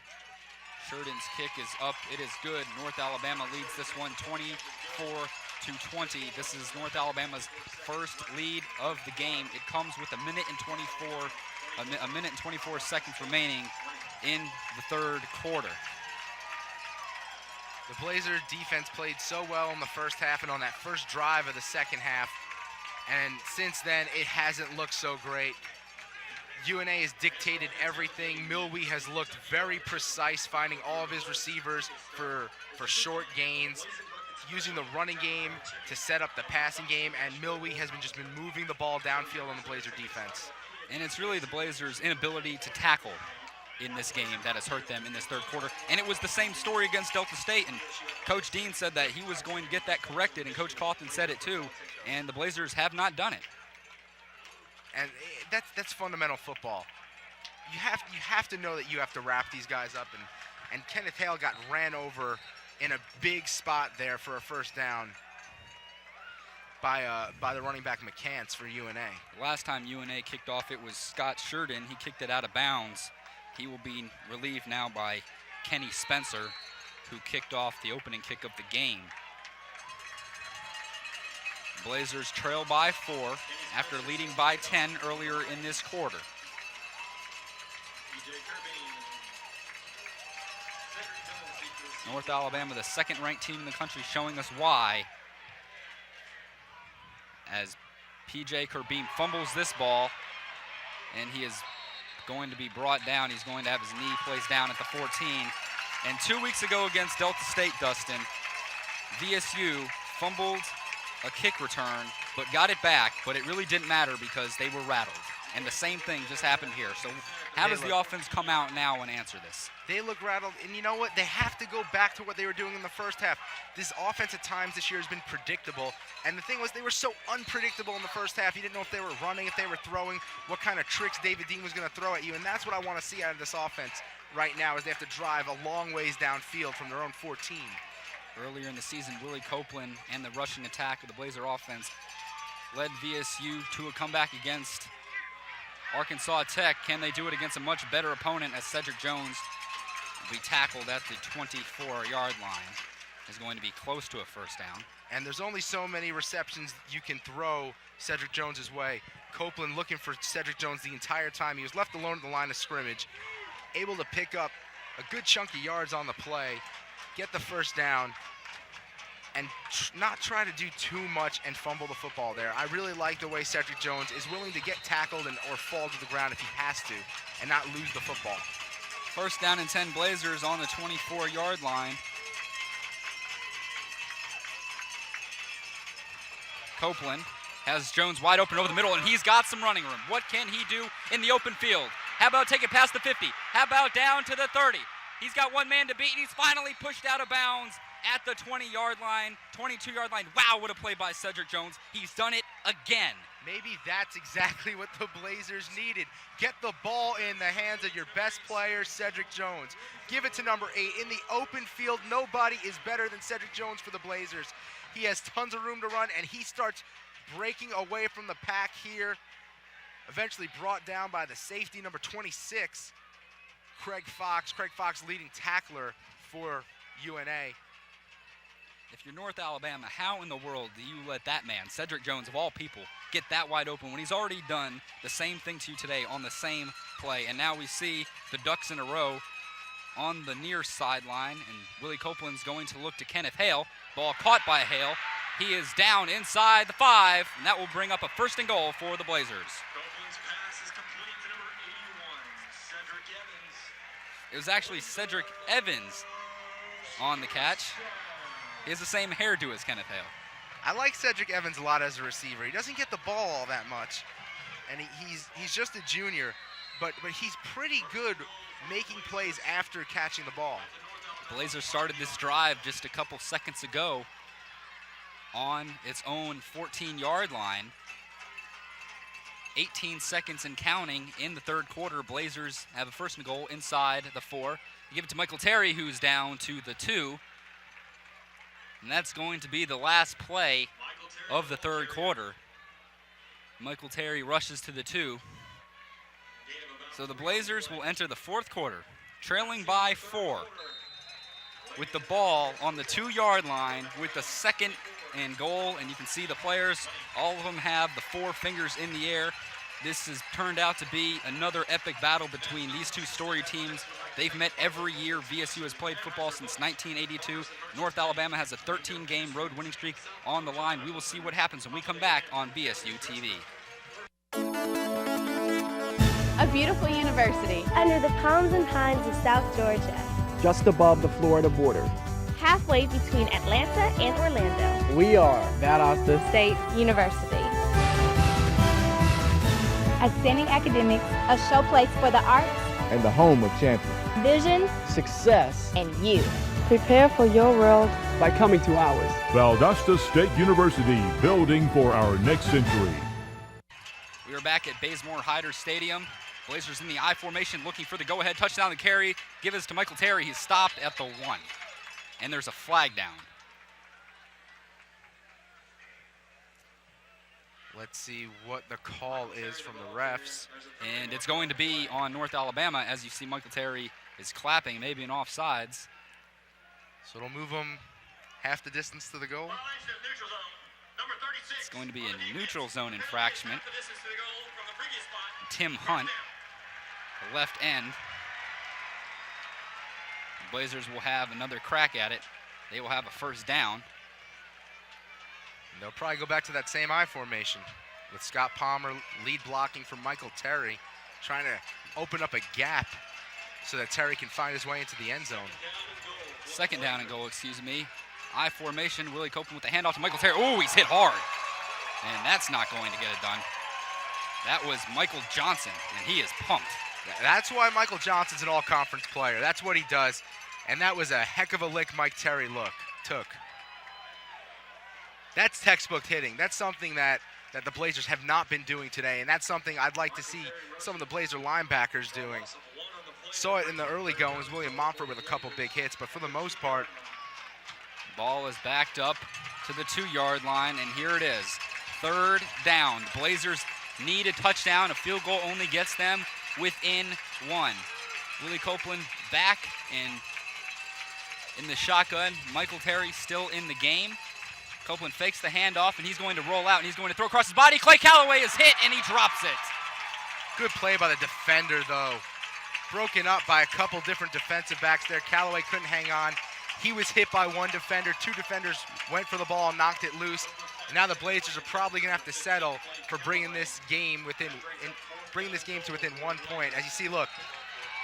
Sheridan's kick is up. It is good. North Alabama leads this one 24-20. This is North Alabama's first lead of the game. It comes with a minute and 24 seconds remaining in the 3rd quarter. The Blazer defense played so well in the first half and on that first drive of the second half. And since then, it hasn't looked so great. UNA has dictated everything. Milwee has looked very precise, finding all of his receivers for short gains, using the running game to set up the passing game, and Milwee has just been moving the ball downfield on the Blazer defense. And it's really the Blazers' inability to tackle in this game that has hurt them in this third quarter. And it was the same story against Delta State, and Coach Dean said that he was going to get that corrected, and Coach Cawthon said it too, and the Blazers have not done it. And that's fundamental football. You have to know that you have to wrap these guys up, and Kenneth Hale got ran over in a big spot there for a first down by the running back McCants for UNA. Last time UNA kicked off, it was Scott Sheridan. He kicked it out of bounds. He will be relieved now by Kenny Spencer, who kicked off the opening kick of the game. Blazers trail by 4 after leading by 10 earlier in this quarter. North Alabama, the second-ranked team in the country, showing us why. As P.J. Kerbeam fumbles this ball, and he is going to be brought down. He's going to have his knee placed down at the 14. And 2 weeks ago against Delta State, Dustin, VSU fumbled a kick return, but got it back, but it really didn't matter because they were rattled. And the same thing just happened here. So how does the offense come out now and answer this? They look rattled, and you know what? They have to go back to what they were doing in the first half. This offense at times this year has been predictable, and the thing was they were so unpredictable in the first half. You didn't know if they were running, if they were throwing, what kind of tricks David Dean was going to throw at you, and that's what I want to see out of this offense right now is they have to drive a long ways downfield from their own 14. Earlier in the season, Willie Copeland and the rushing attack of the Blazer offense led VSU to a comeback against Arkansas Tech. Can they do it against a much better opponent as Cedric Jones will be tackled at the 24-yard line? Is going to be close to a first down. And there's only so many receptions you can throw Cedric Jones's way. Copeland looking for Cedric Jones the entire time. He was left alone at the line of scrimmage, able to pick up a good chunk of yards on the play, get the first down, and not try to do too much and fumble the football there. I really like the way Cedric Jones is willing to get tackled or fall to the ground if he has to and not lose the football. First down and 10 Blazers on the 24-yard line. Copeland has Jones wide open over the middle, and he's got some running room. What can he do in the open field? How about take it past the 50? How about down to the 30? He's got one man to beat, and he's finally pushed out of bounds at the 20-yard line, 22-yard line. Wow, what a play by Cedric Jones. He's done it again. Maybe that's exactly what the Blazers needed. Get the ball in the hands of your best player, Cedric Jones. Give it to number 8. In the open field, nobody is better than Cedric Jones for the Blazers. He has tons of room to run, and he starts breaking away from the pack here. Eventually brought down by the safety, number 26, Craig Fox. Craig Fox, leading tackler for UNA. If you're North Alabama, how in the world do you let that man, Cedric Jones of all people, get that wide open when he's already done the same thing to you today on the same play? And now we see the Ducks in a row on the near sideline, and Willie Copeland's going to look to Kenneth Hale. Ball caught by Hale. He is down inside the 5, and that will bring up a first and goal for the Blazers. Copeland's pass is complete to number 81, Cedric Evans. It was actually Cedric Evans on the catch. He has the same hairdo as Kenneth Hale. I like Cedric Evans a lot as a receiver. He doesn't get the ball all that much, and he's just a junior, but he's pretty good making plays after catching the ball. Blazers started this drive just a couple seconds ago on its own 14-yard line. 18 seconds and counting in the third quarter. Blazers have a first and goal inside the 4. You give it to Michael Terry, who's down to the 2. And that's going to be the last play of the third quarter. Michael Terry rushes to the 2. So the Blazers will enter the fourth quarter, trailing by 4, with the ball on the 2-yard line with the second and goal. And you can see the players, all of them have the 4 fingers in the air. This has turned out to be another epic battle between these two storied teams. They've met every year. VSU has played football since 1982. North Alabama has a 13-game road winning streak on the line. We will see what happens when we come back on VSU-TV. A beautiful university. Under the palms and pines of South Georgia. Just above the Florida border. Halfway between Atlanta and Orlando. We are Valdosta State University. Outstanding academics, a showplace for the arts, and the home of champions. Vision, success, and you. Prepare for your world by coming to ours. Valdosta State University, building for our next century. We are back at Bazemore-Hyder Stadium. Blazers in the I formation looking for the go-ahead touchdown. The carry, give us to Michael Terry. He's stopped at the 1. And there's a flag down. Let's see what the call is from the refs. And it's going to be on North Alabama. As you see, Michael Terry is clapping, maybe an offsides. So it'll move him half the distance to the goal. It's going to be a neutral zone infraction. Tim Hunt, the left end. The Blazers will have another crack at it. They will have a first down. They'll probably go back to that same I formation with Scott Palmer lead blocking for Michael Terry, trying to open up a gap so that Terry can find his way into the end zone. Second down and goal, excuse me. I formation, Willie Copeland with the handoff to Michael Terry. Oh, he's hit hard. And that's not going to get it done. That was Michael Johnson, and he is pumped. That's why Michael Johnson's an all-conference player. That's what he does. And that was a heck of a lick Mike Terry took. That's textbook hitting. That's something that the Blazers have not been doing today, and that's something I'd like to see some of the Blazer linebackers doing. Saw it in the early goings, William Montfort with a couple big hits, but for the most part. Ball is backed up to the 2-yard line, and here it is. Third down. The Blazers need a touchdown. A field goal only gets them within 1. Willie Copeland back in the shotgun. Michael Terry still in the game. Copeland fakes the handoff, and he's going to roll out, and he's going to throw across his body. Clay Calloway is hit, and he drops it. Good play by the defender, though. Broken up by a couple different defensive backs there. Calloway couldn't hang on. He was hit by one defender. 2 defenders went for the ball and knocked it loose. And now the Blazers are probably going to have to settle for bringing this game to within 1 point. As you see, look,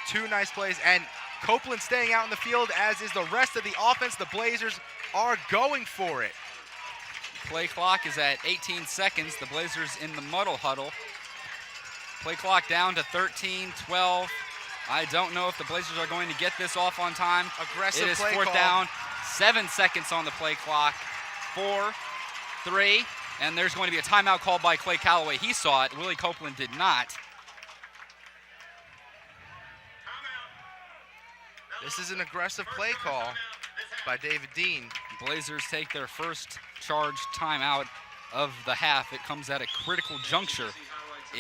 2 nice plays, and Copeland staying out in the field, as is the rest of the offense. The Blazers are going for it. Play clock is at 18 seconds. The Blazers in the muddle huddle. Play clock down to 13-12. I don't know if the Blazers are going to get this off on time. Aggressive it is play fourth call. Down, 7 seconds on the play clock. 4, 3, and there's going to be a timeout called by Clay Calloway. He saw it. Willie Copeland did not. This is an aggressive play call by David Dean. Blazers take their first charged timeout of the half. It comes at a critical juncture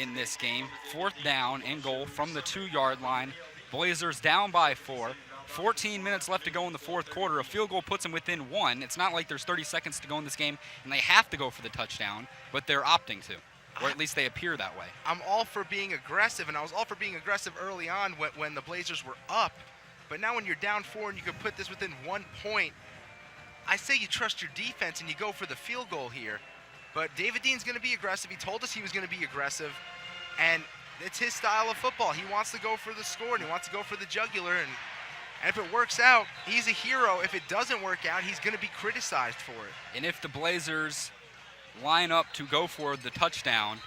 in this game. 4th down and goal from the 2-yard line. Blazers down by 4. 14 minutes left to go in the 4th quarter. A field goal puts them within 1. It's not like there's 30 seconds to go in this game and they have to go for the touchdown, but they're opting to, or at least they appear that way. I'm all for being aggressive, and I was all for being aggressive early on when the Blazers were up. But now when you're down 4 and you can put this within 1 point, I say you trust your defense and you go for the field goal here. But David Dean's going to be aggressive. He told us he was going to be aggressive, and it's his style of football. He wants to go for the score, and he wants to go for the jugular, and if it works out, he's a hero. If it doesn't work out, he's going to be criticized for it. And if the Blazers line up to go for the touchdown,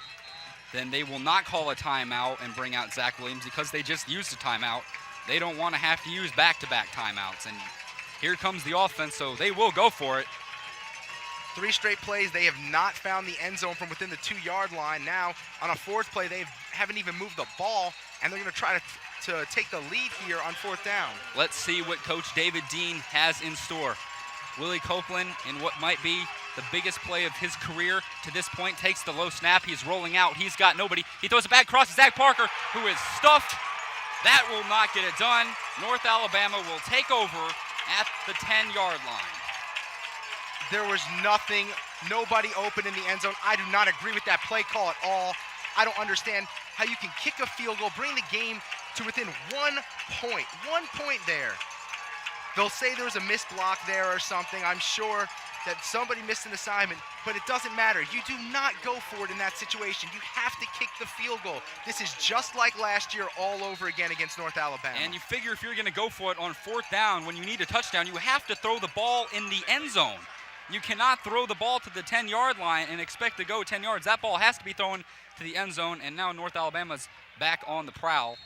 then they will not call a timeout and bring out Zach Williams because they just used a timeout. They don't want to have to use back-to-back timeouts, and here comes the offense, so they will go for it. 3 straight plays, they have not found the end zone from within the 2-yard line. Now, on a 4th play, they haven't even moved the ball, and they're going to try to take the lead here on 4th down. Let's see what Coach David Dean has in store. Willie Copeland, in what might be the biggest play of his career to this point, takes the low snap. He's rolling out. He's got nobody. He throws it back across to Zach Parker, who is stuffed. That will not get it done. North Alabama will take over at the 10-yard line. There was nobody open in the end zone. I do not agree with that play call at all. I don't understand how you can kick a field goal, bring the game to within 1 point. 1 point there. They'll say there was a missed block there or something. I'm sure that somebody missed an assignment, but it doesn't matter. You do not go for it in that situation. You have to kick the field goal. This is just like last year all over again against North Alabama. And you figure if you're going to go for it on 4th down when you need a touchdown, you have to throw the ball in the end zone. You cannot throw the ball to the 10-yard line and expect to go 10 yards. That ball has to be thrown to the end zone, and now North Alabama's back on the prowl.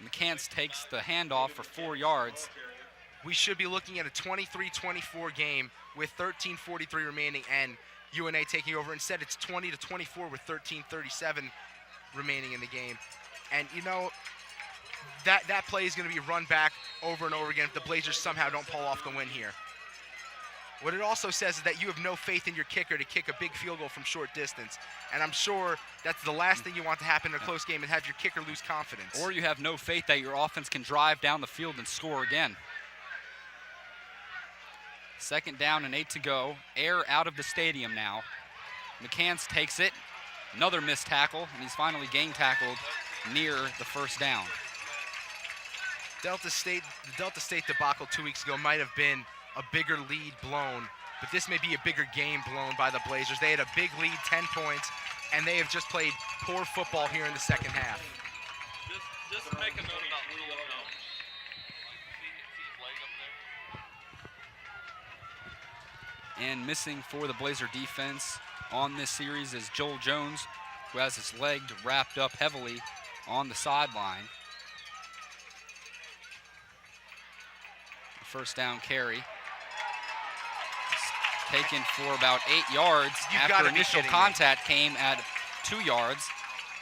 McCants takes the handoff for 4 yards. We should be looking at a 23-24 game with 13:43 remaining and UNA taking over. Instead, it's 20-24 with 13:37 remaining in the game. And, you know, that play is going to be run back over and over again if the Blazers somehow don't pull off the win here. What it also says is that you have no faith in your kicker to kick a big field goal from short distance. And I'm sure that's the last thing you want to happen in a close game and have your kicker lose confidence. Or you have no faith that your offense can drive down the field and score again. 2nd down and 8 to go. Air out of the stadium now. McCants takes it. Another missed tackle, and he's finally gang tackled near the 1st down. The Delta State debacle 2 weeks ago might have been a bigger lead blown, but this may be a bigger game blown by the Blazers. They had a big lead, 10 points, and they have just played poor football here in the second half. Just make a note about Julio. And missing for the Blazer defense on this series is Joel Jones, who has his leg wrapped up heavily on the sideline. First down carry. Taken for about 8 yards after initial contact came at 2 yards.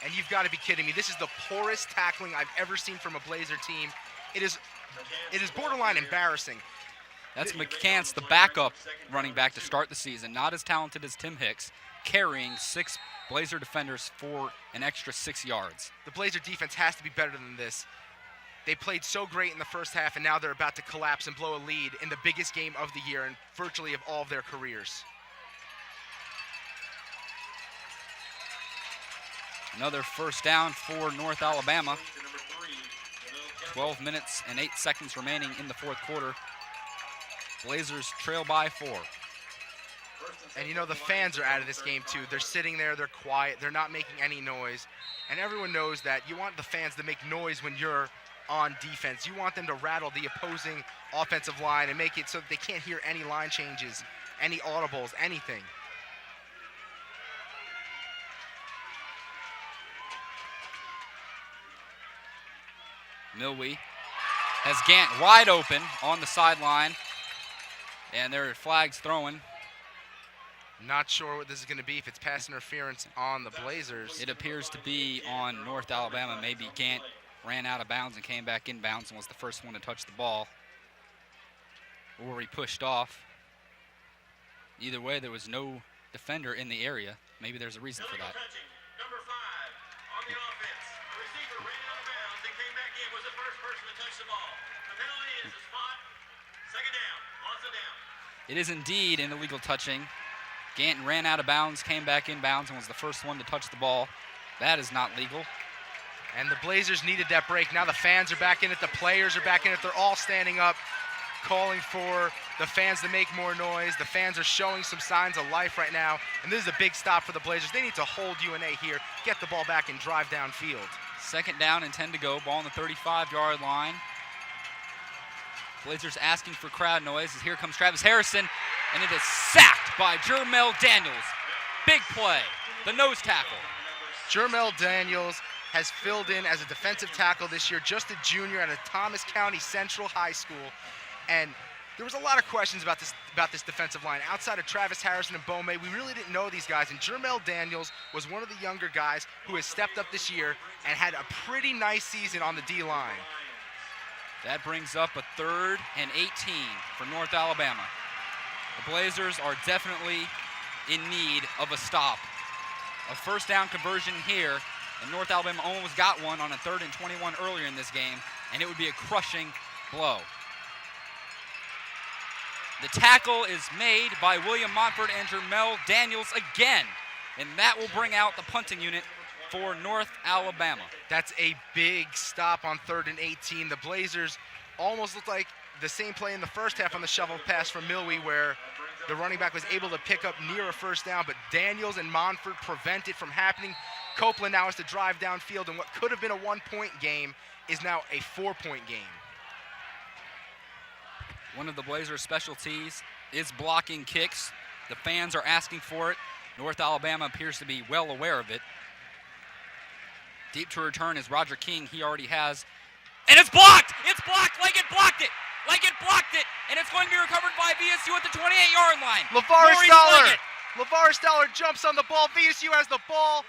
And you've got to be kidding me. This is the poorest tackling I've ever seen from a Blazer team. It is borderline embarrassing. That's McCants, the backup running back to start the season, not as talented as Tim Hicks, carrying 6 Blazer defenders for an extra 6 yards. The Blazer defense has to be better than this. They played so great in the first half, and now they're about to collapse and blow a lead in the biggest game of the year and virtually of all of their careers. Another first down for North Alabama. 12 minutes and 8 seconds remaining in the 4th quarter. Blazers trail by 4. And you know, the fans are out of this game too. They're sitting there, they're quiet, they're not making any noise. And everyone knows that you want the fans to make noise when you're on defense. You want them to rattle the opposing offensive line and make it so that they can't hear any line changes, any audibles, anything. Milwee has Gant wide open on the sideline, and there are flags throwing. Not sure what this is going to be, if it's pass interference on the Blazers. It appears to be on North Alabama. Maybe Gant ran out of bounds and came back in bounds and was the first one to touch the ball. Or he pushed off. Either way, there was no defender in the area. Maybe there's a reason for that. Number 5 on the offense. The receiver ran out of bounds and came back in, was the first person to touch the ball. The penalty is a spot. 2nd down. Lots of down. It is indeed an illegal touching. Ganton ran out of bounds, came back in bounds, and was the first one to touch the ball. That is not legal. And the Blazers needed that break. Now the fans are back in it. The players are back in it. They're all standing up, calling for the fans to make more noise. The fans are showing some signs of life right now. And this is a big stop for the Blazers. They need to hold UNA here, get the ball back, and drive downfield. 2nd down and 10 to go. Ball on the 35-yard line. Blazers asking for crowd noise as here comes Travis Harrison, and it is sacked by Jermel Daniels. Big play, the nose tackle. Jermel Daniels has filled in as a defensive tackle this year, just a junior at a Thomas County Central High School. And there was a lot of questions about this defensive line. Outside of Travis Harrison and Bome, we really didn't know these guys. And Jermel Daniels was one of the younger guys who has stepped up this year and had a pretty nice season on the D-line. That brings up a 3rd and 18 for North Alabama. The Blazers are definitely in need of a stop. A first down conversion here, and North Alabama almost got one on a 3rd and 21 earlier in this game, and it would be a crushing blow. The tackle is made by William Montford and Jermel Daniels again, and that will bring out the punting unit for North Alabama. That's a big stop on 3rd and 18. The Blazers almost looked like the same play in the first half on the shovel pass from Milwee, where the running back was able to pick up near a first down, but Daniels and Monfort prevent it from happening. Copeland now has to drive downfield, and what could have been a 1-point game is now a 4-point game. One of the Blazers' specialties is blocking kicks. The fans are asking for it. North Alabama appears to be well aware of it. Deep to return is Roger King. He already has. And it's blocked! It's blocked! Leggett blocked it! Leggett blocked it! And it's going to be recovered by VSU at the 28-yard line. LeVar Stoller jumps on the ball. VSU has the ball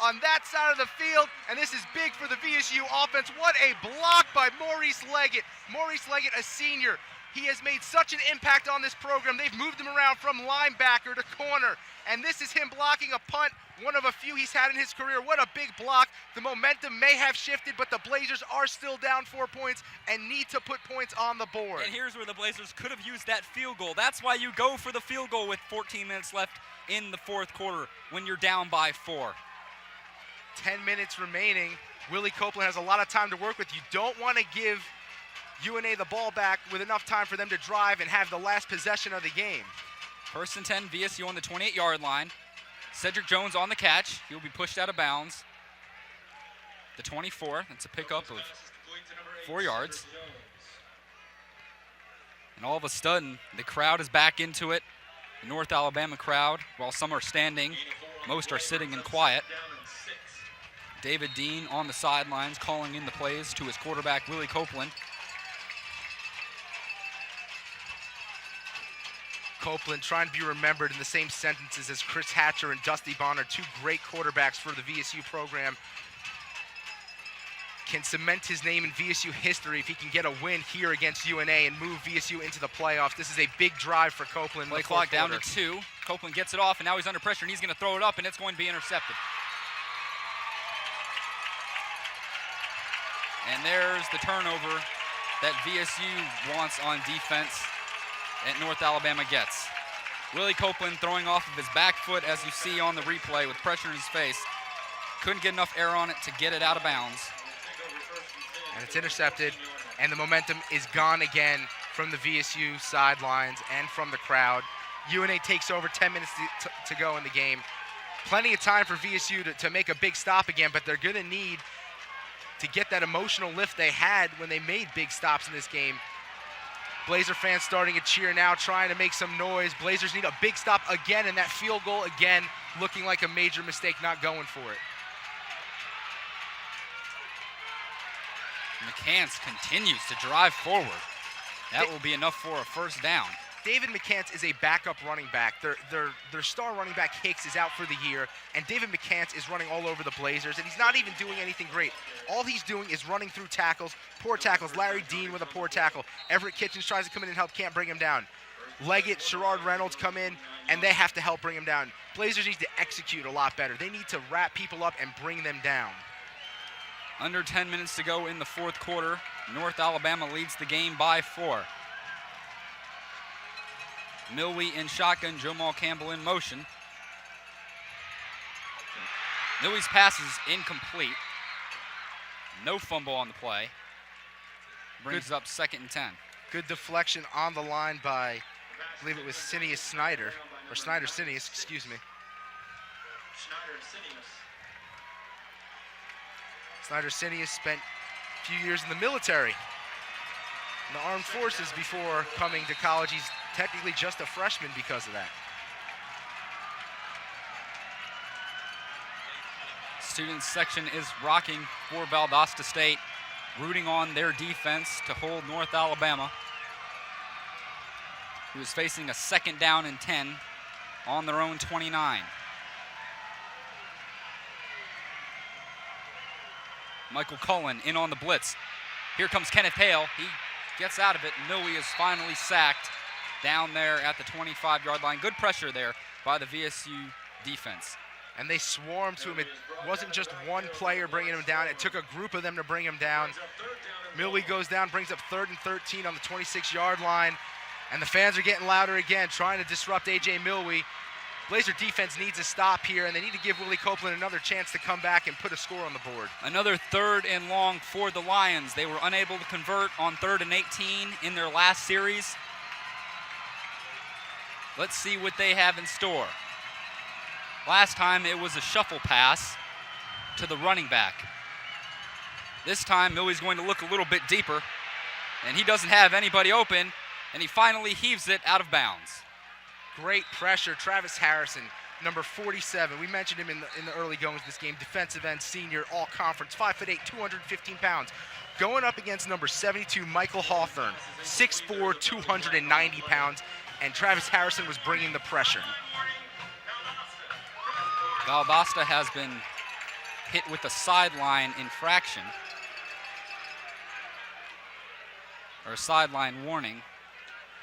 on that side of the field, and this is big for the VSU offense. What a block by Maurice Leggett. Maurice Leggett, a senior. He has made such an impact on this program. They've moved him around from linebacker to corner, and this is him blocking a punt, one of a few he's had in his career. What a big block. The momentum may have shifted, but the Blazers are still down 4 points and need to put points on the board. And here's where the Blazers could have used that field goal. That's why you go for the field goal with 14 minutes left in the fourth quarter when you're down by 4. 10 minutes remaining. Willie Copeland has a lot of time to work with. You don't want to give UNA the ball back with enough time for them to drive and have the last possession of the game. 1st and 10, VSU on the 28-yard line. Cedric Jones on the catch. He'll be pushed out of bounds. The 24, that's a pickup of 4 yards. And all of a sudden, the crowd is back into it. The North Alabama crowd, while some are standing, most are sitting and quiet. David Dean on the sidelines calling in the plays to his quarterback, Willie Copeland. Copeland trying to be remembered in the same sentences as Chris Hatcher and Dusty Bonner, 2 great quarterbacks for the VSU program. Can cement his name in VSU history if he can get a win here against UNA and move VSU into the playoffs. This is a big drive for Copeland. Play clock down to 2. Copeland gets it off, and now he's under pressure, and he's going to throw it up, and it's going to be intercepted. And there's the turnover that VSU wants on defense that North Alabama gets. Willie Copeland throwing off of his back foot, as you see on the replay, with pressure in his face. Couldn't get enough air on it to get it out of bounds. And it's intercepted, and the momentum is gone again from the VSU sidelines and from the crowd. UNA takes over, 10 minutes to go in the game. Plenty of time for VSU to make a big stop again, but they're going to need to get that emotional lift they had when they made big stops in this game. Blazer fans starting a cheer now, trying to make some noise. Blazers need a big stop again, and that field goal again looking like a major mistake, not going for it. McCants continues to drive forward. That will be enough for a first down. David McCants is a backup running back. Their star running back, Hicks, is out for the year, and David McCants is running all over the Blazers, and he's not even doing anything great. All he's doing is running through tackles, poor tackles. Larry Dean with a poor tackle. Everett Kitchens tries to come in and help, can't bring him down. Leggett, Sherrard Reynolds come in, and they have to help bring him down. Blazers need to execute a lot better. They need to wrap people up and bring them down. Under 10 minutes to go in the fourth quarter. North Alabama leads the game by 4. Milwee in shotgun, Jamal Campbell in motion. Milwee's pass is incomplete. No fumble on the play. Brings up 2nd and 10. Good deflection on the line by, I believe it was Sinius Snyder, or Snyder-Sinius, excuse me. Snyder-Sinius spent a few years in the military, in the armed forces, before coming to college. He's technically just a freshman because of that. Student section is rocking for Valdosta State, rooting on their defense to hold North Alabama, who is facing a 2nd down and 10 on their own 29. Michael Cullen in on the blitz. Here comes Kenneth Hale. He gets out of it. Milwee is finally sacked down there at the 25-yard line. Good pressure there by the VSU defense. And they swarmed to him. It wasn't just one player bringing him down. It took a group of them to bring him down. Milwee goes down, brings up 3rd and 13 on the 26-yard line. And the fans are getting louder again, trying to disrupt A.J. Milwee. Blazer defense needs a stop here, and they need to give Willie Copeland another chance to come back and put a score on the board. Another 3rd and long for the Lions. They were unable to convert on 3rd and 18 in their last series. Let's see what they have in store. Last time it was a shuffle pass to the running back. This time Millie's going to look a little bit deeper, and he doesn't have anybody open, and he finally heaves it out of bounds. Great pressure. Travis Harrison, number 47. We mentioned him in the early goings of this game. Defensive end, senior, all conference, 5'8", 215 pounds. Going up against number 72, Michael Hawthorne, 6'4", 290 pounds. And Travis Harrison was bringing the pressure. Valdosta has been hit with a sideline infraction, or a sideline warning,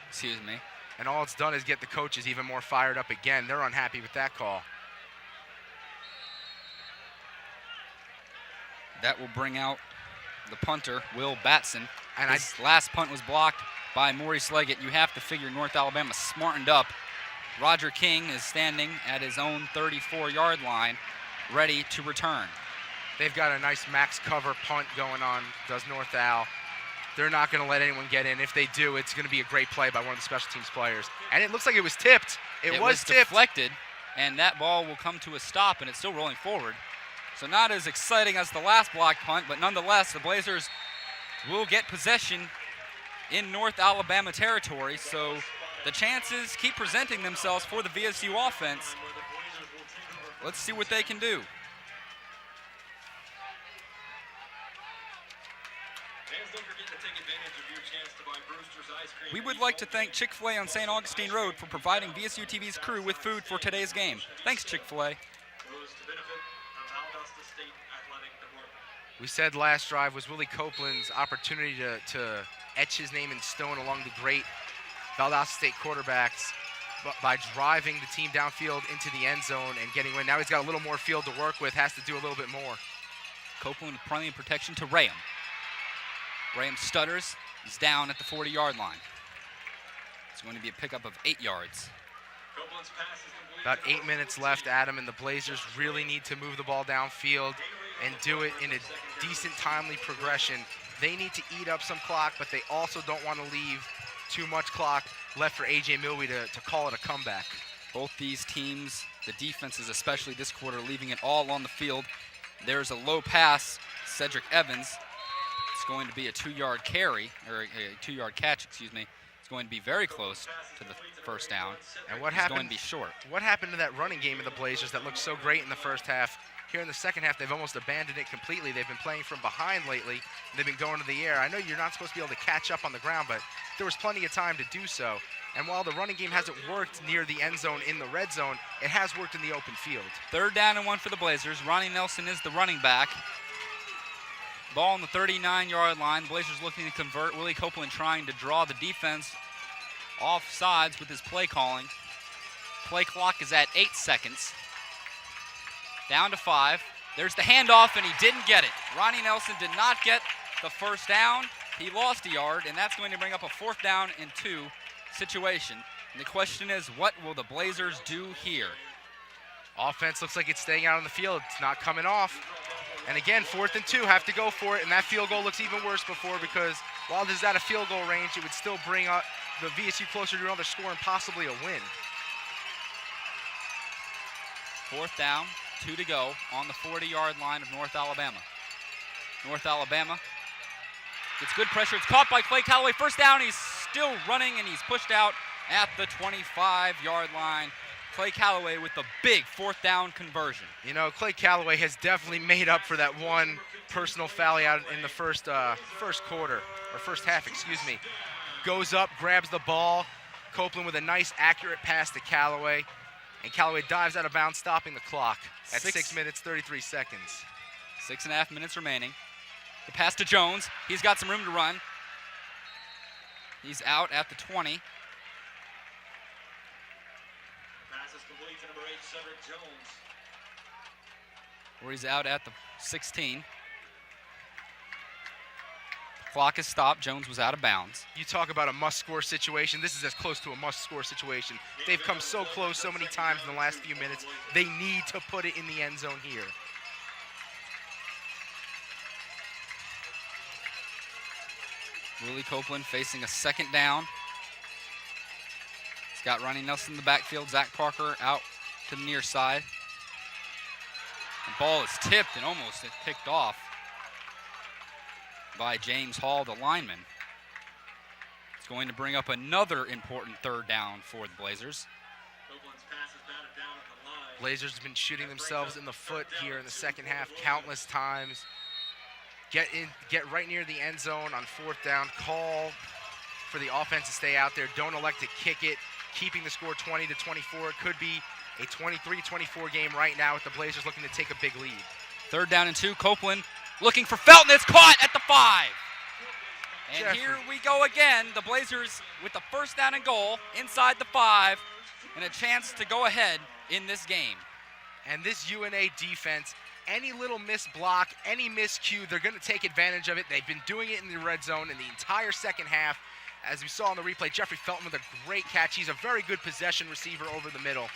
excuse me. And all it's done is get the coaches even more fired up again. They're unhappy with that call. That will bring out the punter, Will Batson. And his last punt was blocked by Maurice Leggett. You have to figure North Alabama smartened up. Roger King is standing at his own 34-yard line, ready to return. They've got a nice max cover punt going on, does North Al. They're not going to let anyone get in. If they do, it's going to be a great play by one of the special teams players. And it looks like it was tipped. It was tipped. Deflected, and that ball will come to a stop, and it's still rolling forward. So not as exciting as the last block punt, but nonetheless, the Blazers will get possession in North Alabama territory. So the chances keep presenting themselves for the VSU offense. Let's see what they can do. We would like to thank Chick-fil-A on St. Augustine Road for providing VSU-TV's crew with food for today's game. Thanks, Chick-fil-A. We said last drive was Willie Copeland's opportunity to etch his name in stone along the great Valdosta State quarterbacks by driving the team downfield into the end zone and getting win. Now he's got a little more field to work with, has to do a little bit more. Copeland with plenty of protection to Rayham. Rayham stutters. He's down at the 40-yard line. It's going to be a pickup of 8 yards. About 8 minutes left, Adam, and the Blazers really need to move the ball downfield and do it in a decent, timely progression. They need to eat up some clock, but they also don't want to leave too much clock left for A.J. Milwee to call it a comeback. Both these teams, the defenses especially this quarter, leaving it all on the field. There's a low pass, Cedric Evans. It's going to be a 2-yard carry, or a 2-yard catch, excuse me. It's going to be very close to the first down. And what it's happened? Going to be short. What happened to that running game of the Blazers that looked so great in the first half? Here in the second half, they've almost abandoned it completely. They've been playing from behind lately. They've been going to the air. I know you're not supposed to be able to catch up on the ground, but there was plenty of time to do so. And while the running game hasn't worked near the end zone in the red zone, it has worked in the open field. 3rd down and 1 for the Blazers. Ronnie Nelson is the running back. Ball on the 39-yard line. Blazers looking to convert. Willie Copeland trying to draw the defense off sides with his play calling. Play clock is at 8 seconds. Down to 5. There's the handoff, and he didn't get it. Ronnie Nelson did not get the first down. He lost a yard, and that's going to bring up a 4th down and 2 situation. And the question is, what will the Blazers do here? Offense looks like it's staying out on the field. It's not coming off. And again, 4th and 2, have to go for it. And that field goal looks even worse before, because while this is out of field goal range, it would still bring up the VSU closer to another score and possibly a win. 4th down, 2 to go on the 40-yard line of North Alabama. North Alabama gets good pressure. It's caught by Clay Calloway. First down, he's still running, and he's pushed out at the 25-yard line. Clay Calloway with the big 4th down conversion. You know, Clay Calloway has definitely made up for that one personal foul out in the first quarter, or first half, excuse me. Goes up, grabs the ball. Copeland with a nice, accurate pass to Calloway. And Calloway dives out of bounds, stopping the clock at 6 minutes, 33 seconds. 6.5 minutes remaining. The pass to Jones. He's got some room to run. He's out at the 20. Pass is complete to number 8, Cedric Jones. Where he's out at the 16. Clock is stopped. Jones was out of bounds. You talk about a must-score situation. This is as close to a must-score situation. They've come so close so many times in the last few minutes. They need to put it in the end zone here. Willie Copeland facing a second down. He's got Ronnie Nelson in the backfield. Zach Parker out to the near side. The ball is tipped and almost picked off by James Hall, the lineman. It's going to bring up another important third down for the Blazers. Blazers have been shooting themselves in the foot here in the second half countless times. Get right near the end zone on fourth down. Call for the offense to stay out there. Don't elect to kick it. Keeping the score 20-24. It could be a 23-24 game right now with the Blazers looking to take a big lead. Third down and 2. Copeland looking for Felton. It's caught at the 5. And Jeffrey. Here we go again. The Blazers with the first down and goal inside the 5 and a chance to go ahead in this game. And this UNA defense, any little missed block, any miscue, they're going to take advantage of it. They've been doing it in the red zone in the entire second half. As we saw in the replay, Jeffrey Felton with a great catch. He's a very good possession receiver over the middle.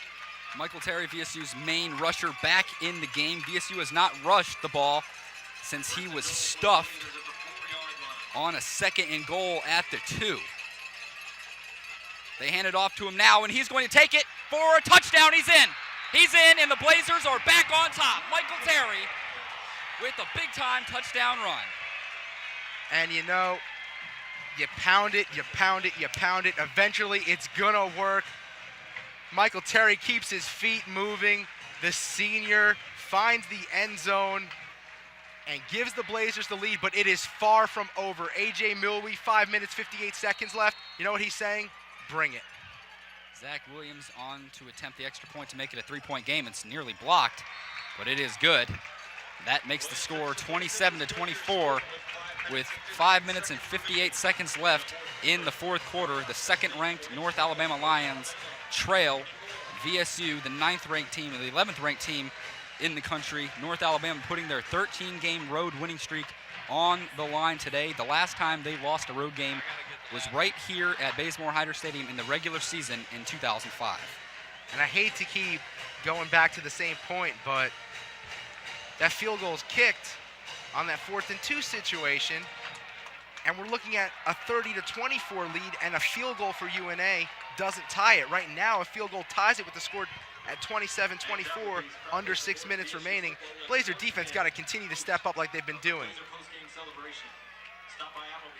Michael Terry, VSU's main rusher, back in the game. VSU has not rushed the ball since he was stuffed on a second and goal at the 2. They hand it off to him now, and he's going to take it for a touchdown. He's in. He's in, and the Blazers are back on top. Michael Terry with a big-time touchdown run. And you know, you pound it, you pound it, you pound it. Eventually, it's going to work. Michael Terry keeps his feet moving. The senior finds the end zone and gives the Blazers the lead, but it is far from over. A.J. Milwee, 5 minutes, 58 seconds left. You know what he's saying? Bring it. Zach Williams on to attempt the extra point to make it a 3-point game. It's nearly blocked, but it is good. That makes the score 27-24 with 5 minutes and 58 seconds left in the fourth quarter. The second-ranked North Alabama Lions trail VSU, the 9th-ranked team, and the 11th-ranked team in the country. North Alabama putting their 13-game road winning streak on the line today. The last time they lost a road game was right here at Bazemore-Hyder Stadium in the regular season in 2005. And I hate to keep going back to the same point, but that field goal is kicked on that 4th and 2 situation, and we're looking at a 30-24 lead, and a field goal for UNA doesn't tie it. Right now, a field goal ties it with the score at 27-24, under 6 minutes remaining. Blazer defense got to continue to step up like they've been doing.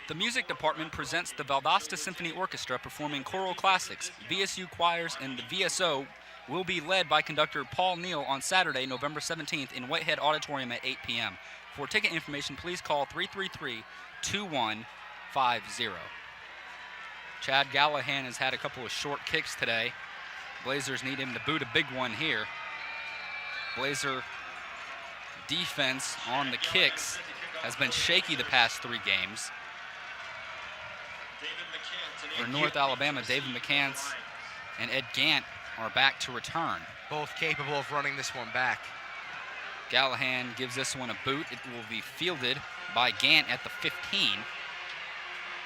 The music department presents the Valdosta Symphony Orchestra performing choral classics. VSU choirs and the VSO will be led by conductor Paul Neal on Saturday, November 17th in Whitehead Auditorium at 8 p.m. For ticket information, please call 333-2150. Chad Gallahan has had a couple of short kicks today. Blazers need him to boot a big one here. Blazer defense on the kicks has been shaky the past 3 games. For North Alabama, David McCants and Ed Gant are back to return. Both capable of running this one back. Gallahan gives this one a boot. It will be fielded by Gant at the 15.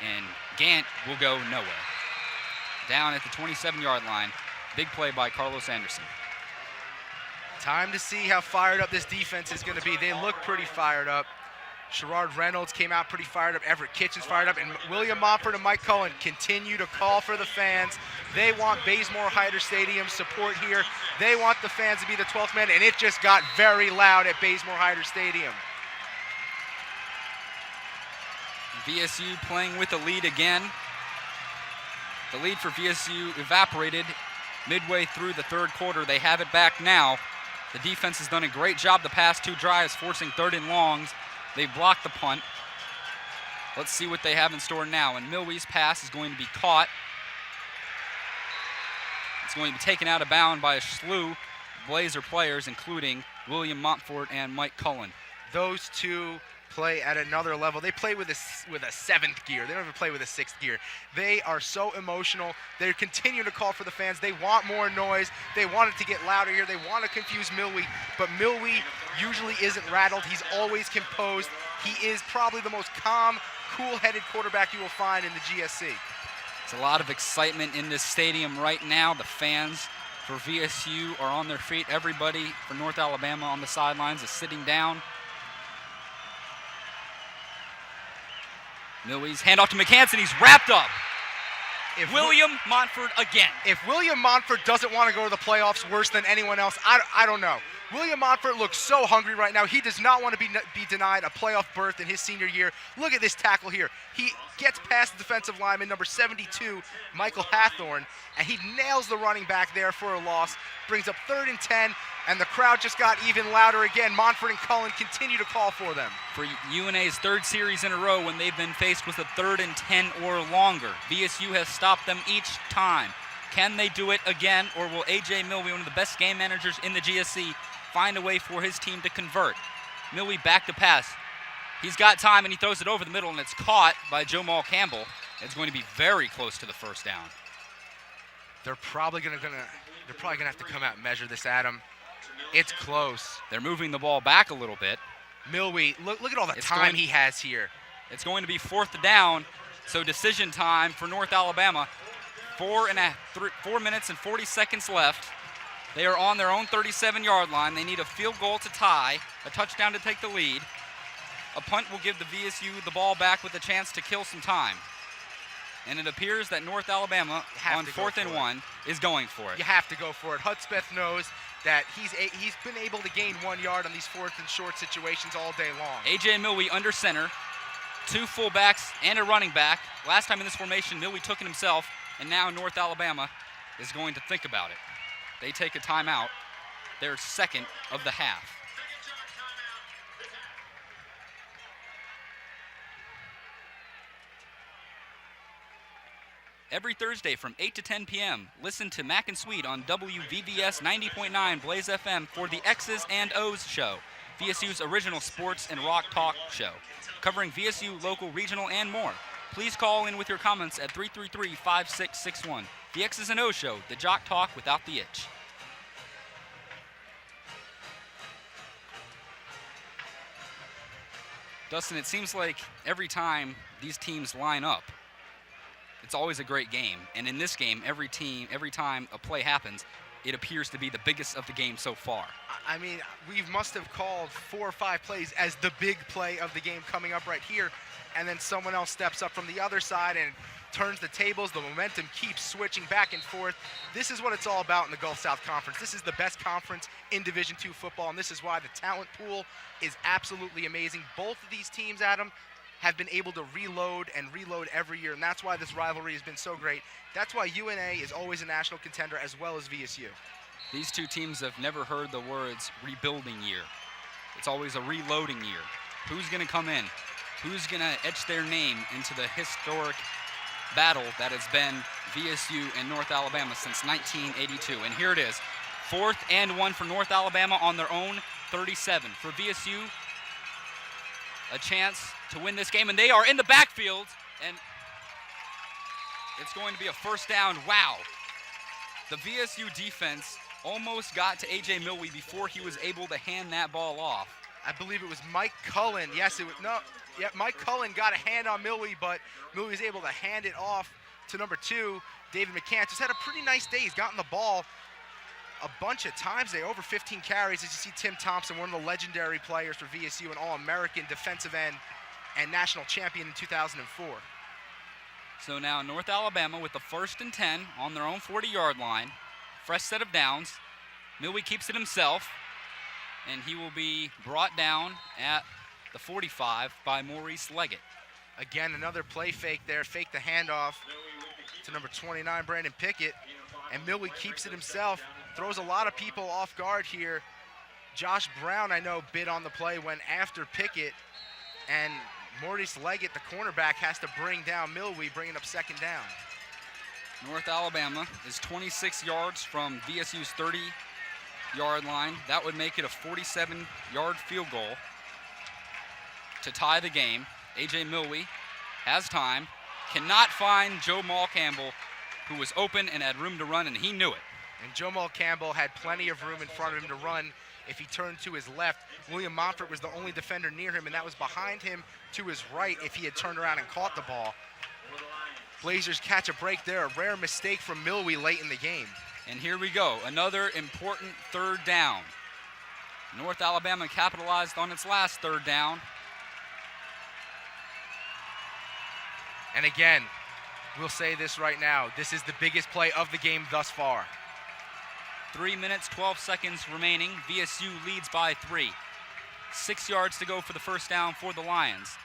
And Gant will go nowhere. Down at the 27-yard line. Big play by Carlos Anderson. Time to see how fired up this defense is going to be. They look pretty fired up. Sherrard Reynolds came out pretty fired up. Everett Kitchens fired up. And William Montfort and Mike Cullen continue to call for the fans. They want Bazemore-Hyder Stadium support here. They want the fans to be the 12th man, and it just got very loud at Bazemore-Hyder Stadium. VSU playing with the lead again. The lead for VSU evaporated midway through the third quarter. They have it back now. The defense has done a great job the past 2 drives, forcing 3rd and longs. They blocked the punt. Let's see what they have in store now. And Milwee's pass is going to be caught. It's going to be taken out of bounds by a slew of Blazer players, including William Montfort and Mike Cullen. Those two play at another level. They play with a 7th gear. They don't even play with a 6th gear. They are so emotional. They continue to call for the fans. They want more noise. They want it to get louder here. They want to confuse Milwee, but Milwee usually isn't rattled. He's always composed. He is probably the most calm cool-headed quarterback you will find in the GSC. There's a lot of excitement in this stadium right now. The fans for VSU are on their feet. Everybody for North Alabama on the sidelines is sitting down. Millie's handoff to McHanson. He's wrapped up. William Montford again. If William Montford doesn't want to go to the playoffs worse than anyone else, I don't know. William Montford looks so hungry right now. He does not want to be denied a playoff berth in his senior year. Look at this tackle here. He gets past the defensive lineman, number 72, Michael Hathorn, and he nails the running back there for a loss. Brings up 3rd and 10, and the crowd just got even louder again. Montford and Cullen continue to call for them. For UNA's 3rd series in a row when they've been faced with a 3rd and 10 or longer. VSU has stopped them each time. Can they do it again, or will A.J. Milwee, one of the best game managers in the GSC, find a way for his team to convert? Milwee back to pass. He's got time, and he throws it over the middle, and it's caught by Jamal Campbell. It's going to be very close to the first down. They're probably gonna have to come out and measure this, Adam. It's close. They're moving the ball back a little bit. Milwee, look at all the time he has here. It's going to be 4th down, so decision time for North Alabama. 4 minutes and 40 seconds left. They are on their own 37-yard line. They need a field goal to tie, a touchdown to take the lead. A punt will give the VSU the ball back with a chance to kill some time. And it appears that North Alabama on 4th and 1 is going for it. You have to go for it. Hudspeth knows that he's been able to gain 1 yard on these 4th and short situations all day long. A.J. Milwee under center, 2 fullbacks and a running back. Last time in this formation, Milwee took it himself, and now North Alabama is going to think about it. They take a timeout, their 2nd of the half. Every Thursday from 8 to 10 p.m., listen to Mac and Sweet on WVVS 90.9 Blaze FM for the X's and O's show, VSU's original sports and rock talk show, covering VSU, local, regional, and more. Please call in with your comments at 333-5661. The X's and O's show, the jock talk without the itch. Dustin, it seems like every time these teams line up, it's always a great game. And in this game, every time a play happens, it appears to be the biggest of the game so far. I mean, we must have called 4 or 5 plays as the big play of the game coming up right here, and then someone else steps up from the other side and turns the tables. The momentum keeps switching back and forth. This is what it's all about in the Gulf South Conference. This is the best conference in Division II football, and this is why the talent pool is absolutely amazing. Both of these teams, Adam, have been able to reload every year, and that's why this rivalry has been so great. That's why UNA is always a national contender as well as VSU. These two teams have never heard the words rebuilding year. It's always a reloading year. Who's going to come in? Who's going to etch their name into the historic battle that has been VSU and North Alabama since 1982? And here it is, 4th and 1 for North Alabama on their own 37. For VSU, a chance to win this game, and they are in the backfield, and it's going to be a first down. Wow. The VSU defense almost got to A.J. Milwee before he was able to hand that ball off. I believe it was Mike Cullen. Yes, Mike Cullen got a hand on Milwee, but Milwee was able to hand it off to number 2, David McCann. Just had a pretty nice day. He's gotten the ball a bunch of times. They over 15 carries. As you see, Tim Thompson, one of the legendary players for VSU, an All-American defensive end and national champion in 2004. So now North Alabama with the 1st and 10 on their own 40-yard line. Fresh set of downs. Milwee keeps it himself, and he will be brought down at the 45 by Maurice Leggett. Again, another play fake there. Fake the handoff to number 29, Brandon Pickett. And Milwee keeps it himself. Throws a lot of people off guard here. Josh Brown, I know, bid on the play, went after Pickett. And Maurice Leggett, the cornerback, has to bring down Milwee, bringing up 2nd down. North Alabama is 26 yards from VSU's 30-yard line. That would make it a 47-yard field goal to tie the game. A.J. Milwee has time, cannot find Jamal Campbell, who was open and had room to run, and he knew it. And Jamal Campbell had plenty of room in front of him to run if he turned to his left. William Montfort was the only defender near him, and that was behind him to his right if he had turned around and caught the ball. Blazers catch a break there, a rare mistake from Milwee late in the game. And here we go, another important third down. North Alabama capitalized on its last third down. And again, we'll say this right now, this is the biggest play of the game thus far. 3 minutes, 12 seconds remaining. VSU leads by 3. 6 yards to go for the first down for the Lions.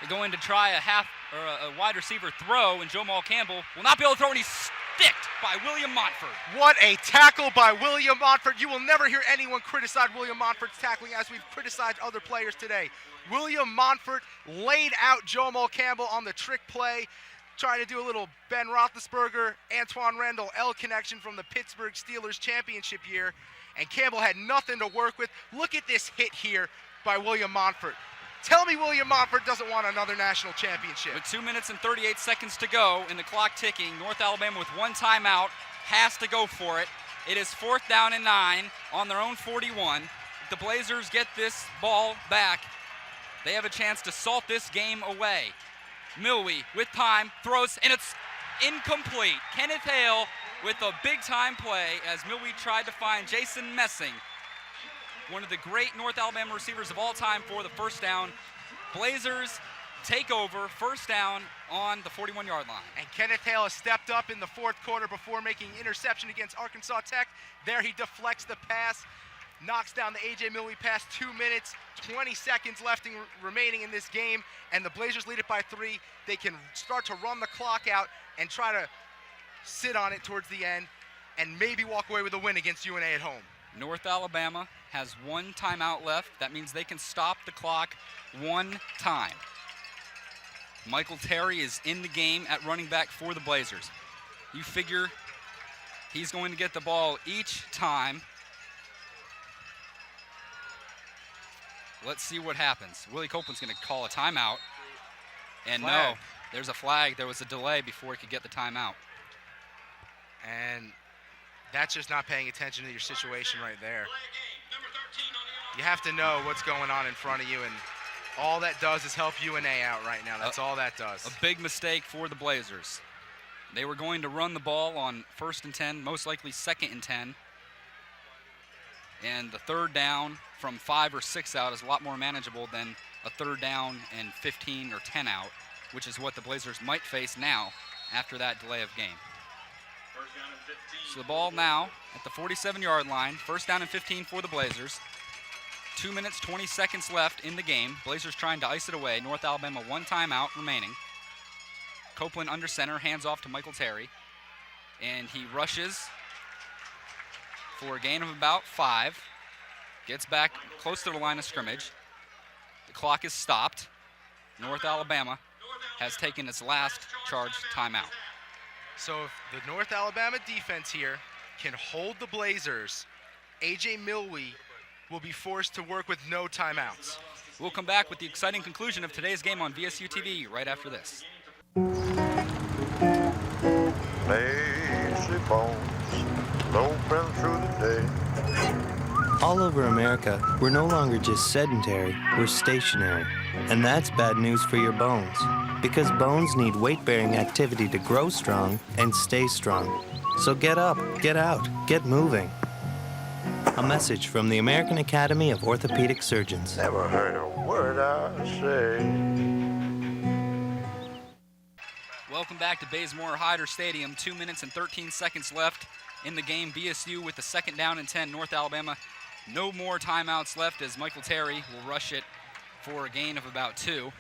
They're going to try a wide receiver throw, and Jamal Campbell will not be able to throw, and he's sticked by William Montfort. What a tackle by William Montfort. You will never hear anyone criticize William Montfort's tackling as we've criticized other players today. William Montfort laid out Jamal Campbell on the trick play, trying to do a little Ben Roethlisberger, Antoine Randall L connection from the Pittsburgh Steelers championship year, and Campbell had nothing to work with. Look at this hit here by William Montfort. Tell me William Montfort doesn't want another national championship. With 2 minutes and 38 seconds to go and the clock ticking, North Alabama with one timeout has to go for it. It is 4th down and 9 on their own 41. If the Blazers get this ball back, they have a chance to salt this game away. Milwee with time, throws, and it's incomplete. Kenneth Hale with a big-time play as Milwee tried to find Jason Messing, one of the great North Alabama receivers of all time, for the first down. Blazers take over, first down on the 41-yard line. And Kenneth Hale has stepped up in the fourth quarter before making interception against Arkansas Tech. There he deflects the pass, knocks down the A.J. Milwee pass. 2 minutes, 20 seconds left remaining in this game, and the Blazers lead it by 3. They can start to run the clock out and try to sit on it towards the end and maybe walk away with a win against UNA at home. North Alabama has one timeout left. That means they can stop the clock one time. Michael Terry is in the game at running back for the Blazers. You figure he's going to get the ball each time. Let's see what happens. Willie Copeland's going to call a timeout. And Flag. no, there's a flag. There was a delay before he could get the timeout. And that's just not paying attention to your situation right there. You have to know what's going on in front of you, and all that does is help UNA out right now. That's all that does. A big mistake for the Blazers. They were going to run the ball on 1st and 10, most likely 2nd and 10. And the third down from 5 or 6 out is a lot more manageable than a third down and 15 or 10 out, which is what the Blazers might face now after that delay of game. So the ball now at the 47-yard line, first down and 15 for the Blazers. 2 minutes, 20 seconds left in the game. Blazers trying to ice it away. North Alabama one timeout remaining. Copeland under center, hands off to Michael Terry. And he rushes for a gain of about 5. Gets back close to the line of scrimmage. The clock is stopped. North Alabama has taken its last charged timeout. So if the North Alabama defense here can hold the Blazers, A.J. Milwee will be forced to work with no timeouts. We'll come back with the exciting conclusion of today's game on VSU-TV right after this. Lazy bones, loping through the day. All over America, we're no longer just sedentary, we're stationary. And that's bad news for your bones, because bones need weight-bearing activity to grow strong and stay strong. So get up, get out, get moving. A message from the American Academy of Orthopedic Surgeons. Never heard a word I say. Welcome back to Bazemore-Hyder Stadium. 2 minutes and 13 seconds left in the game. BSU with the second down and 10. North Alabama, no more timeouts left as Michael Terry will rush it for a gain of about 2.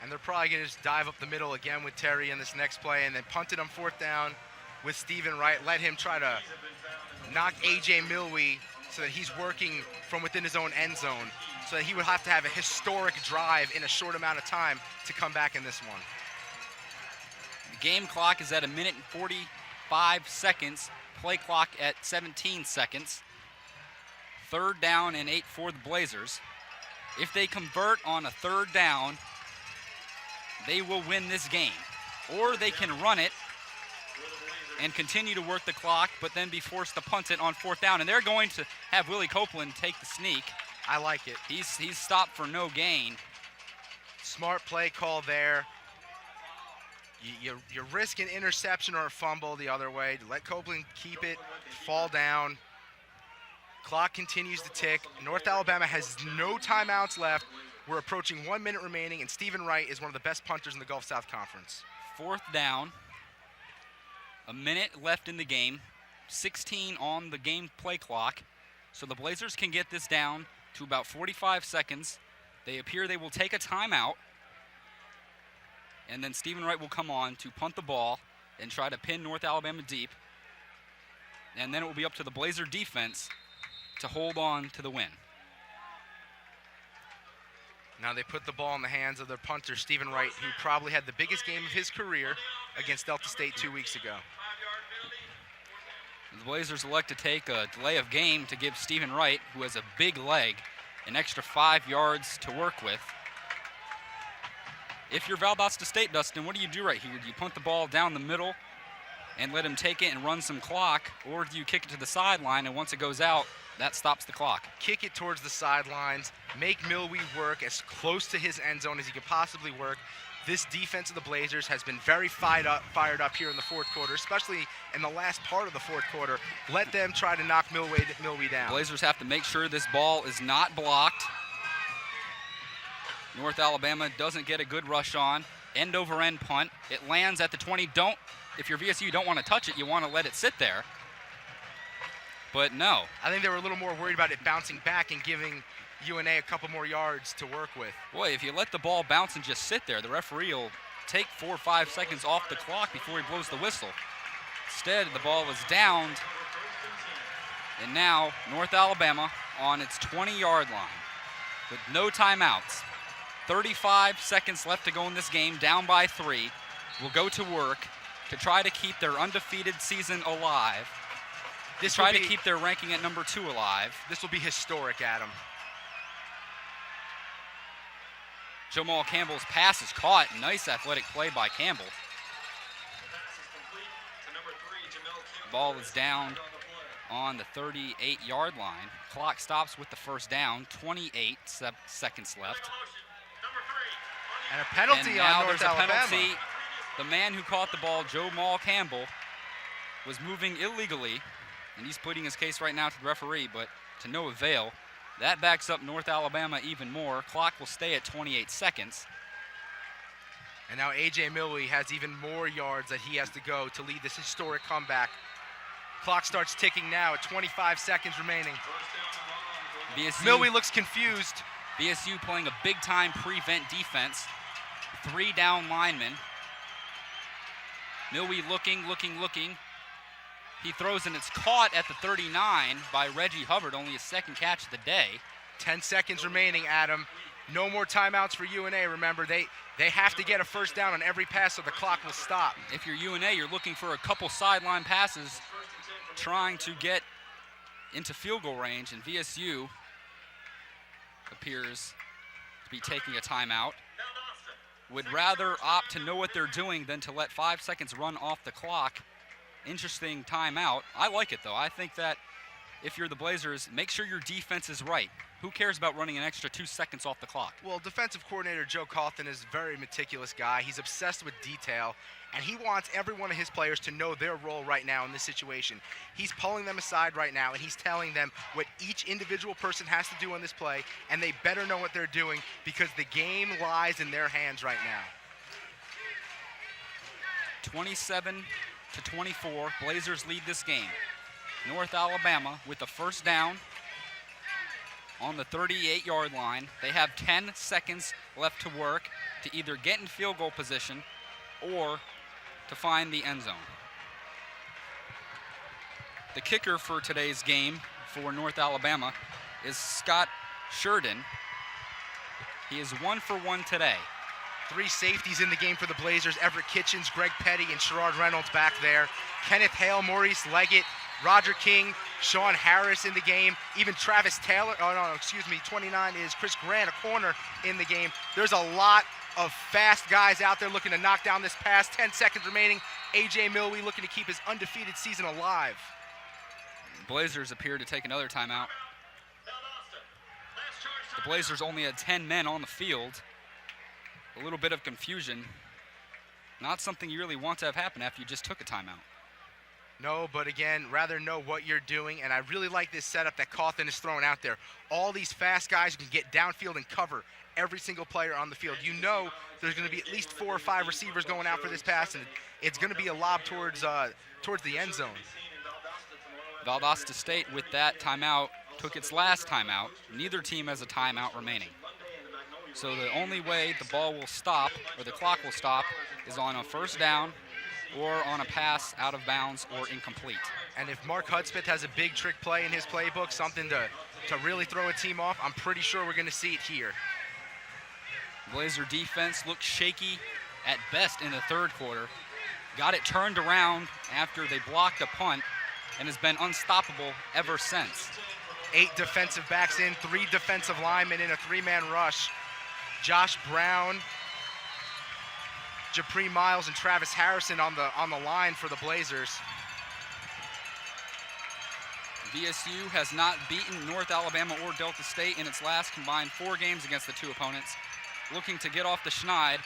And they're probably going to just dive up the middle again with Terry in this next play and then punt it on 4th down with Stephen Wright. Let him try to knock A.J. Milwee so that he's working from within his own end zone, so that he would have to have a historic drive in a short amount of time to come back in this one. The game clock is at 1 minute and 45 seconds. Play clock at 17 seconds. 3rd down and 8 for the Blazers. If they convert on a 3rd down, they will win this game. Or they can run it and continue to work the clock, but then be forced to punt it on 4th down. And they're going to have Willie Copeland take the sneak. I like it. He's stopped for no gain. Smart play call there. You risk an interception or a fumble the other way. Let Copeland keep it, fall down. Clock continues to tick. North Alabama has no timeouts left. We're approaching 1 minute remaining, and Stephen Wright is one of the best punters in the Gulf South Conference. 4th down. A minute left in the game. 16 on the game play clock. So the Blazers can get this down to about 45 seconds. They appear they will take a timeout. And then Stephen Wright will come on to punt the ball and try to pin North Alabama deep. And then it will be up to the Blazer defense to hold on to the win. Now they put the ball in the hands of their punter, Stephen Wright, who probably had the biggest game of his career against Delta State 2 weeks ago. The Blazers elect to take a delay of game to give Stephen Wright, who has a big leg, an extra 5 yards to work with. If you're Valdosta State, Dustin, what do you do right here? Do you punt the ball down the middle and let him take it and run some clock, or do you kick it to the sideline and once it goes out, that stops the clock? Kick it towards the sidelines, make Milwee work as close to his end zone as he could possibly work. This defense of the Blazers has been very fired up here in the 4th quarter, especially in the last part of the 4th quarter. Let them try to knock Milwee down. Blazers have to make sure this ball is not blocked. North Alabama doesn't get a good rush on. End over end punt. It lands at the 20. If you're VSU, you don't want to touch it. You want to let it sit there. But no. I think they were a little more worried about it bouncing back and giving UNA a couple more yards to work with. Boy, if you let the ball bounce and just sit there, the referee will take 4 or 5 seconds off the clock before he blows the whistle. Instead, the ball is downed. And now North Alabama on its 20-yard line with no timeouts. 35 seconds left to go in this game, down by 3. Will go to work to try to keep their undefeated season alive. Try to keep their ranking at number 2 alive. This will be historic, Adam. Jamal Campbell's pass is caught. Nice athletic play by Campbell. Ball is down on the 38-yard line. Clock stops with the first down. 28 seconds left. And a penalty on North Alabama. Penalty. The man who caught the ball, Jamal Campbell, was moving illegally, and he's pleading his case right now to the referee, but to no avail. That backs up North Alabama even more. Clock will stay at 28 seconds. And now A.J. Milwee has even more yards that he has to go to lead this historic comeback. Clock starts ticking now at 25 seconds remaining. Milwee looks confused. VSU playing a big-time prevent defense. 3 down linemen. Milwee looking. He throws and it's caught at the 39 by Reggie Hubbard, only his 2nd catch of the day. 10 seconds remaining, Adam. No more timeouts for UNA. Remember, they have to get a first down on every pass so the clock will stop. If you're UNA, you're looking for a couple sideline passes, trying to get into field goal range, and VSU appears to be taking a timeout. Would rather opt to know what they're doing than to let 5 seconds run off the clock. Interesting timeout. I like it, though. I think that if you're the Blazers, make sure your defense is right. Who cares about running an extra 2 seconds off the clock? Well, defensive coordinator Joe Colton is a very meticulous guy. He's obsessed with detail, and he wants every one of his players to know their role right now in this situation. He's pulling them aside right now, and he's telling them what each individual person has to do on this play, and they better know what they're doing because the game lies in their hands right now. 27-24, Blazers lead this game. North Alabama with the first down on the 38-yard line. They have 10 seconds left to work to either get in field goal position or to find the end zone. The kicker for today's game for North Alabama is Scott Sheridan. He is 1 for 1 today. 3 safeties in the game for the Blazers. Everett Kitchens, Greg Petty, and Sherrard Reynolds back there. Kenneth Hale, Maurice Leggett, Roger King, Sean Harris in the game, even Travis Taylor, 29 is Chris Grant, a corner in the game. There's a lot of fast guys out there looking to knock down this pass. 10 seconds remaining. A.J. Milwee looking to keep his undefeated season alive. Blazers appear to take another timeout. The Blazers only had 10 men on the field. A little bit of confusion. Not something you really want to have happen after you just took a timeout. No, but again, rather know what you're doing, and I really like this setup that Cawthon is throwing out there. All these fast guys who can get downfield and cover every single player on the field. You know there's going to be at least 4 or 5 receivers going out for this pass, and it's going to be a lob towards the end zone. Valdosta State, with that timeout, took its last timeout. Neither team has a timeout remaining. So the only way the ball will stop, or the clock will stop, is on a first down or on a pass out of bounds or incomplete. And if Mark Hudspeth has a big trick play in his playbook, something to really throw a team off, I'm pretty sure we're going to see it here. Blazer defense looked shaky at best in the third quarter. Got it turned around after they blocked a punt and has been unstoppable ever since. 8 defensive backs in, 3 defensive linemen in a 3-man rush. Josh Brown, Japri Miles, and Travis Harrison on the line for the Blazers. VSU has not beaten North Alabama or Delta State in its last combined 4 games against the 2 opponents. Looking to get off the schneid.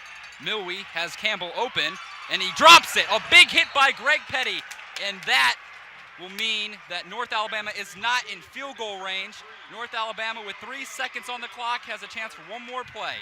Milwee has Campbell open, and he drops it. A big hit by Greg Petty, and that will mean that North Alabama is not in field goal range. North Alabama, with 3 seconds on the clock, has a chance for one more play.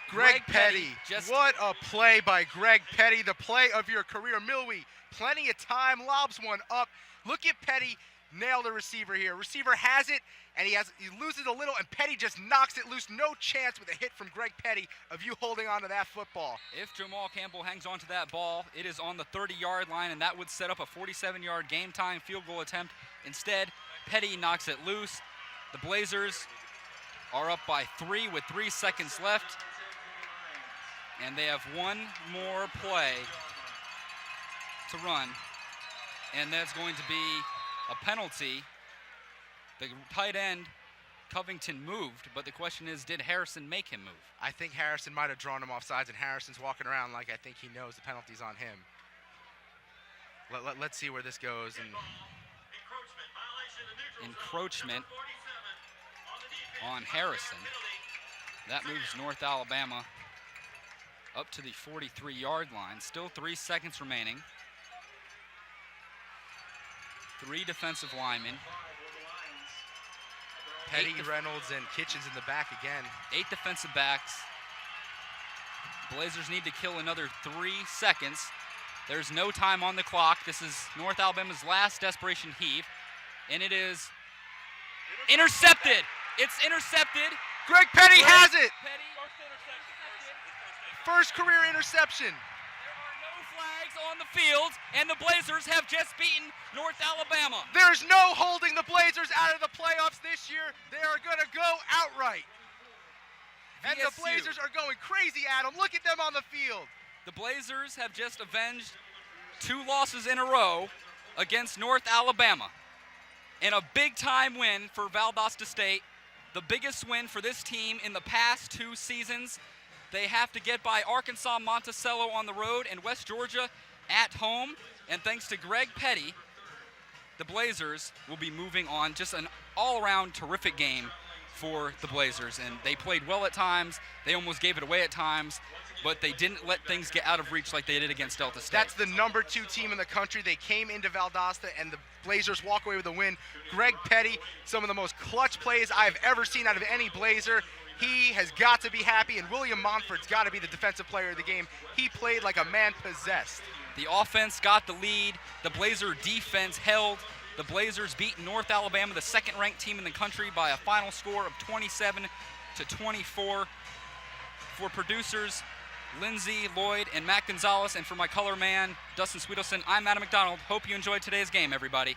Greg Petty, what a play by Greg Petty, the play of your career. Milwee, plenty of time, lobs one up. Look at Petty nail the receiver here. Receiver has it, and he loses a little, and Petty just knocks it loose. No chance with a hit from Greg Petty of you holding on to that football. If Jamal Campbell hangs on to that ball, it is on the 30-yard line, and that would set up a 47-yard game-time field goal attempt. Instead, Petty knocks it loose. The Blazers are up by 3 with 3 seconds left, and they have one more play to run, and that's going to be a penalty. The tight end, Covington, moved, but the question is, did Harrison make him move? I think Harrison might have drawn him off sides, and Harrison's walking around like I think he knows the penalty's on him. Let's see where this goes. And encroachment on Harrison. That moves North Alabama up to the 43-yard line. Still 3 seconds remaining. 3 defensive linemen. Petty, Reynolds, and Kitchens in the back again. 8 defensive backs. Blazers need to kill another 3 seconds. There's no time on the clock. This is North Alabama's last desperation heave, and it is intercepted. It's intercepted. Greg Petty has it. First career interception. There are no flags on the field, and the Blazers have just beaten North Alabama. There's no holding the Blazers out of the playoffs this year. They are going to go outright. And the Blazers are going crazy at them. Look at them on the field. The Blazers have just avenged 2 losses in a row against North Alabama. And a big-time win for Valdosta State, the biggest win for this team in the past 2 seasons. They have to get by Arkansas Monticello on the road and West Georgia at home. And thanks to Greg Petty, the Blazers will be moving on. Just an all-around terrific game for the Blazers. And they played well at times. They almost gave it away at times. But they didn't let things get out of reach like they did against Delta State. That's the number 2 team in the country. They came into Valdosta, and the Blazers walk away with a win. Greg Petty, some of the most clutch plays I've ever seen out of any Blazer. He has got to be happy, and William Montford's got to be the defensive player of the game. He played like a man possessed. The offense got the lead. The Blazer defense held. The Blazers beat North Alabama, the 2nd-ranked team in the country, by a final score of 27-24. For producers Lindsay, Lloyd, and Matt Gonzalez, and for my color man, Dustin Swedelson, I'm Adam MacDonald. Hope you enjoyed today's game, everybody.